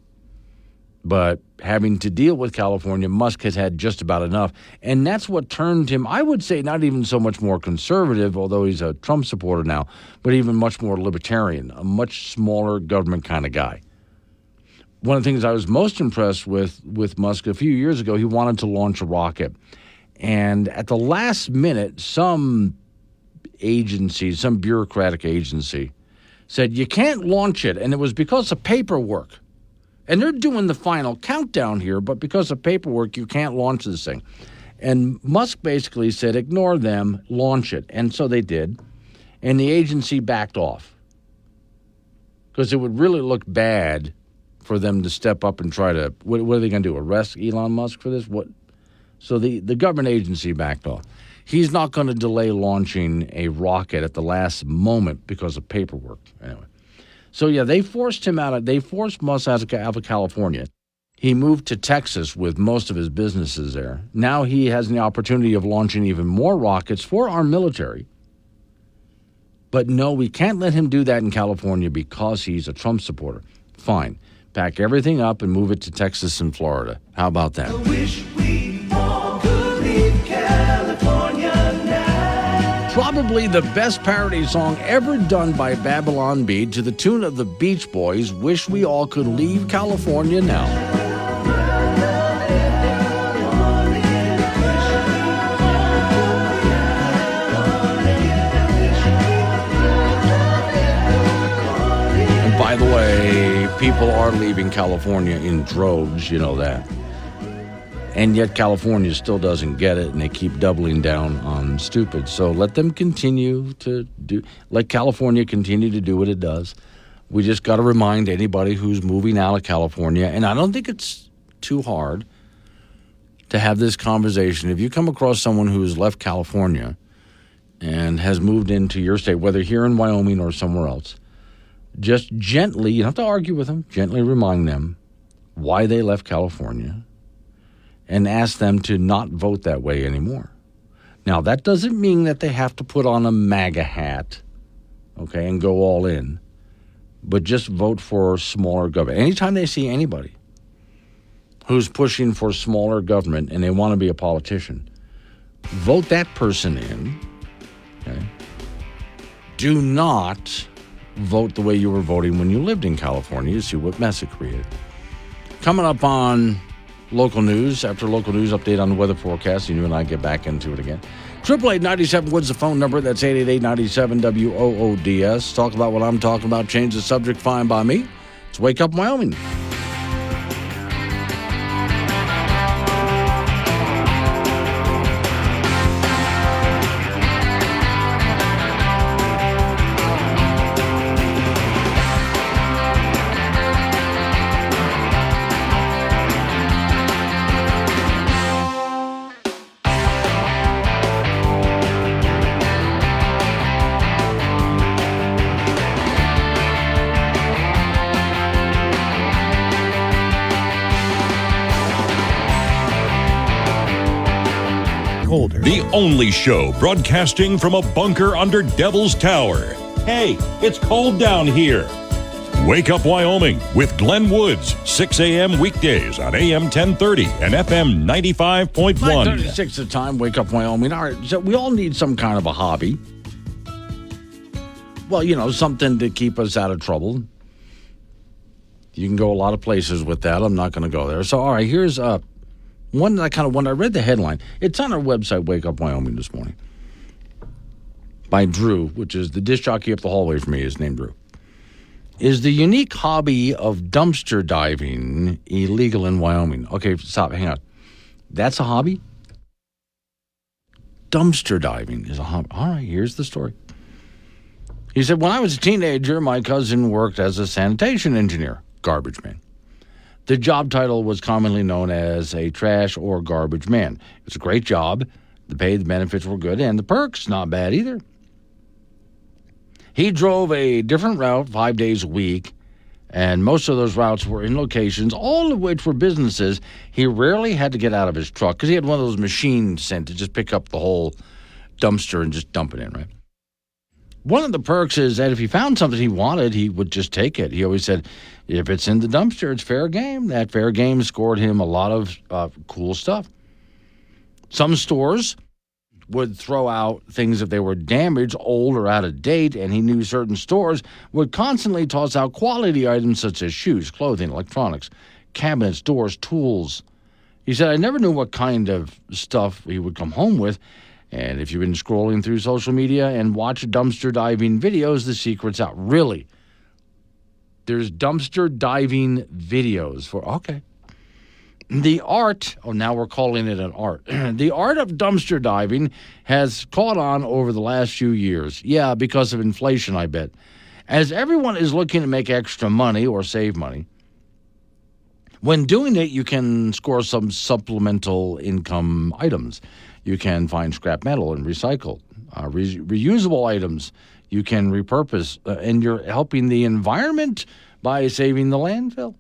But having to deal with California, Musk has had just about enough. And that's what turned him, I would say, not even so much more conservative, although he's a Trump supporter now, but even much more libertarian, a much smaller government kind of guy. One of the things I was most impressed with Musk, a few years ago, he wanted to launch a rocket. And at the last minute, some agency, some bureaucratic agency, said, you can't launch it. And it was because of paperwork. And they're doing the final countdown here, but because of paperwork, you can't launch this thing. And Musk basically said, ignore them, launch it. And so they did. And the agency backed off. Because it would really look bad for them to step up and try to, what are they going to do, arrest Elon Musk for this? What? So the government agency backed off. He's not going to delay launching a rocket at the last moment because of paperwork. Anyway. So, yeah, they forced Musk out of California. He moved to Texas with most of his businesses there. Now he has the opportunity of launching even more rockets for our military. But no, we can't let him do that in California because he's a Trump supporter. Fine. Pack everything up and move it to Texas and Florida. How about that? I wish we all could leave California. Probably the best parody song ever done by Babylon Bee to the tune of the Beach Boys, Wish We All Could Leave California Now. And by the way, people are leaving California in droves, you know that. And yet California still doesn't get it, and they keep doubling down on stupid. So let them continue to let California continue to do what it does. We just got to remind anybody who's moving out of California, and I don't think it's too hard to have this conversation. If you come across someone who has left California and has moved into your state, whether here in Wyoming or somewhere else, just gently, you don't have to argue with them, gently remind them why they left California, and ask them to not vote that way anymore. Now, that doesn't mean that they have to put on a MAGA hat, okay, and go all in, but just vote for smaller government. Anytime they see anybody who's pushing for smaller government and they want to be a politician, vote that person in, okay? Do not vote the way you were voting when you lived in California. You see what mess it created. Coming up on local news, after local news update on the weather forecast, and you and I get back into it again. 888-97 Woods, the phone number. That's 888-97-WOODS. Talk about what I'm talking about. Change the subject, fine by me. It's Wake Up Wyoming. The only show broadcasting from a bunker under Devil's Tower. Hey, it's cold down here. Wake Up Wyoming with Glenn Woods, 6 a.m. weekdays on AM 1030 and FM 95.1. 9:36 the time, Wake Up Wyoming. All right, so we all need some kind of a hobby. Well, you know, something to keep us out of trouble. You can go a lot of places with that. I'm not going to go there. So, all right, here's one that I kind of wonder. I read the headline. It's on our website, Wake Up Wyoming, this morning. By Drew, which is the disc jockey up the hallway from me, is named Drew. Is the unique hobby of dumpster diving illegal in Wyoming? Okay, stop, hang on. That's a hobby? Dumpster diving is a hobby. All right, here's the story. He said, when I was a teenager, my cousin worked as a sanitation engineer, garbage man. The job title was commonly known as a trash or garbage man. It was a great job. The pay, the benefits were good, and the perks, not bad either. He drove a different route 5 days a week, and most of those routes were in locations, all of which were businesses. He rarely had to get out of his truck because he had one of those machines sent to just pick up the whole dumpster and just dump it in, right? One of the perks is that if he found something he wanted, he would just take it. He always said, if it's in the dumpster, it's fair game. That fair game scored him a lot of cool stuff. Some stores would throw out things if they were damaged, old, or out of date, and he knew certain stores would constantly toss out quality items such as shoes, clothing, electronics, cabinets, doors, tools. He said, I never knew what kind of stuff he would come home with. And if you've been scrolling through social media and watch dumpster diving videos, the secret's out. Really? There's dumpster diving videos for, okay. The art, now we're calling it an art. The art of dumpster diving has caught on over the last few years. Yeah, because of inflation, I bet. As everyone is looking to make extra money or save money, when doing it, you can score some supplemental income items. You can find scrap metal and recycle. Reusable items you can repurpose, and you're helping the environment by saving the landfill.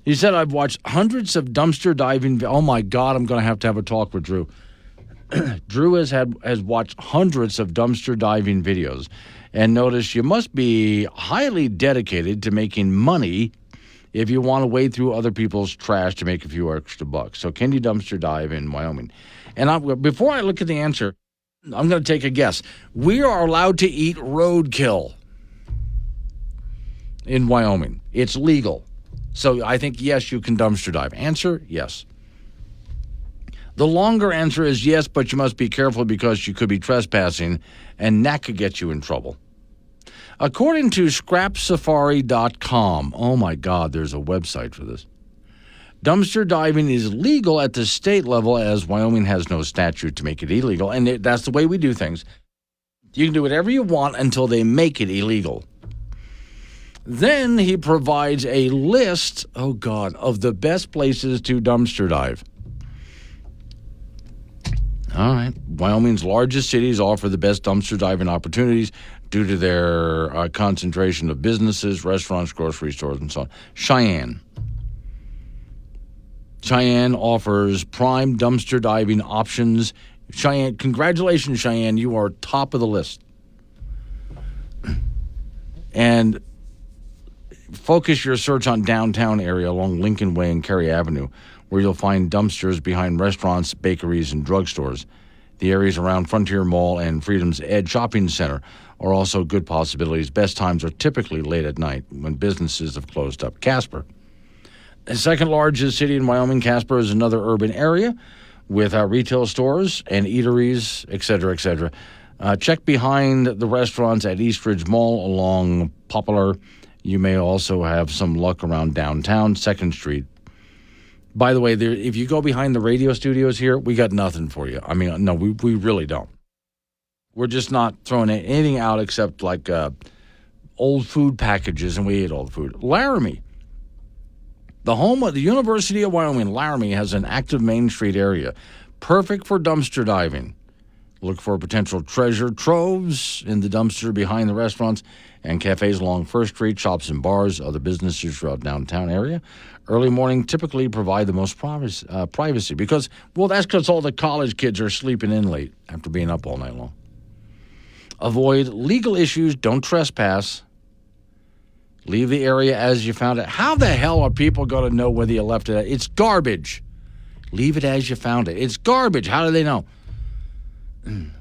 He said, I've watched hundreds of dumpster diving. Oh, my God, I'm going to have a talk with Drew. Drew has watched hundreds of dumpster diving videos, and notice you must be highly dedicated to making money if you want to wade through other people's trash to make a few extra bucks. So can you dumpster dive in Wyoming? And before I look at the answer, I'm going to take a guess. We are allowed to eat roadkill in Wyoming. It's legal. So I think, yes, you can dumpster dive. Answer, yes. The longer answer is yes, but you must be careful because you could be trespassing, and that could get you in trouble. According to scrapsafari.com, oh my God, there's a website for this. Dumpster diving is legal at the state level as Wyoming has no statute to make it illegal, and that's the way we do things. You can do whatever you want until they make it illegal. Then he provides a list, oh God, of the best places to dumpster dive. All right. Wyoming's largest cities offer the best dumpster diving opportunities due to their concentration of businesses, restaurants, grocery stores, and so on. Cheyenne offers prime dumpster diving options. Cheyenne, congratulations, Cheyenne. You are top of the list. And focus your search on downtown area along Lincoln Way and Cary Avenue, where you'll find dumpsters behind restaurants, bakeries, and drugstores. The areas around Frontier Mall and Freedom's Edge Shopping Center are also good possibilities. Best times are typically late at night when businesses have closed up. Casper. The second largest city in Wyoming, Casper is another urban area with retail stores and eateries, et cetera, et cetera. Check behind the restaurants at Eastridge Mall along Poplar. You may also have some luck around downtown, 2nd Street. By the way, if you go behind the radio studios here, we got nothing for you. I mean, no, we really don't. We're just not throwing anything out except like old food packages, and we ate all the food. Laramie. The home of the University of Wyoming, Laramie, has an active Main Street area, perfect for dumpster diving. Look for potential treasure troves in the dumpster behind the restaurants and cafes along 1st Street, shops and bars, other businesses throughout downtown area. Early morning typically provide the most privacy because, well, that's because all the college kids are sleeping in late after being up all night long. Avoid legal issues. Don't trespass. Leave the area as you found it. How the hell are people going to know whether you left it? It's garbage. Leave it as you found it. It's garbage. How do they know?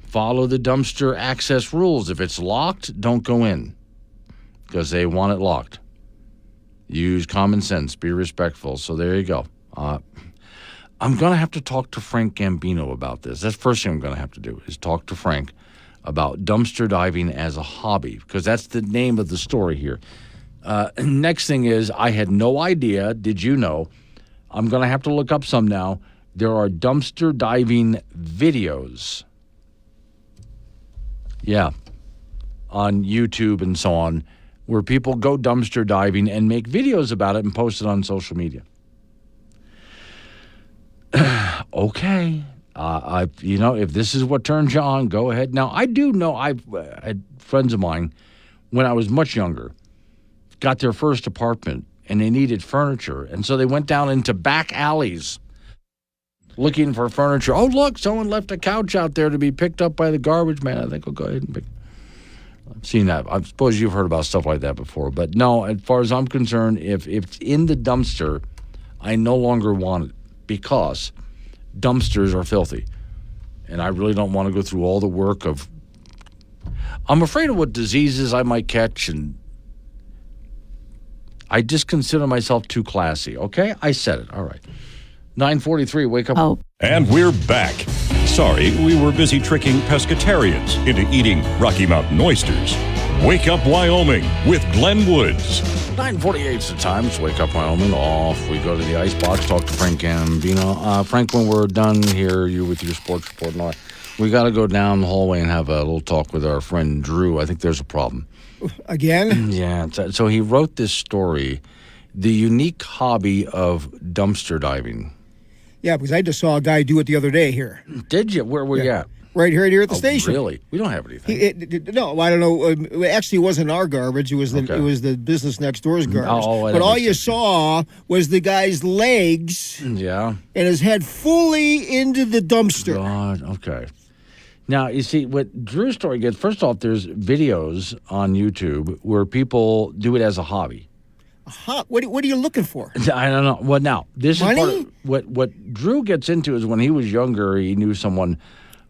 Follow the dumpster access rules. If it's locked, don't go in because they want it locked. Use common sense. Be respectful. So there you go. I'm going to have to talk to Frank Gambino about this. That's the first thing I'm going to have to do is talk to Frank about dumpster diving as a hobby because that's the name of the story here. Next thing is I had no idea. Did you know? I'm going to have to look up some now. There are dumpster diving videos. Yeah. On YouTube and so on, where people go dumpster diving and make videos about it and post it on social media. Okay. If this is what turns you on, go ahead. Now, I do know I've had friends of mine when I was much younger got their first apartment and they needed furniture. And so they went down into back alleys looking for furniture. Oh, look, someone left a couch out there to be picked up by the garbage man. I think I'll go ahead and pick. I've seen that. I suppose you've heard about stuff like that before. But no, as far as I'm concerned, if it's in the dumpster, I no longer want it because dumpsters are filthy. And I really don't want to go through all the work of... I'm afraid of what diseases I might catch, and I just consider myself too classy. Okay? I said it. All right. 9:43, wake up. Oh. And we're back. Sorry, we were busy tricking pescatarians into eating Rocky Mountain oysters. Wake Up Wyoming with Glenn Woods. 9:48 is the time. It's Wake Up Wyoming. Off we go to the icebox, talk to Frank Gambino. Frank, when we're done here, you with your sports report and all that, we got to go down the hallway and have a little talk with our friend Drew. I think there's a problem. Again? Yeah. So he wrote this story, The Unique Hobby of Dumpster Diving. Yeah, because I just saw a guy do it the other day here. Did you? Where were you at? Right here at the station. Really? We don't have anything. No, I don't know. Actually, it wasn't our garbage. It was the business next door's garbage. But all you saw was the guy's legs. Yeah. And his head fully into the dumpster. God. Okay. Now, you see, what Drew's story gets, first off, there's videos on YouTube where people do it as a hobby. What are you looking for? I don't know. Well, now, this Money? is part of what Drew gets into is when he was younger, he knew someone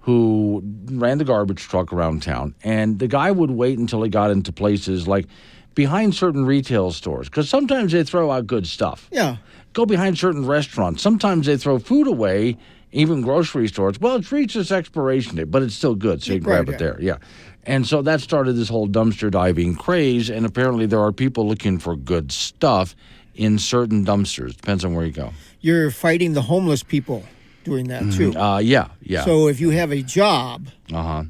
who ran the garbage truck around town, and the guy would wait until he got into places like behind certain retail stores, because sometimes they throw out good stuff. Yeah. Go behind certain restaurants. Sometimes they throw food away, even grocery stores. Well, it's reached its expiration date, but it's still good, so you can grab it there. Yeah. And so that started this whole dumpster diving craze, and apparently there are people looking for good stuff in certain dumpsters. Depends on where you go. You're fighting the homeless people doing that, too. Yeah. So if you have a job,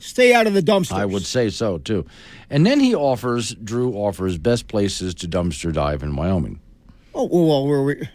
stay out of the dumpsters. I would say so, too. And then Drew offers best places to dumpster dive in Wyoming. Oh, well, we're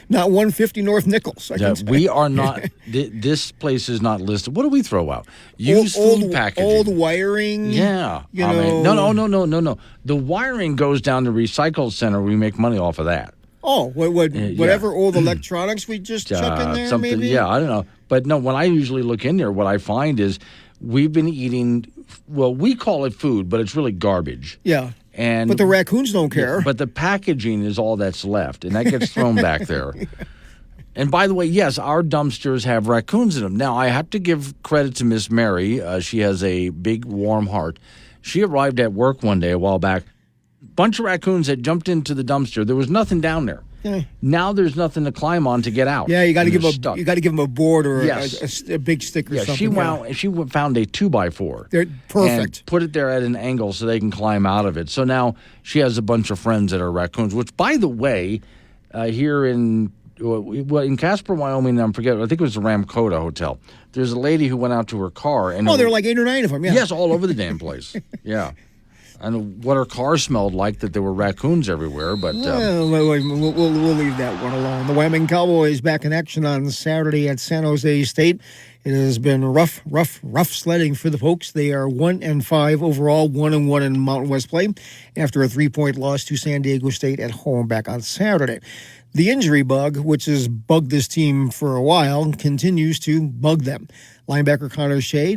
not 150 North Nichols. We are not. This place is not listed. What do we throw out? Used food packaging. Old wiring. Yeah. No. The wiring goes down to recycle center. We make money off of that. Oh, whatever old electronics we just chuck in there, maybe? Yeah, I don't know. But no, when I usually look in there, what I find is we've been eating, well, we call it food, but it's really garbage. Yeah. But the raccoons don't care. But the packaging is all that's left, and that gets thrown back there. And by the way, yes, our dumpsters have raccoons in them. Now, I have to give credit to Miss Mary. She has a big, warm heart. She arrived at work one day a while back. Bunch of raccoons had jumped into the dumpster. There was nothing down there. Yeah. Now there's nothing to climb on to get out. Yeah, you got to give them a board or a big stick or something. She found a 2x4. They're perfect. And put it there at an angle so they can climb out of it. So now she has a bunch of friends that are raccoons. Which, by the way, here in Casper, Wyoming, I think it was the Ramcota Hotel. There's a lady who went out to her car and there were like 8 or 9 of them. Yeah. Yes, all over the damn place. Yeah. And what her car smelled like, that there were raccoons everywhere, but... we'll leave that one alone. The Wyoming Cowboys back in action on Saturday at San Jose State. It has been rough sledding for the Pokes. They are 1-5 overall, 1-1 in Mountain West play after a 3-point loss to San Diego State at home back on Saturday. The injury bug, which has bugged this team for a while, continues to bug them. Linebacker Connor Shea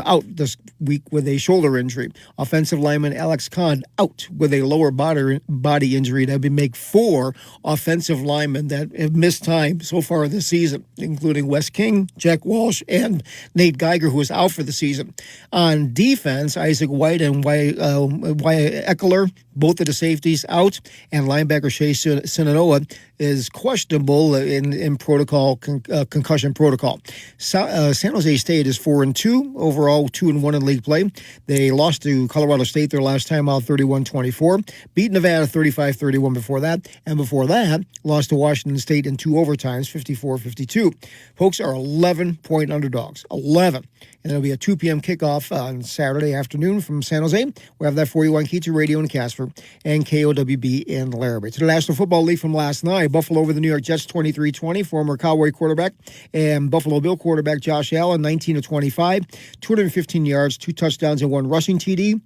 out this week with a shoulder injury. Offensive lineman Alex Kahn out with a lower body injury. That would make 4 offensive linemen that have missed time so far this season, including Wes King, Jack Walsh, and Nate Geiger, who is out for the season. On defense, Isaac White and Wyatt Eckler, both of the safeties out, and linebacker Shea Sinanoa is questionable in protocol, concussion protocol. San Jose State is 4-2 overall, 2-1 in league play. They lost to Colorado State their last time out, 31-24. Beat Nevada 35-31 before that, and before that, lost to Washington State in 2 overtimes, 54-52. Pokes are 11-point underdogs, 11. And it'll be a 2 p.m. kickoff on Saturday afternoon from San Jose. We'll have that for you on Keaton Radio in Casper and KOWB in Laramie. To the National Football League from last night, Buffalo over the New York Jets 23-20. Former Cowboy quarterback and Buffalo Bill quarterback Josh Allen 19-25, 215 yards, 2 touchdowns, and 1 rushing TD.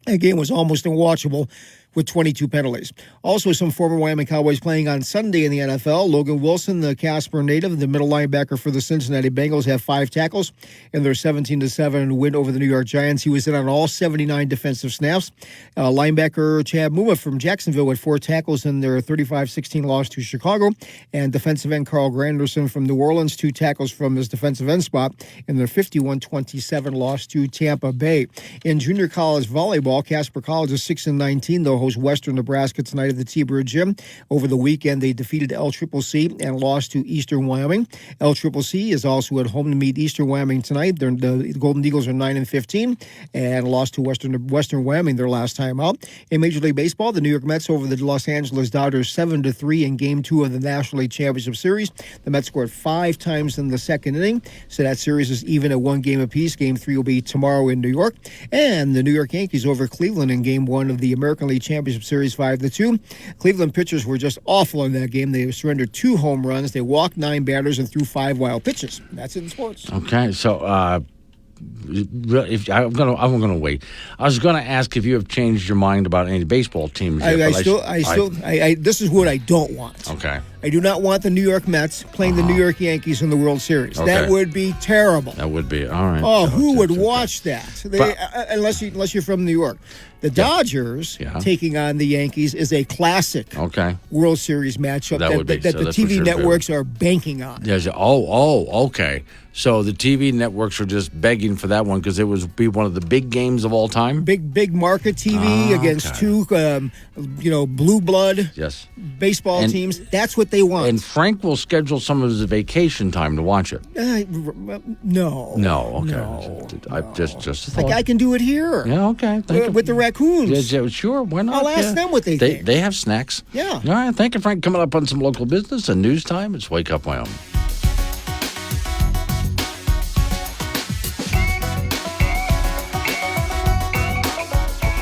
That game was almost unwatchable with 22 penalties. Also, some former Wyoming Cowboys playing on Sunday in the NFL. Logan Wilson, the Casper native, the middle linebacker for the Cincinnati Bengals, have 5 tackles in their 17-7 win over the New York Giants. He was in on all 79 defensive snaps. Linebacker Chad Muma from Jacksonville with 4 tackles in their 35-16 loss to Chicago. And defensive end Carl Granderson from New Orleans, 2 tackles from his defensive end spot in their 51-27 loss to Tampa Bay. In junior college volleyball, Casper College is 6-19. They'll host Western Nebraska tonight at the T-Bird Gym. Over the weekend, they defeated LCCC and lost to Eastern Wyoming. LCCC is also at home to meet Eastern Wyoming tonight. The Golden Eagles are 9-15 and lost to Western Wyoming their last time out. In Major League Baseball, the New York Mets over the Los Angeles Dodgers 7-3 in Game 2 of the National League Championship Series. The Mets scored 5 times in the second inning, so that series is even at 1 game apiece. Game 3 will be tomorrow in New York. And the New York Yankees over Cleveland in Game 1 of the American League Championship Series 5-2. Cleveland pitchers were just awful in that game. They surrendered 2 home runs. They walked 9 batters and threw 5 wild pitches. That's it in sports. Okay, so if I'm gonna wait. I was gonna ask if you have changed your mind about any baseball teams. Yet, this is what I don't want. Okay. I do not want the New York Mets playing the New York Yankees in the World Series. Okay. That would be terrible. That would be all right. Oh, who would watch that? Unless you're from New York. The Dodgers taking on the Yankees is a classic World Series matchup that the TV networks are banking on. Yes. Okay. So the TV networks are just begging for that one because it would be one of the big games of all time. Big market TV against two, blue blood baseball teams. That's what they want. And Frank will schedule some of his vacation time to watch it. No. Okay. No. I just thought. I can do it here. Yeah. Okay. With the raccoons. Yeah, sure. Why not? I'll ask them what they think. They have snacks. Yeah. All right. Thank you, Frank. Coming up on some local business and news time. It's Wake Up Wyoming.